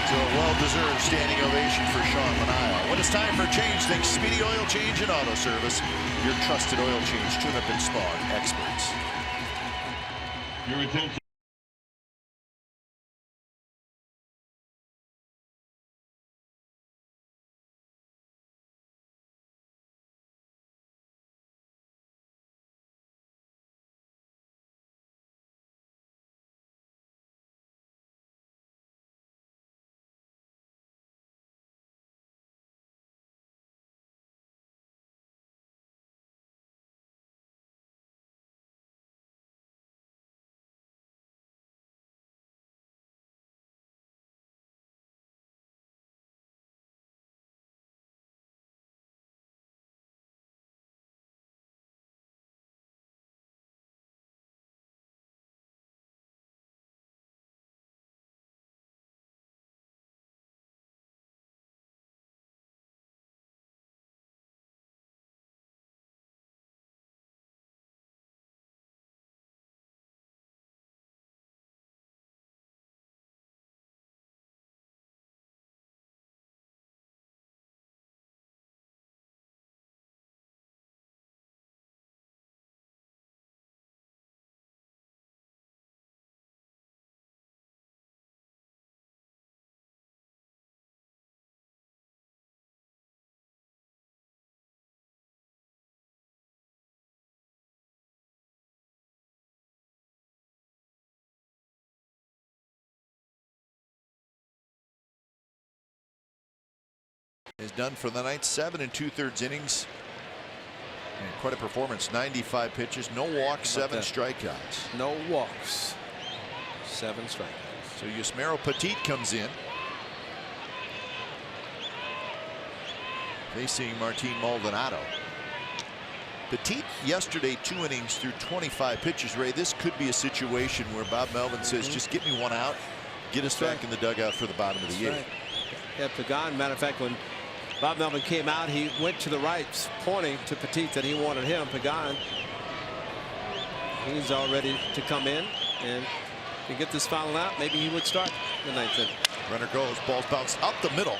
Speaker 1: So a well-deserved standing ovation for Sean Manaea. When it's time for a change, think Speedy Oil Change and Auto Service. Your trusted oil change tune-up and spawn experts.
Speaker 5: Your attention.
Speaker 1: Is done for the night. 7 2/3 innings. And quite a performance. 95 pitches, no walks, 7 strikeouts.
Speaker 2: No walks, 7 strikeouts.
Speaker 1: So Yusmeiro Petit comes in, facing Martin Maldonado. Petit yesterday 2 innings through 25 pitches. Ray, this could be a situation where Bob Melvin says, just get me one out, get us back in the dugout for the bottom of the 8th.
Speaker 2: Yeah, Pagan, matter of fact, when Bob Melvin came out, he went to the right, pointing to Petit that he wanted him. Pagan, he's all ready to come in and to get this final out. Maybe he would start the 9th inning.
Speaker 1: Runner goes, ball's bounced up the middle,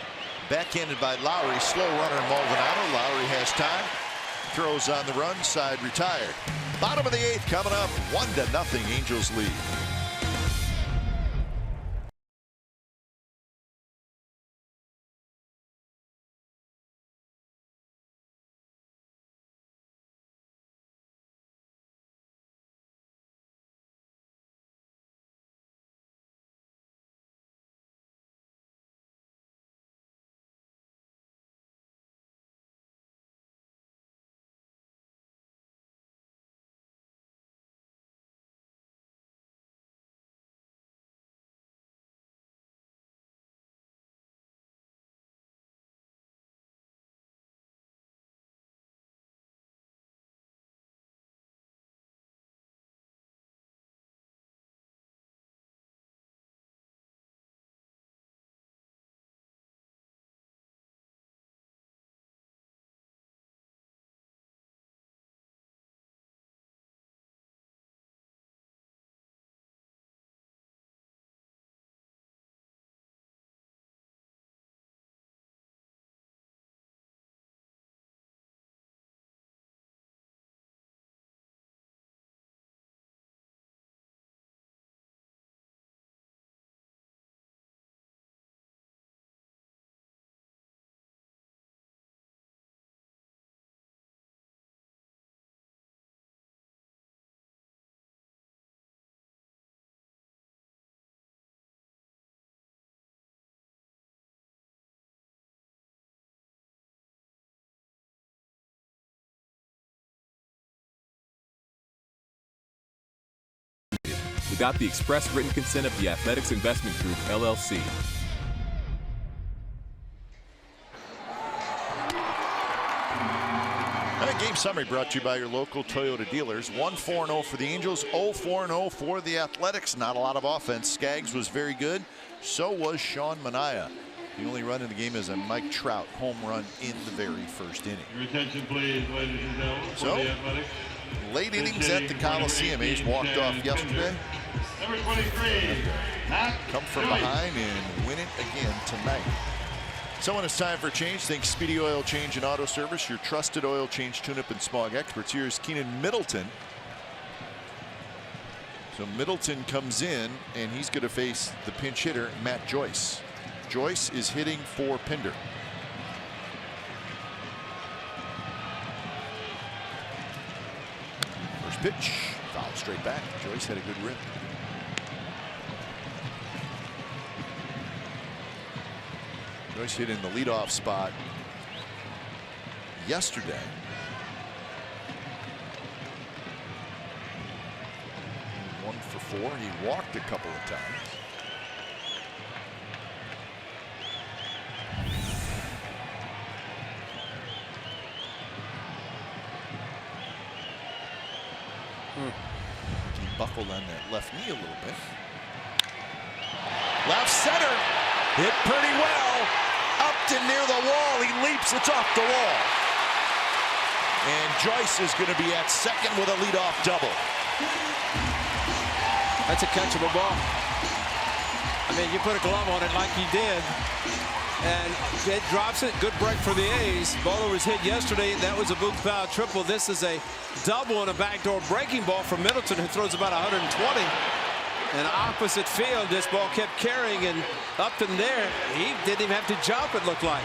Speaker 1: backhanded by Lowry. Slow runner Maldonado. Lowry has time, throws on the run, side retired. Bottom of the 8th coming up, 1-0 Angels lead.
Speaker 8: without the express written consent of the Athletics Investment Group, LLC.
Speaker 1: Game summary brought to you by your local Toyota dealers. 1-4-0 for the Angels, 0-4-0 for the Athletics. Not a lot of offense. Skaggs was very good. So was Sean Manaea. The only run in the game is a Mike Trout home run in the very first inning.
Speaker 5: Your attention, please, ladies and gentlemen.
Speaker 1: So, late innings at the Coliseum. A's walked off yesterday.
Speaker 5: Number 23.
Speaker 1: Come from behind and win it again tonight. So when it's time for change, think Speedy Oil Change and Auto Service, your trusted oil change, tune-up, and smog experts. Here's Keenan Middleton. So Middleton comes in, and he's going to face the pinch hitter, Matt Joyce. Joyce is hitting for Pinder. First pitch, foul straight back. Joyce had a good rip. Joyce hit in the leadoff spot yesterday. One for 4. He walked a couple of times. He buckled on that left knee a little bit. Left center, hit pretty well. Upton near the wall, he leaps, it's off the wall. And Joyce is going to be at second with a leadoff double.
Speaker 2: That's a catchable ball. I mean, you put a glove on it like he did, and it drops it. Good break for the A's. Bowler was hit yesterday. That was a Boog Powell triple. This is a double and a backdoor breaking ball from Middleton, who throws about 120. And opposite field, this ball kept carrying, and Upton there, he didn't even have to jump, it looked like.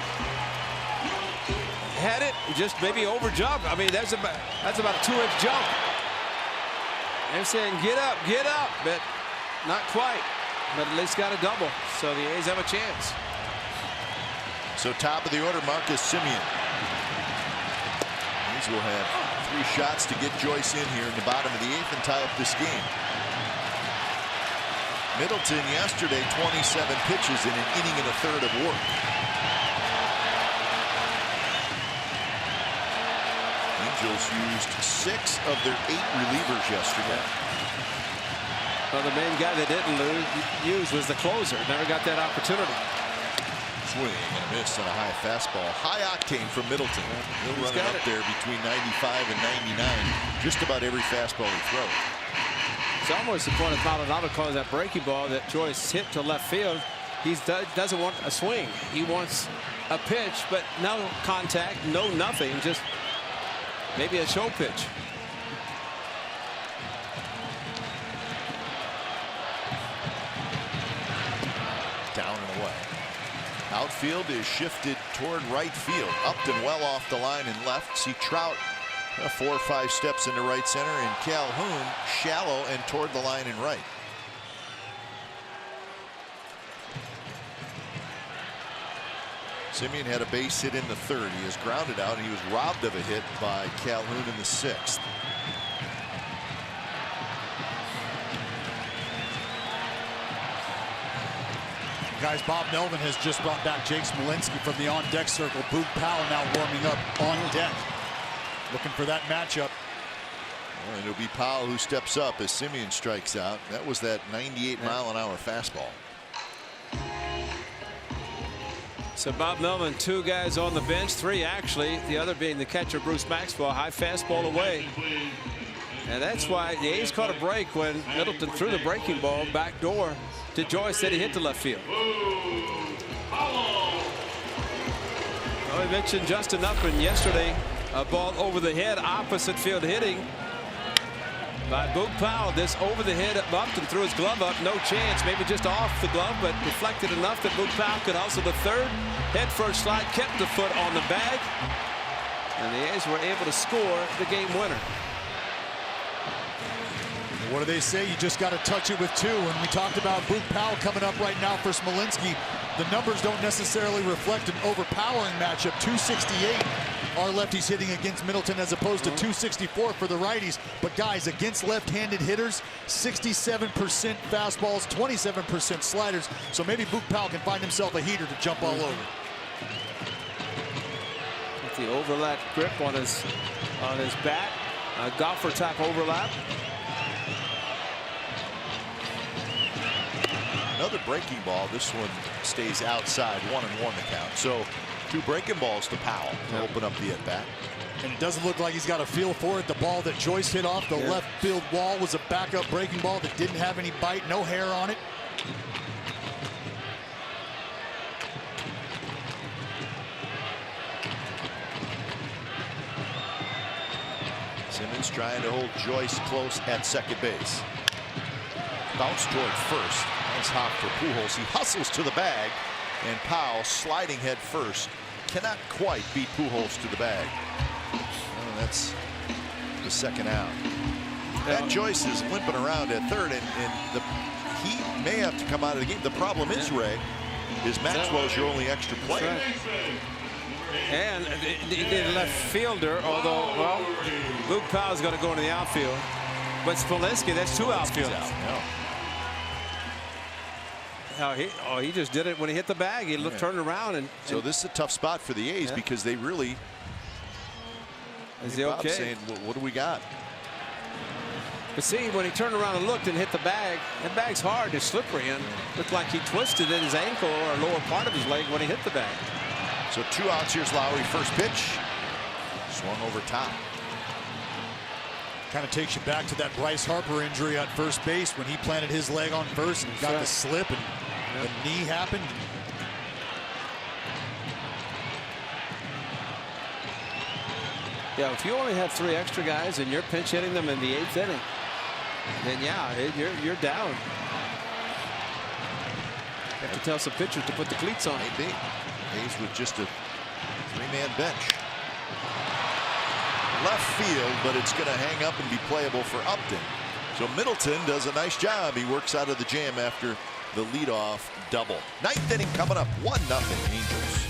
Speaker 2: Had it, just maybe over jump. I mean, that's about a 2-inch jump. They're saying, get up, but not quite. But at least got a double, so the A's have a chance.
Speaker 1: So top of the order, Marcus Semien. A's will have 3 shots to get Joyce in here in the bottom of the 8th and tie up this game. Middleton yesterday, 27 pitches in an inning and a third of work. Angels used 6 of their 8 relievers yesterday.
Speaker 2: Well, the main guy they didn't use was the closer. Never got that opportunity.
Speaker 1: Swing and a miss on a high fastball. High octane from Middleton. He'll run it up there between 95 and 99. Just about every fastball he throws.
Speaker 2: It's almost the point of Maldonado calling that breaking ball that Joyce hit to left field. He doesn't want a swing. He wants a pitch, but no contact, no nothing, just maybe a show pitch.
Speaker 1: Down and away. Outfield is shifted toward right field. Upton well off the line and left. See Trout 4 or 5 steps into right center, and Calhoun shallow and toward the line and right. Semien had a base hit in the 3rd. He is grounded out, and he was robbed of a hit by Calhoun in the 6th.
Speaker 3: Guys, Bob Melvin has just brought back Jake Smolinski from the on-deck circle. Boog Powell now warming up on deck. Looking for that matchup.
Speaker 1: Well, it'll be Powell who steps up as Semien strikes out. That was that 98-mile-an-hour fastball.
Speaker 2: So Bob Melvin, 2 guys on the bench, 3 actually, the other being the catcher Bruce Maxwell. High fastball away, and that's why the A's caught a break when Middleton threw the breaking ball back door to Joyce that he hit to left field. Well, we mentioned Justin Upton yesterday. A ball over the head, opposite field hitting by Boog Powell. This over the head of Upton, threw his glove up, no chance, maybe just off the glove, but deflected enough that Boog Powell could hustle the 3rd. Head first slide, kept the foot on the bag, and the A's were able to score the game winner.
Speaker 3: What do they say? You just got to touch it with 2. And we talked about Boog Powell coming up right now for Smolinski. The numbers don't necessarily reflect an overpowering matchup. 268 our lefties hitting against Middleton as opposed to 264 for the righties. But guys, against left-handed hitters, 67% fastballs, 27% sliders. So maybe Boog Powell can find himself a heater to jump all over.
Speaker 2: With the overlap grip on his bat, a golfer type overlap.
Speaker 1: Another breaking ball. This one stays outside, 1-1 the count. So 2 breaking balls to Powell to open up the at-bat.
Speaker 3: And it doesn't look like he's got a feel for it. The ball that Joyce hit off the left field wall was a backup breaking ball that didn't have any bite, no hair on it.
Speaker 1: Simmons trying to hold Joyce close at second base. Bounce toward first. Nice hop for Pujols. He hustles to the bag, and Powell sliding head first. Cannot quite beat Pujols to the bag. Oh, that's the second out. That Joyce is limping around at third, and he may have to come out of the game. The problem is, Ray, is Maxwell's your only extra player.
Speaker 2: Right. And the left fielder, although, well, Boog Powell's going to go into the outfield. But Smolinski, that's 2 outfielders. He just did it when he hit the bag. He turned around and
Speaker 1: so this is a tough spot for the A's because they really.
Speaker 2: Is he okay?
Speaker 1: Saying, what do we got?
Speaker 2: But see, when he turned around and looked and hit the bag, that bag's hard. It's slippery and looked like he twisted in his ankle or lower part of his leg when he hit the bag.
Speaker 1: So 2 outs. Here's Lowry. First pitch. Swung over top.
Speaker 3: Kind of takes you back to that Bryce Harper injury at first base when he planted his leg on first and got the slip and the knee happened.
Speaker 2: Yeah, if you only have 3 extra guys and you're pinch hitting them in the 8th inning, then you're down. You have to tell some pitchers to put the cleats on.
Speaker 1: Maybe. A's with just a 3-man bench. Left field, but it's going to hang up and be playable for Upton. So Middleton does a nice job. He works out of the jam after the leadoff double. 9th inning coming up, 1-0 Angels.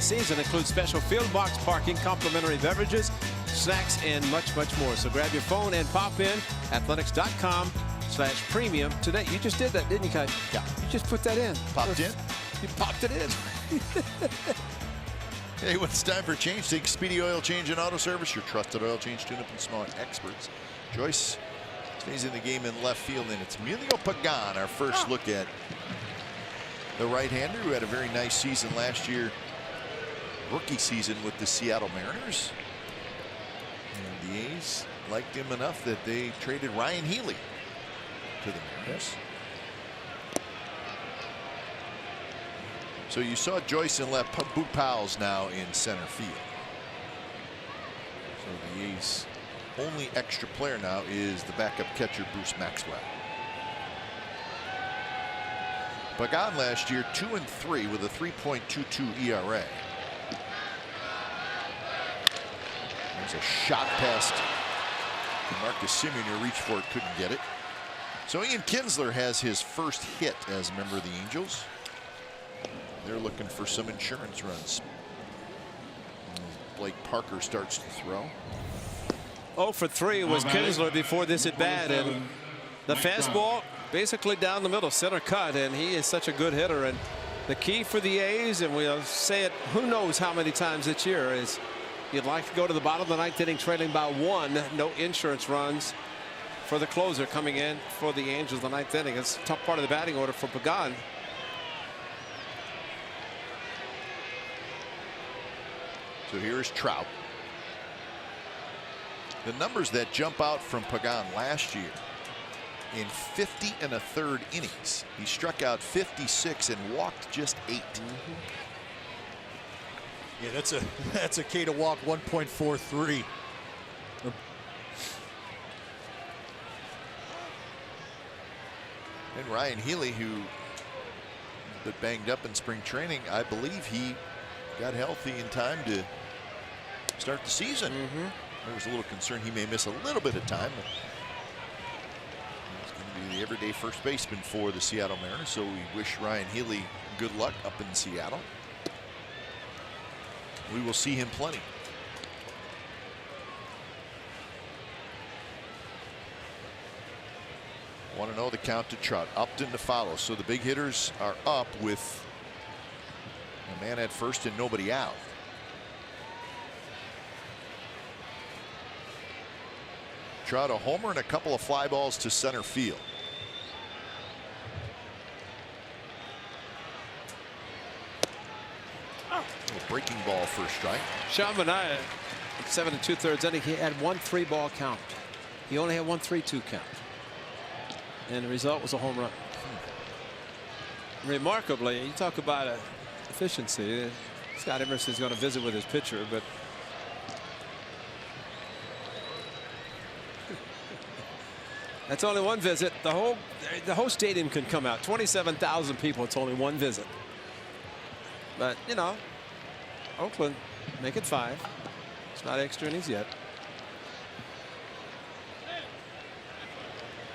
Speaker 2: Season includes special field box parking, complimentary beverages, snacks, and much more. So grab your phone and pop in athletics.com/premium today. You just did that, didn't you, Kai?
Speaker 1: Yeah.
Speaker 2: You just put that in.
Speaker 1: Popped in?
Speaker 2: You popped it in.
Speaker 1: Hey, when it's time for a change, take Speedy Oil Change and Auto Service, your trusted oil change, tune-up, and smart experts. Joyce stays in the game in left field, and it's Emilio Pagan, our first look at the right-hander who had a very nice season last year rookie season with the Seattle Mariners. And the A's liked him enough that they traded Ryan Healy to the Mariners. So you saw Joyce and left Boot Powell's now in center field. So the A's only extra player now is the backup catcher Bruce Maxwell. Pagan last year 2-3 with a 3.22 ERA. There's a shot past Marcus Semien, who reached for it, couldn't get it. So Ian Kinsler has his first hit as a member of the Angels. They're looking for some insurance runs. Blake Parker starts to throw.
Speaker 2: 0 for 3 was Kinsler before this at bat, and the fastball basically down the middle, center cut, and he is such a good hitter. And the key for the A's, and we'll say it who knows how many times this year, is you'd like to go to the bottom of the ninth inning trailing by 1, no insurance runs for the closer coming in for the Angels in the ninth inning. It's a tough part of the batting order for Pagan.
Speaker 1: So here's Trout. The numbers that jump out from Pagan last year: in 50 1/3 innings, he struck out 56 and walked just 8.
Speaker 3: Yeah, that's a K to walk 1.43.
Speaker 1: And Ryan Healy, who was banged up in spring training, I believe he got healthy in time to start the season. There was a little concern he may miss a little bit of time. He's going to be the everyday first baseman for the Seattle Mariners, so we wish Ryan Healy good luck up in Seattle. We will see him plenty. Want to know the count to Trout. Upton to follow. So the big hitters are up with a man at first and nobody out. Trout a homer and a couple of fly balls to center field. A breaking ball for a strike.
Speaker 2: Sean Manaea, 7 2/3 inning, he had 1 3-ball count. He only had 1 3-2 count. And the result was a home run. Remarkably, you talk about efficiency. Scott Emerson is going to visit with his pitcher, but that's only 1 visit. The whole stadium can come out. 27,000 people. It's only 1 visit. But you know, Oakland, make it 5. It's not extra innings yet.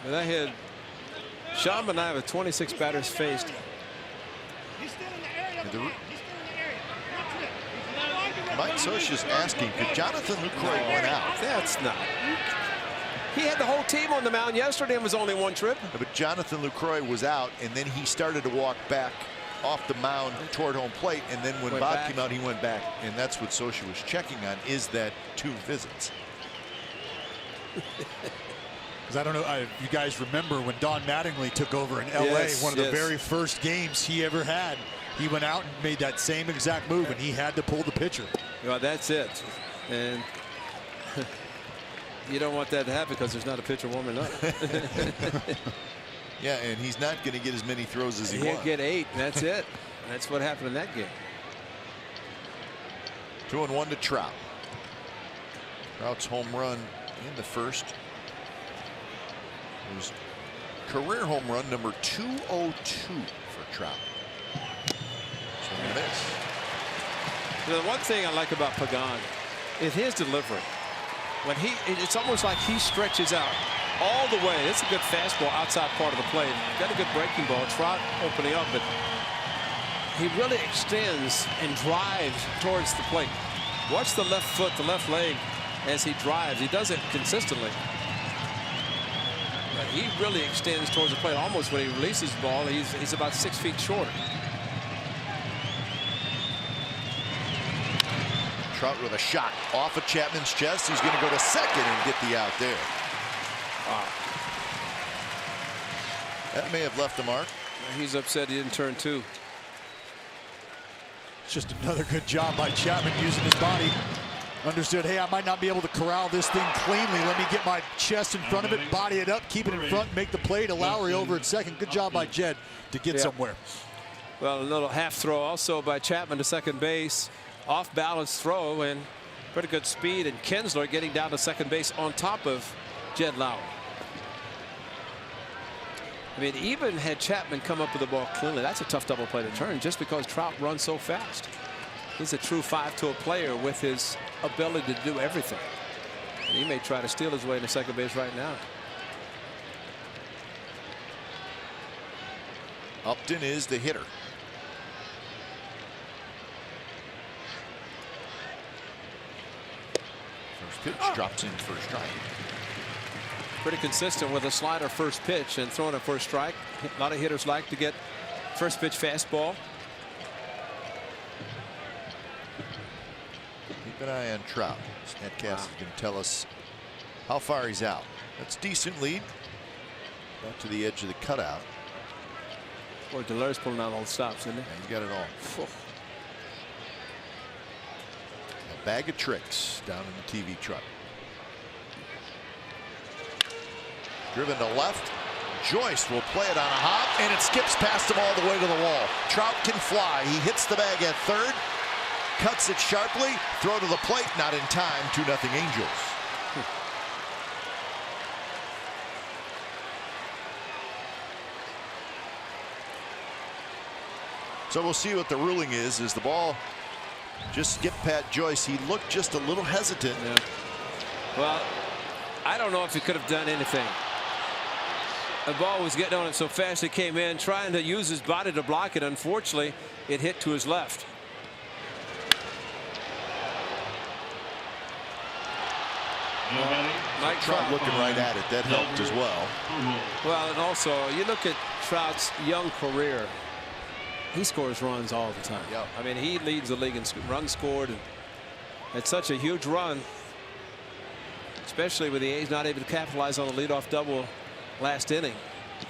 Speaker 2: But I had Sean Manaea with 26 batters faced.
Speaker 1: Mike Swisher asking, could Jonathan Lucroy win out?
Speaker 2: That's not. He had the whole team on the mound yesterday and was only 1 trip.
Speaker 1: But Jonathan Lucroy was out, and then he started to walk back off the mound toward home plate, and then when Bob came out, he went back, and that's what Swisher was checking on, is that 2 visits.
Speaker 3: Because I don't know if you guys remember when Don Mattingly took over in LA, one of the very first games he ever had. He went out and made that same exact move, and he had to pull the pitcher.
Speaker 2: Well, that's it. And you don't want that to happen because there's not a pitcher warming up.
Speaker 1: Yeah, and he's not going to get as many throws as he wants.
Speaker 2: He'll get 8, and that's it. That's what happened in that game.
Speaker 1: 2-1 to Trout. Trout's home run in the first was career home run number 202 for Trout. Swing and a miss.
Speaker 2: You know, the one thing I like about Pagan is his delivery. When it's almost like he stretches out all the way. It's a good fastball outside part of the plate. Got a good breaking ball. Trout opening up, but he really extends and drives towards the plate. Watch the left foot, the left leg as he drives. He does it consistently. But he really extends towards the plate. Almost when he releases the ball, he's about 6 feet shorter.
Speaker 1: Trout with a shot off of Chapman's chest. He's going to go to second and get the out there. Wow. That may have left a mark.
Speaker 2: He's upset he didn't turn 2.
Speaker 3: Just another good job by Chapman using his body. Understood, hey, I might not be able to corral this thing cleanly. Let me get my chest in front of it, body it up, keep it in front, make the play to Lowry over at second. Good job by Jed to get somewhere.
Speaker 2: Well, a little half throw also by Chapman to second base. Off balance throw and pretty good speed. And Kinsler getting down to second base on top of Jed Lowry. I mean, even had Chapman come up with the ball cleanly, that's a tough double play to turn just because Trout runs so fast. He's a true 5-tool player with his ability to do everything. And he may try to steal his way into second base right now.
Speaker 1: Upton is the hitter. First pitch drops in for a strike.
Speaker 2: Pretty consistent with a slider first pitch and throwing it for a strike. A lot of hitters like to get first pitch fastball.
Speaker 1: Keep an eye on Trout. Statcast can tell us how far he's out. That's decent lead. Out to the edge of the cutout.
Speaker 2: Boy, Delaire's pulling out all the stops, isn't he?
Speaker 1: Yeah, he's got it all. A bag of tricks down in the TV truck. Driven to left. Joyce will play it on a hop, and it skips past him all the way to the wall. Trout can fly. He hits the bag at third, cuts it sharply, throw to the plate, not in time. 2-0 Angels. So we'll see what the ruling is. As the ball just skipped Pat Joyce, he looked just a little hesitant.
Speaker 2: Yeah. Well, I don't know if he could have done anything. The ball was getting on it so fast it came in, trying to use his body to block it. Unfortunately, it hit to his left.
Speaker 1: Mike Trout looking right at it. That helped as well.
Speaker 2: Well, and also you look at Trout's young career. He scores runs all the time.
Speaker 1: Yep.
Speaker 2: I mean, he leads the league in runs scored. And it's such a huge run, especially with the A's not able to capitalize on a leadoff double last inning.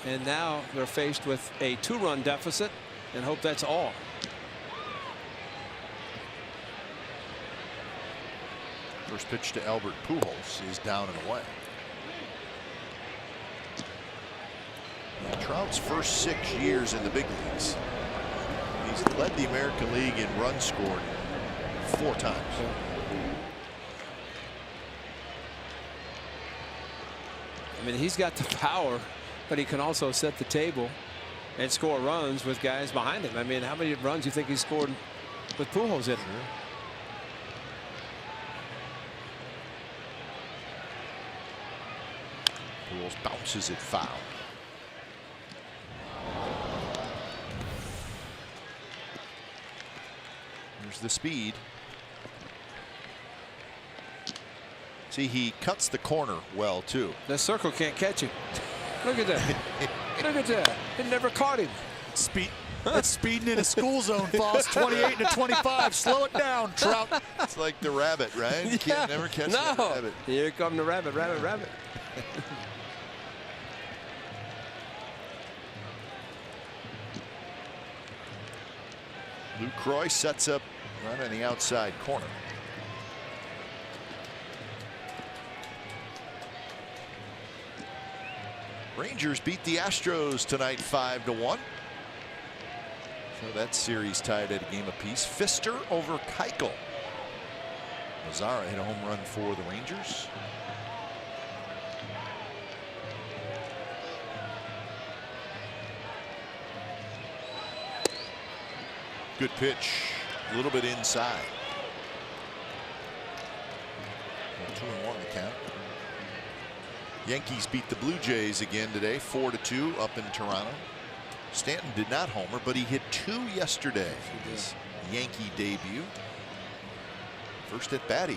Speaker 2: And now they're faced with a 2-run deficit and hope that's all.
Speaker 1: First pitch to Albert Pujols is down and away. And Trout's first 6 years in the big leagues, he's led the American League in runs scored 4 times.
Speaker 2: I mean, he's got the power, but he can also set the table and score runs with guys behind him. I mean, how many runs do you think he scored with Pujols in?
Speaker 1: Pujols bounces it foul. Here's the speed. See, he cuts the corner well, too.
Speaker 2: The circle can't catch him. Look at that. Look at that. It never caught him.
Speaker 3: That's speeding in a school zone, Foss. 28 to 25. Slow it down, Trout.
Speaker 1: It's like the rabbit, right? You can't never catch the rabbit.
Speaker 2: Here come the rabbit, rabbit, rabbit.
Speaker 1: Lucroy sets up right on the outside corner. Rangers beat the Astros tonight 5-1. So that series tied at a game apiece. Pfister over Keuchel. Mazzara hit a home run for the Rangers. Good pitch, a little bit inside. 2-1 the count. Yankees beat the Blue Jays again today, 4-2 up in Toronto. Stanton did not homer, but he hit 2 yesterday for his Yankee debut. First at bat,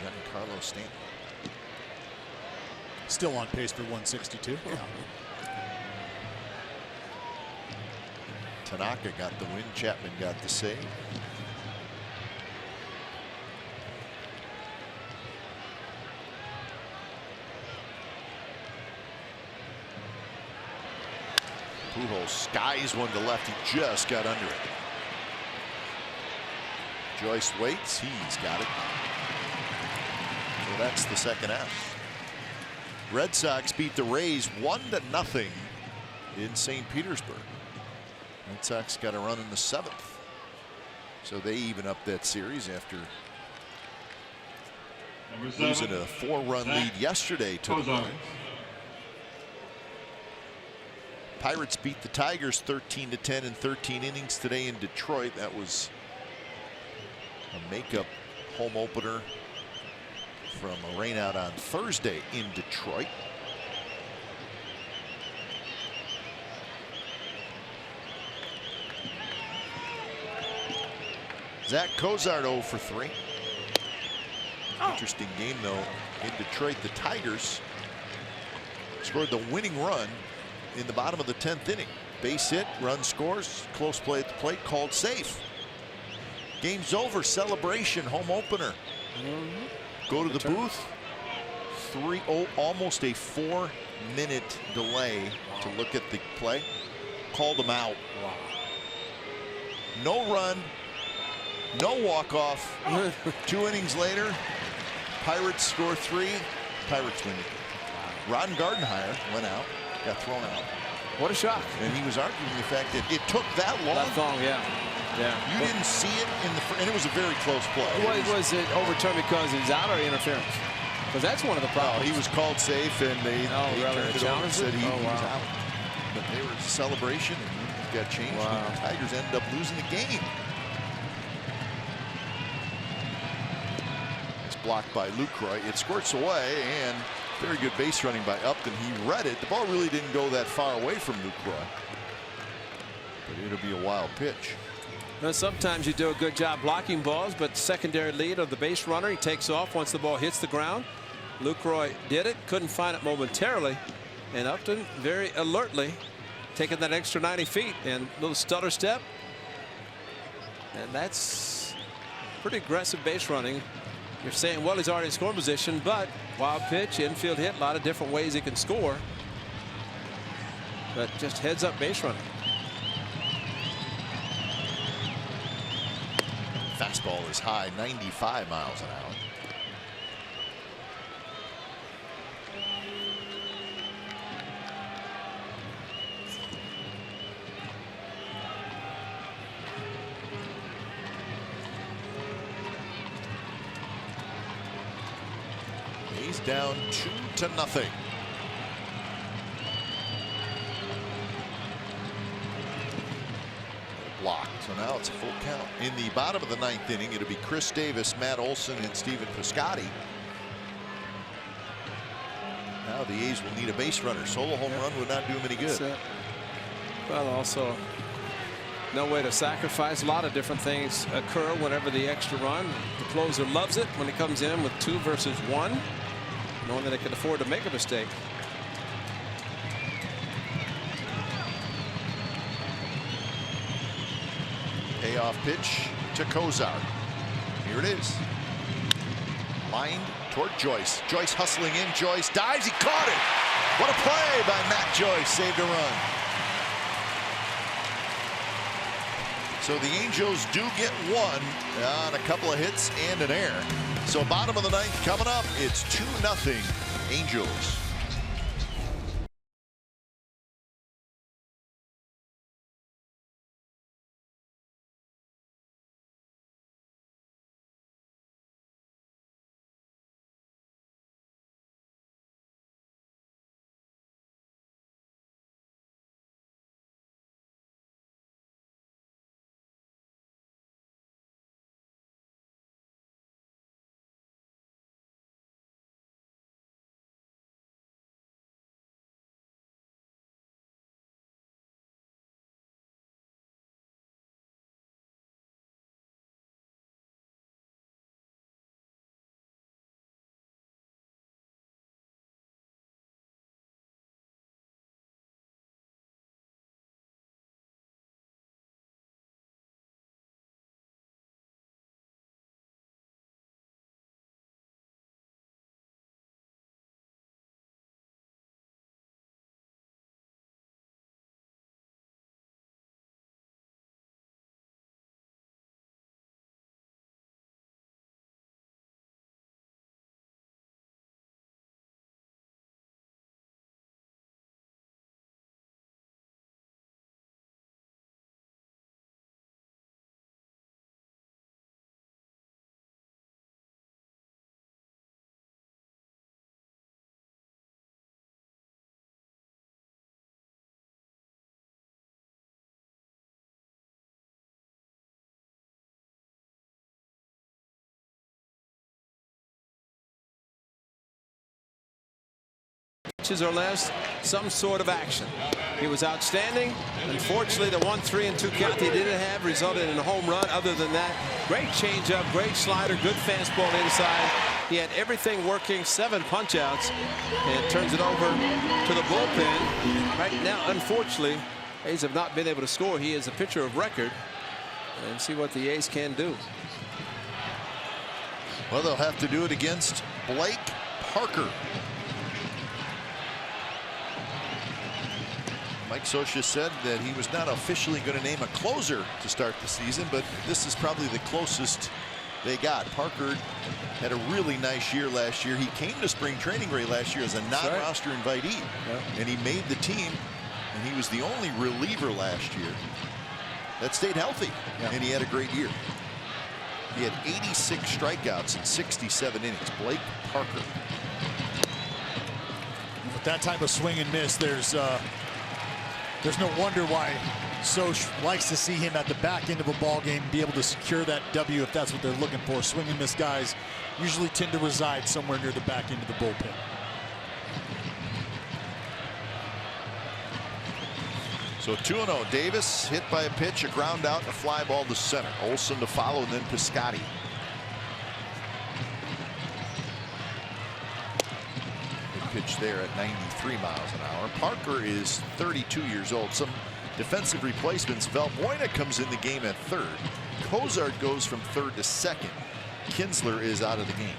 Speaker 1: Giancarlo Stanton.
Speaker 3: Still on pace for 162. Yeah.
Speaker 1: Tanaka got the win. Chapman got the save. Pujols skies one to left. He just got under it. Joyce waits. He's got it. So that's the second out. Red Sox beat the Rays 1-0 in St. Petersburg. Red Sox got a run in the 7th. So they even up that series after losing a 4-run lead yesterday to the Twins. Pirates beat the Tigers 13-10 in 13 innings today in Detroit. That was a makeup home opener from a rainout on Thursday in Detroit. Zach Cozart 0 for 3. Interesting game though in Detroit. The Tigers scored the winning run in the bottom of the 10th inning. Base hit, run scores, close play at the plate, called safe. Game's over. Celebration, home opener. Go to the booth. 3-0, almost a 4-minute delay to look at the play. Called him out. No run, no walk-off. 2 innings later, Pirates score 3. Pirates win it. Ron Gardenhire went out, got thrown out.
Speaker 2: What a shock.
Speaker 1: And he was arguing the fact that it took that long.
Speaker 2: That long, yeah.
Speaker 1: You didn't see it in the and it was a very close play.
Speaker 2: Was it overturned because he was out or interference? Because that's one of the problems.
Speaker 1: No, he was called safe and they turned it over and said he was out. But they were a celebration and he got changed. And the Tigers ended up losing the game. It's blocked by Lucroy. It squirts away and very good base running by Upton. He read it. The ball really didn't go that far away from Lucroy. But it'll be a wild pitch.
Speaker 2: Now, sometimes you do a good job blocking balls, but secondary lead of the base runner. He takes off once the ball hits the ground. Lucroy did it, couldn't find it momentarily, and Upton very alertly taking that extra 90 feet and a little stutter step. And that's pretty aggressive base running. You're saying, well, he's already in scoring position, but wild pitch, infield hit, a lot of different ways he can score. But just heads up base running.
Speaker 1: Fastball is high, 95 miles an hour. He's down 2-0. Blocked. So now it's a full count. In the bottom of the 9th inning, it'll be Chris Davis, Matt Olson, and Stephen Piscotty. Now the A's will need a base runner. Solo home run would not do him any good.
Speaker 2: Well, also no way to sacrifice. A lot of different things occur whenever the extra run. The closer loves it when he comes in with 2 versus 1, knowing that they can afford to make a mistake.
Speaker 1: Payoff pitch to Cozart. Here it is. Lined toward Joyce. Joyce hustling in. Joyce dives. He caught it. What a play by Matt Joyce. Saved a run. So the Angels do get 1 on a couple of hits and an error. So bottom of the 9th coming up. It's 2-0 Angels.
Speaker 2: pitches or less, some sort of action. He was outstanding. Unfortunately, the 1-3-2 count he didn't have resulted in a home run. Other than that, great changeup, great slider, good fastball inside. He had everything working, 7 punch-outs, and turns it over to the bullpen. Right now, unfortunately, A's have not been able to score. He is a pitcher of record. And see what the A's can do.
Speaker 1: Well, they'll have to do it against Blake Parker. Mike Swisher said that he was not officially going to name a closer to start the season, but this is probably the closest they got. Parker had a really nice year last year. He came to spring training last year as a non-roster invitee, and he made the team, and he was the only reliever last year that stayed healthy, and he had a great year. He had 86 strikeouts in 67 innings. Blake Parker.
Speaker 3: With that type of swing and miss, there's no wonder why Soch likes to see him at the back end of a ball game, be able to secure that W if that's what they're looking for. Swing and miss guys usually tend to reside somewhere near the back end of the bullpen.
Speaker 1: So 2-0. Davis hit by a pitch, a ground out, and a fly ball to center. Olson to follow, and then Piscotty. Good pitch there at 93 miles an hour. Parker is 32 years old. Some defensive replacements. Valbuena comes in the game at third. Cozart goes from third to second. Kinsler is out of the game.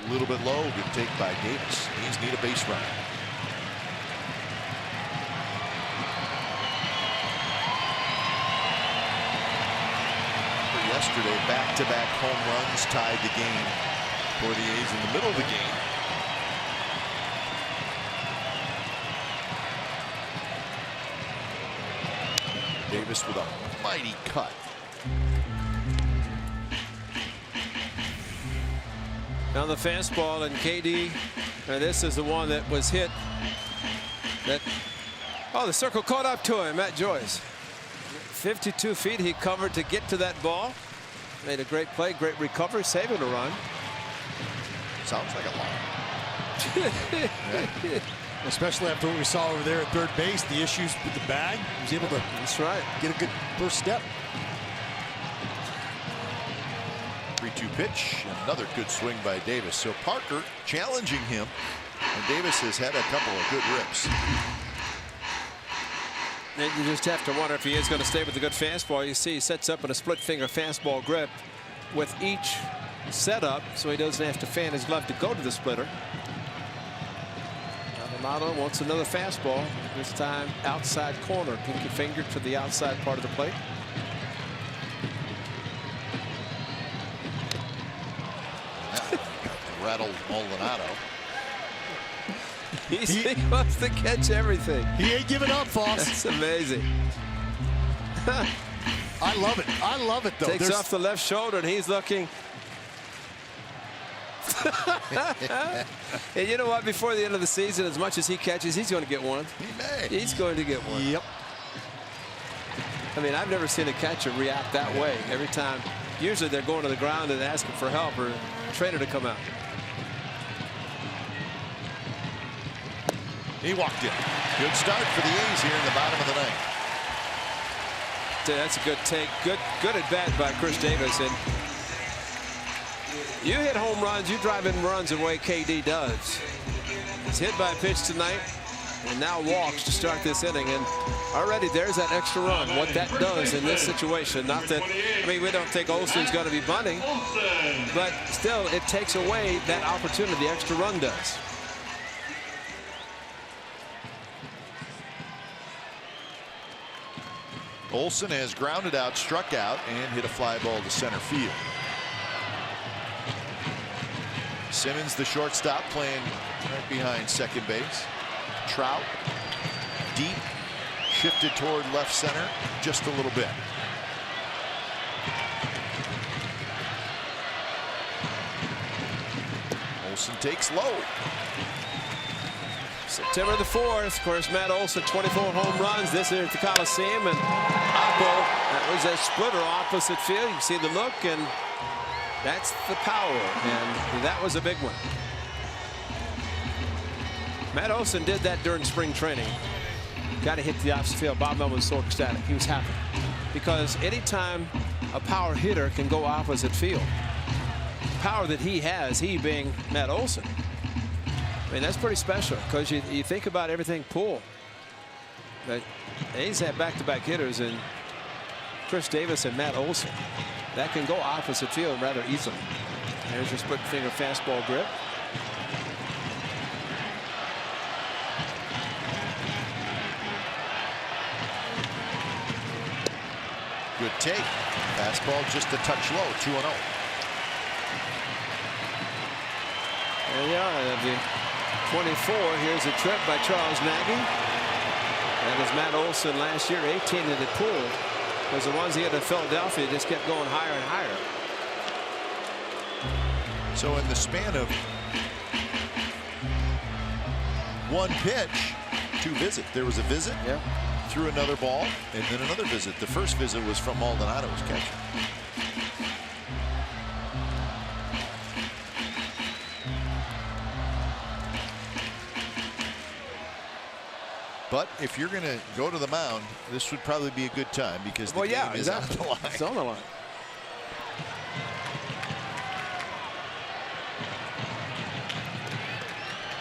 Speaker 1: A little bit low. Good take by Davis. A's need a base run. Yesterday, back-to-back home runs tied the game for the A's in the middle of the game. Davis with a mighty cut.
Speaker 2: Now the fastball, and KD, and this is the one that was hit. The circle caught up to him, Matt Joyce. 52 feet he covered to get to that ball. Made a great play, great recovery, saving a run.
Speaker 1: Sounds like a lot.
Speaker 3: Especially after what we saw over there at third base, the issues with the bag. He was able to get a good first step.
Speaker 1: 3-2 pitch. Another good swing by Davis. So Parker challenging him, and Davis has had a couple of good rips.
Speaker 2: And you just have to wonder if he is going to stay with a good fastball. You see he sets up in a split finger fastball grip with each setup, so he doesn't have to fan his glove to go to the splitter. Maldonado wants another fastball, this time outside corner, pinky finger to the outside part of the plate.
Speaker 1: Rattled Maldonado.
Speaker 2: He wants to catch everything.
Speaker 3: He ain't giving up, Foss.
Speaker 2: That's amazing.
Speaker 3: I love it. I love it, though.
Speaker 2: Takes off the left shoulder, and he's looking. And you know what? Before the end of the season, as much as he catches, he's going to get one.
Speaker 1: He may.
Speaker 2: He's going to get one.
Speaker 3: Yep.
Speaker 2: I mean, I've never seen a catcher react that way. Every time, usually they're going to the ground and asking for help or a trainer to come out.
Speaker 1: He walked in. Good start for the A's here in the bottom of the ninth.
Speaker 2: That's a good take. Good at bat by Chris Davis. And you hit home runs, you drive in runs the way KD does. He's hit by a pitch tonight and now walks to start this inning. And already there's that extra run. What that does in this situation. Not that, I mean, we don't think Olson's going to be bunting, but still it takes away that opportunity the extra run does.
Speaker 1: Olson has grounded out, struck out, and hit a fly ball to center field. Simmons, the shortstop, playing right behind second base. Trout, deep, shifted toward left center just a little bit. Olson takes low.
Speaker 2: September the 4th, of course, Matt Olson, 24 home runs. This is at the Coliseum, and Oppo, that was a splitter opposite field. You can see the look, and that's the power, and that was a big one. Matt Olson did that during spring training. Got to hit the opposite field. Bob Melvin was so ecstatic. He was happy because anytime a power hitter can go opposite field, power that he has, he being Matt Olson, I mean, that's pretty special because you think about everything pull. But A's have back-to-back hitters, and Chris Davis and Matt Olson, that can go opposite field rather easily. There's your split finger fastball grip.
Speaker 1: Good take. Fastball just a touch low, 2-0.
Speaker 2: There you are, the 24. Here's a trip by Charles Nagy. That is Matt Olson last year, 18 that had pulled. Because the ones he had in Philadelphia just kept going higher and higher.
Speaker 1: So in the span of one pitch, 2 visits. There was a visit, threw another ball, and then another visit. The first visit was from Maldonado's catcher. But if you're going to go to the mound, this would probably be a good time because the game is on the line.
Speaker 2: It's on the line.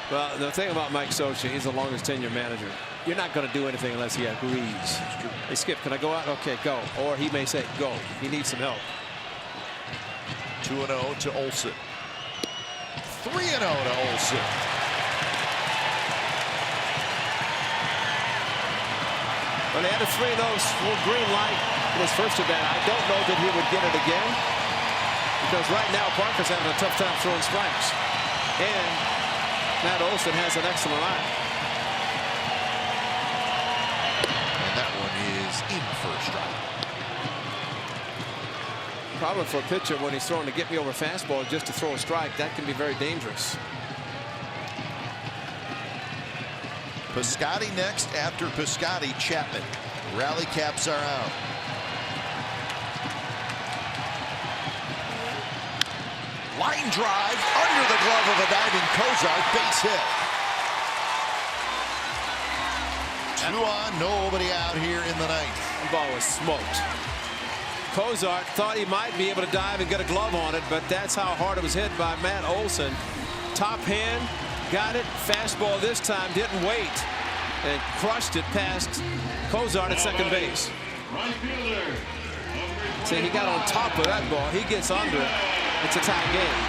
Speaker 2: Well, the thing about Mike Swisher, he's the longest tenure manager. You're not going to do anything unless he agrees. Hey, Skip, can I go out? Okay, go. Or he may say, go. He needs some help.
Speaker 1: 2-0 to Olson. 3-0 to Olson.
Speaker 2: When he had a 3-0 full green light in his first at bat, I don't know that he would get it again. Because right now, Parker's having a tough time throwing strikes. And Matt Olson has an excellent eye.
Speaker 1: And that one is in for a strike.
Speaker 2: Problem for a pitcher when he's throwing to get me over fastball just to throw a strike, that can be very dangerous.
Speaker 1: Piscotty next. After Piscotty, Chapman. Rally caps are out. Line drive under the glove of a diving Cozart. Base hit. 2 on, nobody out here in the ninth.
Speaker 2: The ball was smoked. Cozart thought he might be able to dive and get a glove on it, but that's how hard it was hit by Matt Olson. Top hand, got it. Fastball this time, didn't wait, and crushed it past Cozart at second base. See, he got on top of that ball. He gets under it. It's a tie game.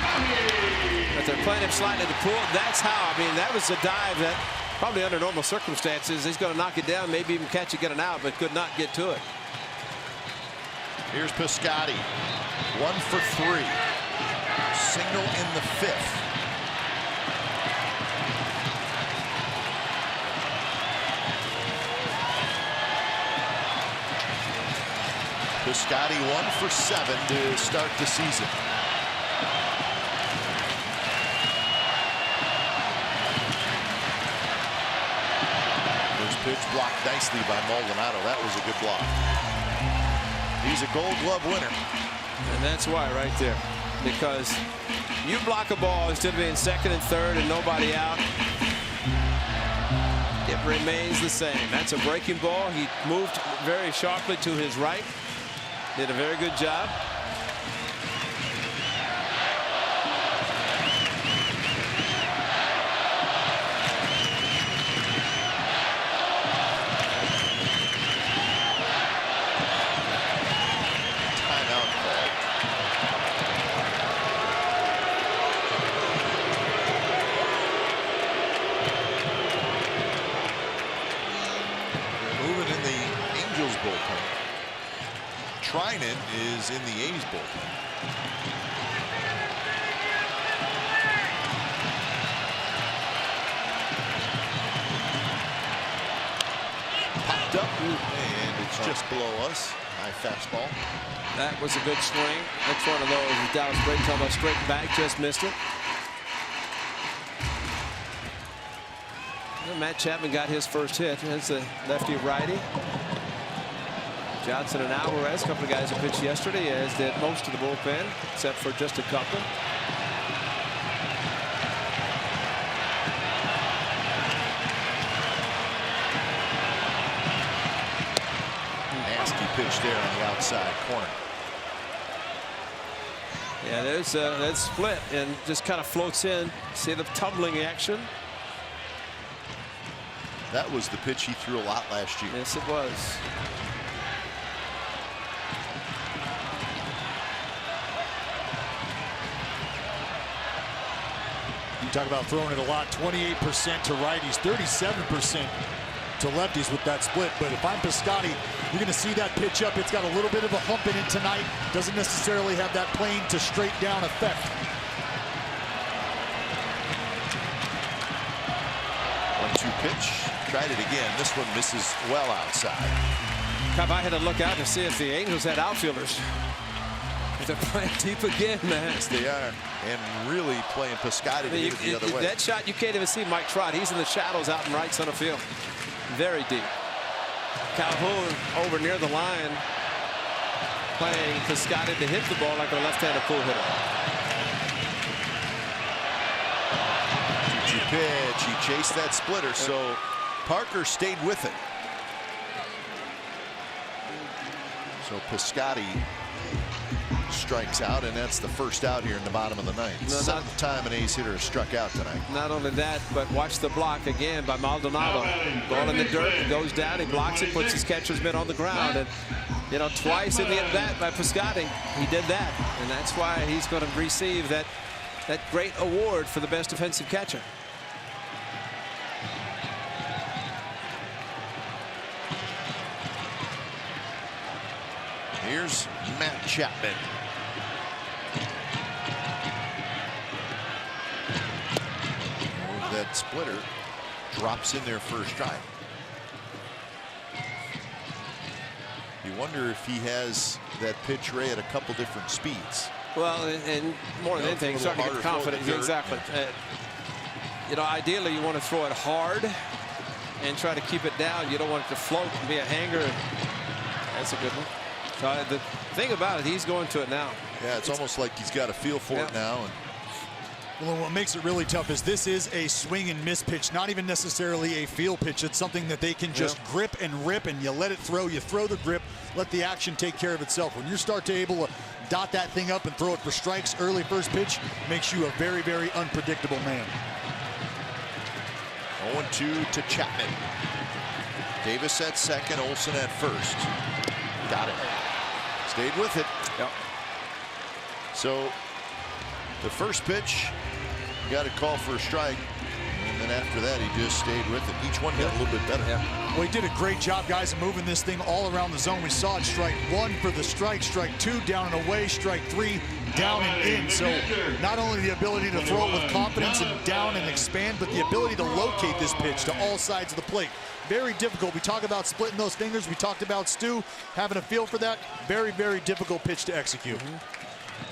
Speaker 2: But they're playing him slightly to pull. That's how. I mean, that was a dive that probably under normal circumstances, he's going to knock it down, maybe even catch it, get it out, but could not get to it.
Speaker 1: Here's Piscotty. 1 for 3. Single in the 5th. Piscotty 1 for 7 to start the season. This pitch blocked nicely by Maldonado. That was a good block. He's a Gold Glove winner.
Speaker 2: And that's why right there. Because you block a ball instead of being second and third and nobody out, it remains the same. That's a breaking ball. He moved very sharply to his right. Did a very good job.
Speaker 1: Trinan is in the A's bullpen. Popped up, and it's just below us. High fastball.
Speaker 2: That was a good swing. That's one of those Dallas Brady talking about straight back, just missed it. time Matt Chapman got his first hit. That's a lefty-righty. Johnson and Alvarez, a couple of guys who pitched yesterday, as did most of the bullpen, except for just a couple.
Speaker 1: Nasty pitch there on the outside corner.
Speaker 2: Yeah, there's that split and just kind of floats in. See the tumbling action.
Speaker 1: That was the pitch he threw a lot last year.
Speaker 2: Yes, it was.
Speaker 3: You talk about throwing it a lot, 28% to righties, 37% to lefties with that split. But if I'm Piscotty, you're going to see that pitch up. It's got a little bit of a hump in it tonight. Doesn't necessarily have that plane to straight down effect.
Speaker 1: 1-2 pitch. Tried it again. This one misses well outside.
Speaker 2: I had to look out to see if the Angels had outfielders. They're playing deep again, man.
Speaker 1: Yes, they are. And really playing Piscotty to hit it the other way.
Speaker 2: That shot, you can't even see Mike Trott. He's in the shadows out in right center field. Very deep. Calhoun over near the line, playing Piscotty to hit the ball like a left-handed pull hitter.
Speaker 1: 2-2 pitch. He chased that splitter, so Parker stayed with it. So Piscotty strikes out, and that's the first out here in the bottom of the ninth. Seventh time an ace hitter has struck out tonight.
Speaker 2: Not only that, but watch the block again by Maldonado. Ball in the dirt, it goes down, he blocks it, puts his catcher's mitt on the ground, and you know, twice in the at-bat by Piscotty, he did that, and that's why he's going to receive that great award for the best defensive catcher.
Speaker 1: Here's Matt Chapman. That splitter drops in there for a strike. You wonder if he has that pitch, Ray, at a couple different speeds.
Speaker 2: Well, and more than anything, he's starting to get confident. Exactly. You know, ideally, you want to throw it hard and try to keep it down. You don't want it to float and be a hanger. That's a good one. The thing about it, he's going to it now.
Speaker 1: Yeah, it's almost like he's got a feel for it now. And
Speaker 3: well, what makes it really tough is this is a swing and miss pitch, not even necessarily a feel pitch. It's something that they can just grip and rip, and you let it throw. You throw the grip, let the action take care of itself. When you start to able to dot that thing up and throw it for strikes early first pitch, makes you a very, very unpredictable man.
Speaker 1: 0-2 to Chapman. Davis at second, Olsen at first. Got it. Stayed with it.
Speaker 2: Yep.
Speaker 1: So the first pitch, got a call for a strike, and then after that he just stayed with it. Each one got a little bit better.
Speaker 3: Well, he did a great job, guys, of moving this thing all around the zone. We saw it strike one for the strike 2 down and away, strike 3 down and in. So not only the ability to throw it with confidence and down and expand, but the ability to locate this pitch to all sides of the plate. Very difficult. We talk about splitting those fingers. We talked about Stu having a feel for that. Very, very difficult pitch to execute.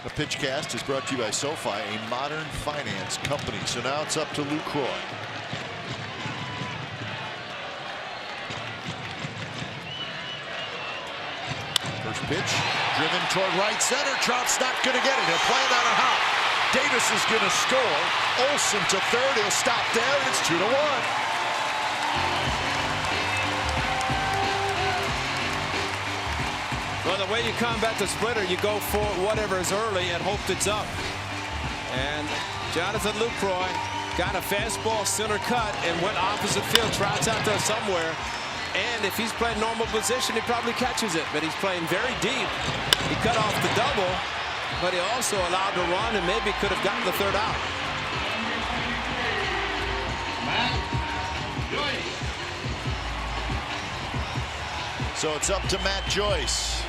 Speaker 1: The pitch cast is brought to you by SoFi, a modern finance company. So now it's up to Lucroy. First pitch, driven toward right center. Trout's not going to get it. He'll play it on a hop. Davis is going to score. Olsen to third. He'll stop there, and it's 2-1.
Speaker 2: Well, the way you combat the splitter, you go for whatever is early and hope it's up. And Jonathan Lucroy got a fastball center cut and went opposite field. Trout's out there somewhere. And if he's playing normal position, he probably catches it. But he's playing very deep. He cut off the double, but he also allowed to run and maybe could have gotten the third out.
Speaker 1: So it's up to Matt Joyce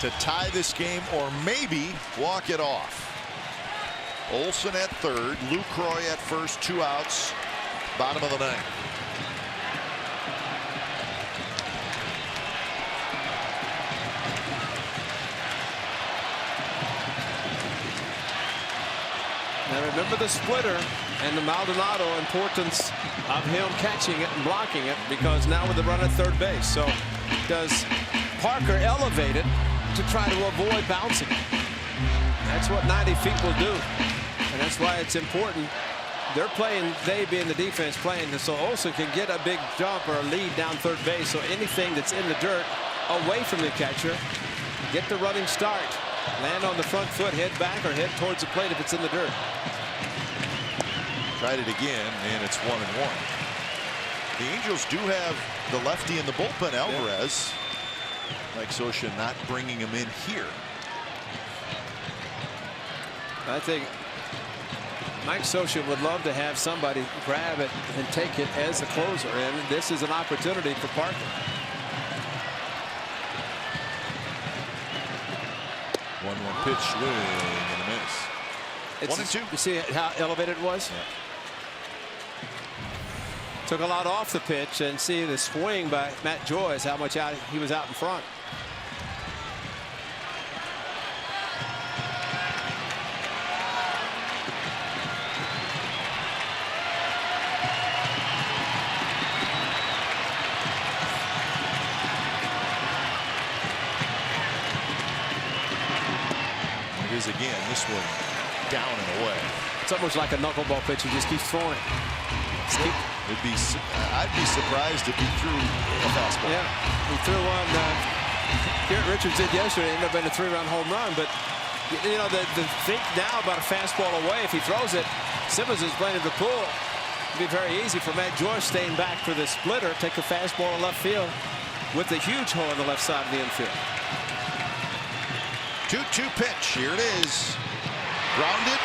Speaker 1: to tie this game or maybe walk it off. Olsen at third, Lucroy at first, 2 outs, bottom of the ninth.
Speaker 2: Now remember the splitter. And the Maldonado importance of him catching it and blocking it, because now with the run at third base. So does Parker elevate it to try to avoid bouncing? That's what 90 feet will do. And that's why it's important. They're playing, they being the defense playing, so Olsen can get a big jump or a lead down third base. So anything that's in the dirt away from the catcher, get the running start. Land on the front foot, head back, or head towards the plate if it's in the dirt.
Speaker 1: Tried it again, and it's 1-1. The Angels do have the lefty in the bullpen, Alvarez. Mike Swisher not bringing him in here.
Speaker 2: I think Mike Swisher would love to have somebody grab it and take it as the closer, and this is an opportunity for Parker.
Speaker 1: 1-1 pitch, swing and a miss. 1-2.
Speaker 2: You see how elevated it was?
Speaker 1: Yeah.
Speaker 2: Took a lot off the pitch, and see the swing by Matt Joyce, how much out he was out in front.
Speaker 1: Again, this one down and away.
Speaker 2: It's almost like a knuckleball pitch. He just keeps throwing it.
Speaker 1: I'd be surprised if he threw a fastball.
Speaker 2: Yeah, he threw one. Garrett Richards did yesterday. Ended up being a 3-run home run. But you know, the think now about a fastball away. If he throws it, Simmons is playing in the pool. It'd be very easy for Matt Joyce staying back for the splitter, take a fastball in left field with a huge hole on the left side of the infield.
Speaker 1: 2-2 pitch. Here it is. Grounded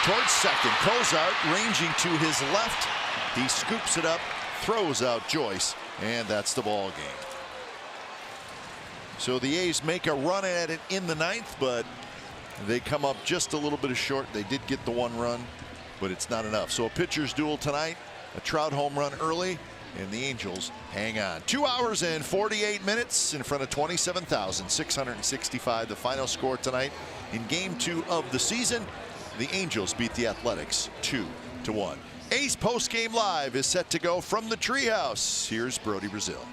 Speaker 1: towards second. Cozart ranging to his left. He scoops it up, throws out Joyce, and that's the ball game. So the A's make a run at it in the ninth, but they come up just a little bit short. They did get the one run, but it's not enough. So a pitcher's duel tonight. A Trout home run early, and the Angels hang on. 2 hours and 48 minutes in front of 27,665. The final score tonight in Game 2 of the season. The Angels beat the Athletics 2-1. A's Postgame Live is set to go from the Treehouse. Here's Brody Brazil.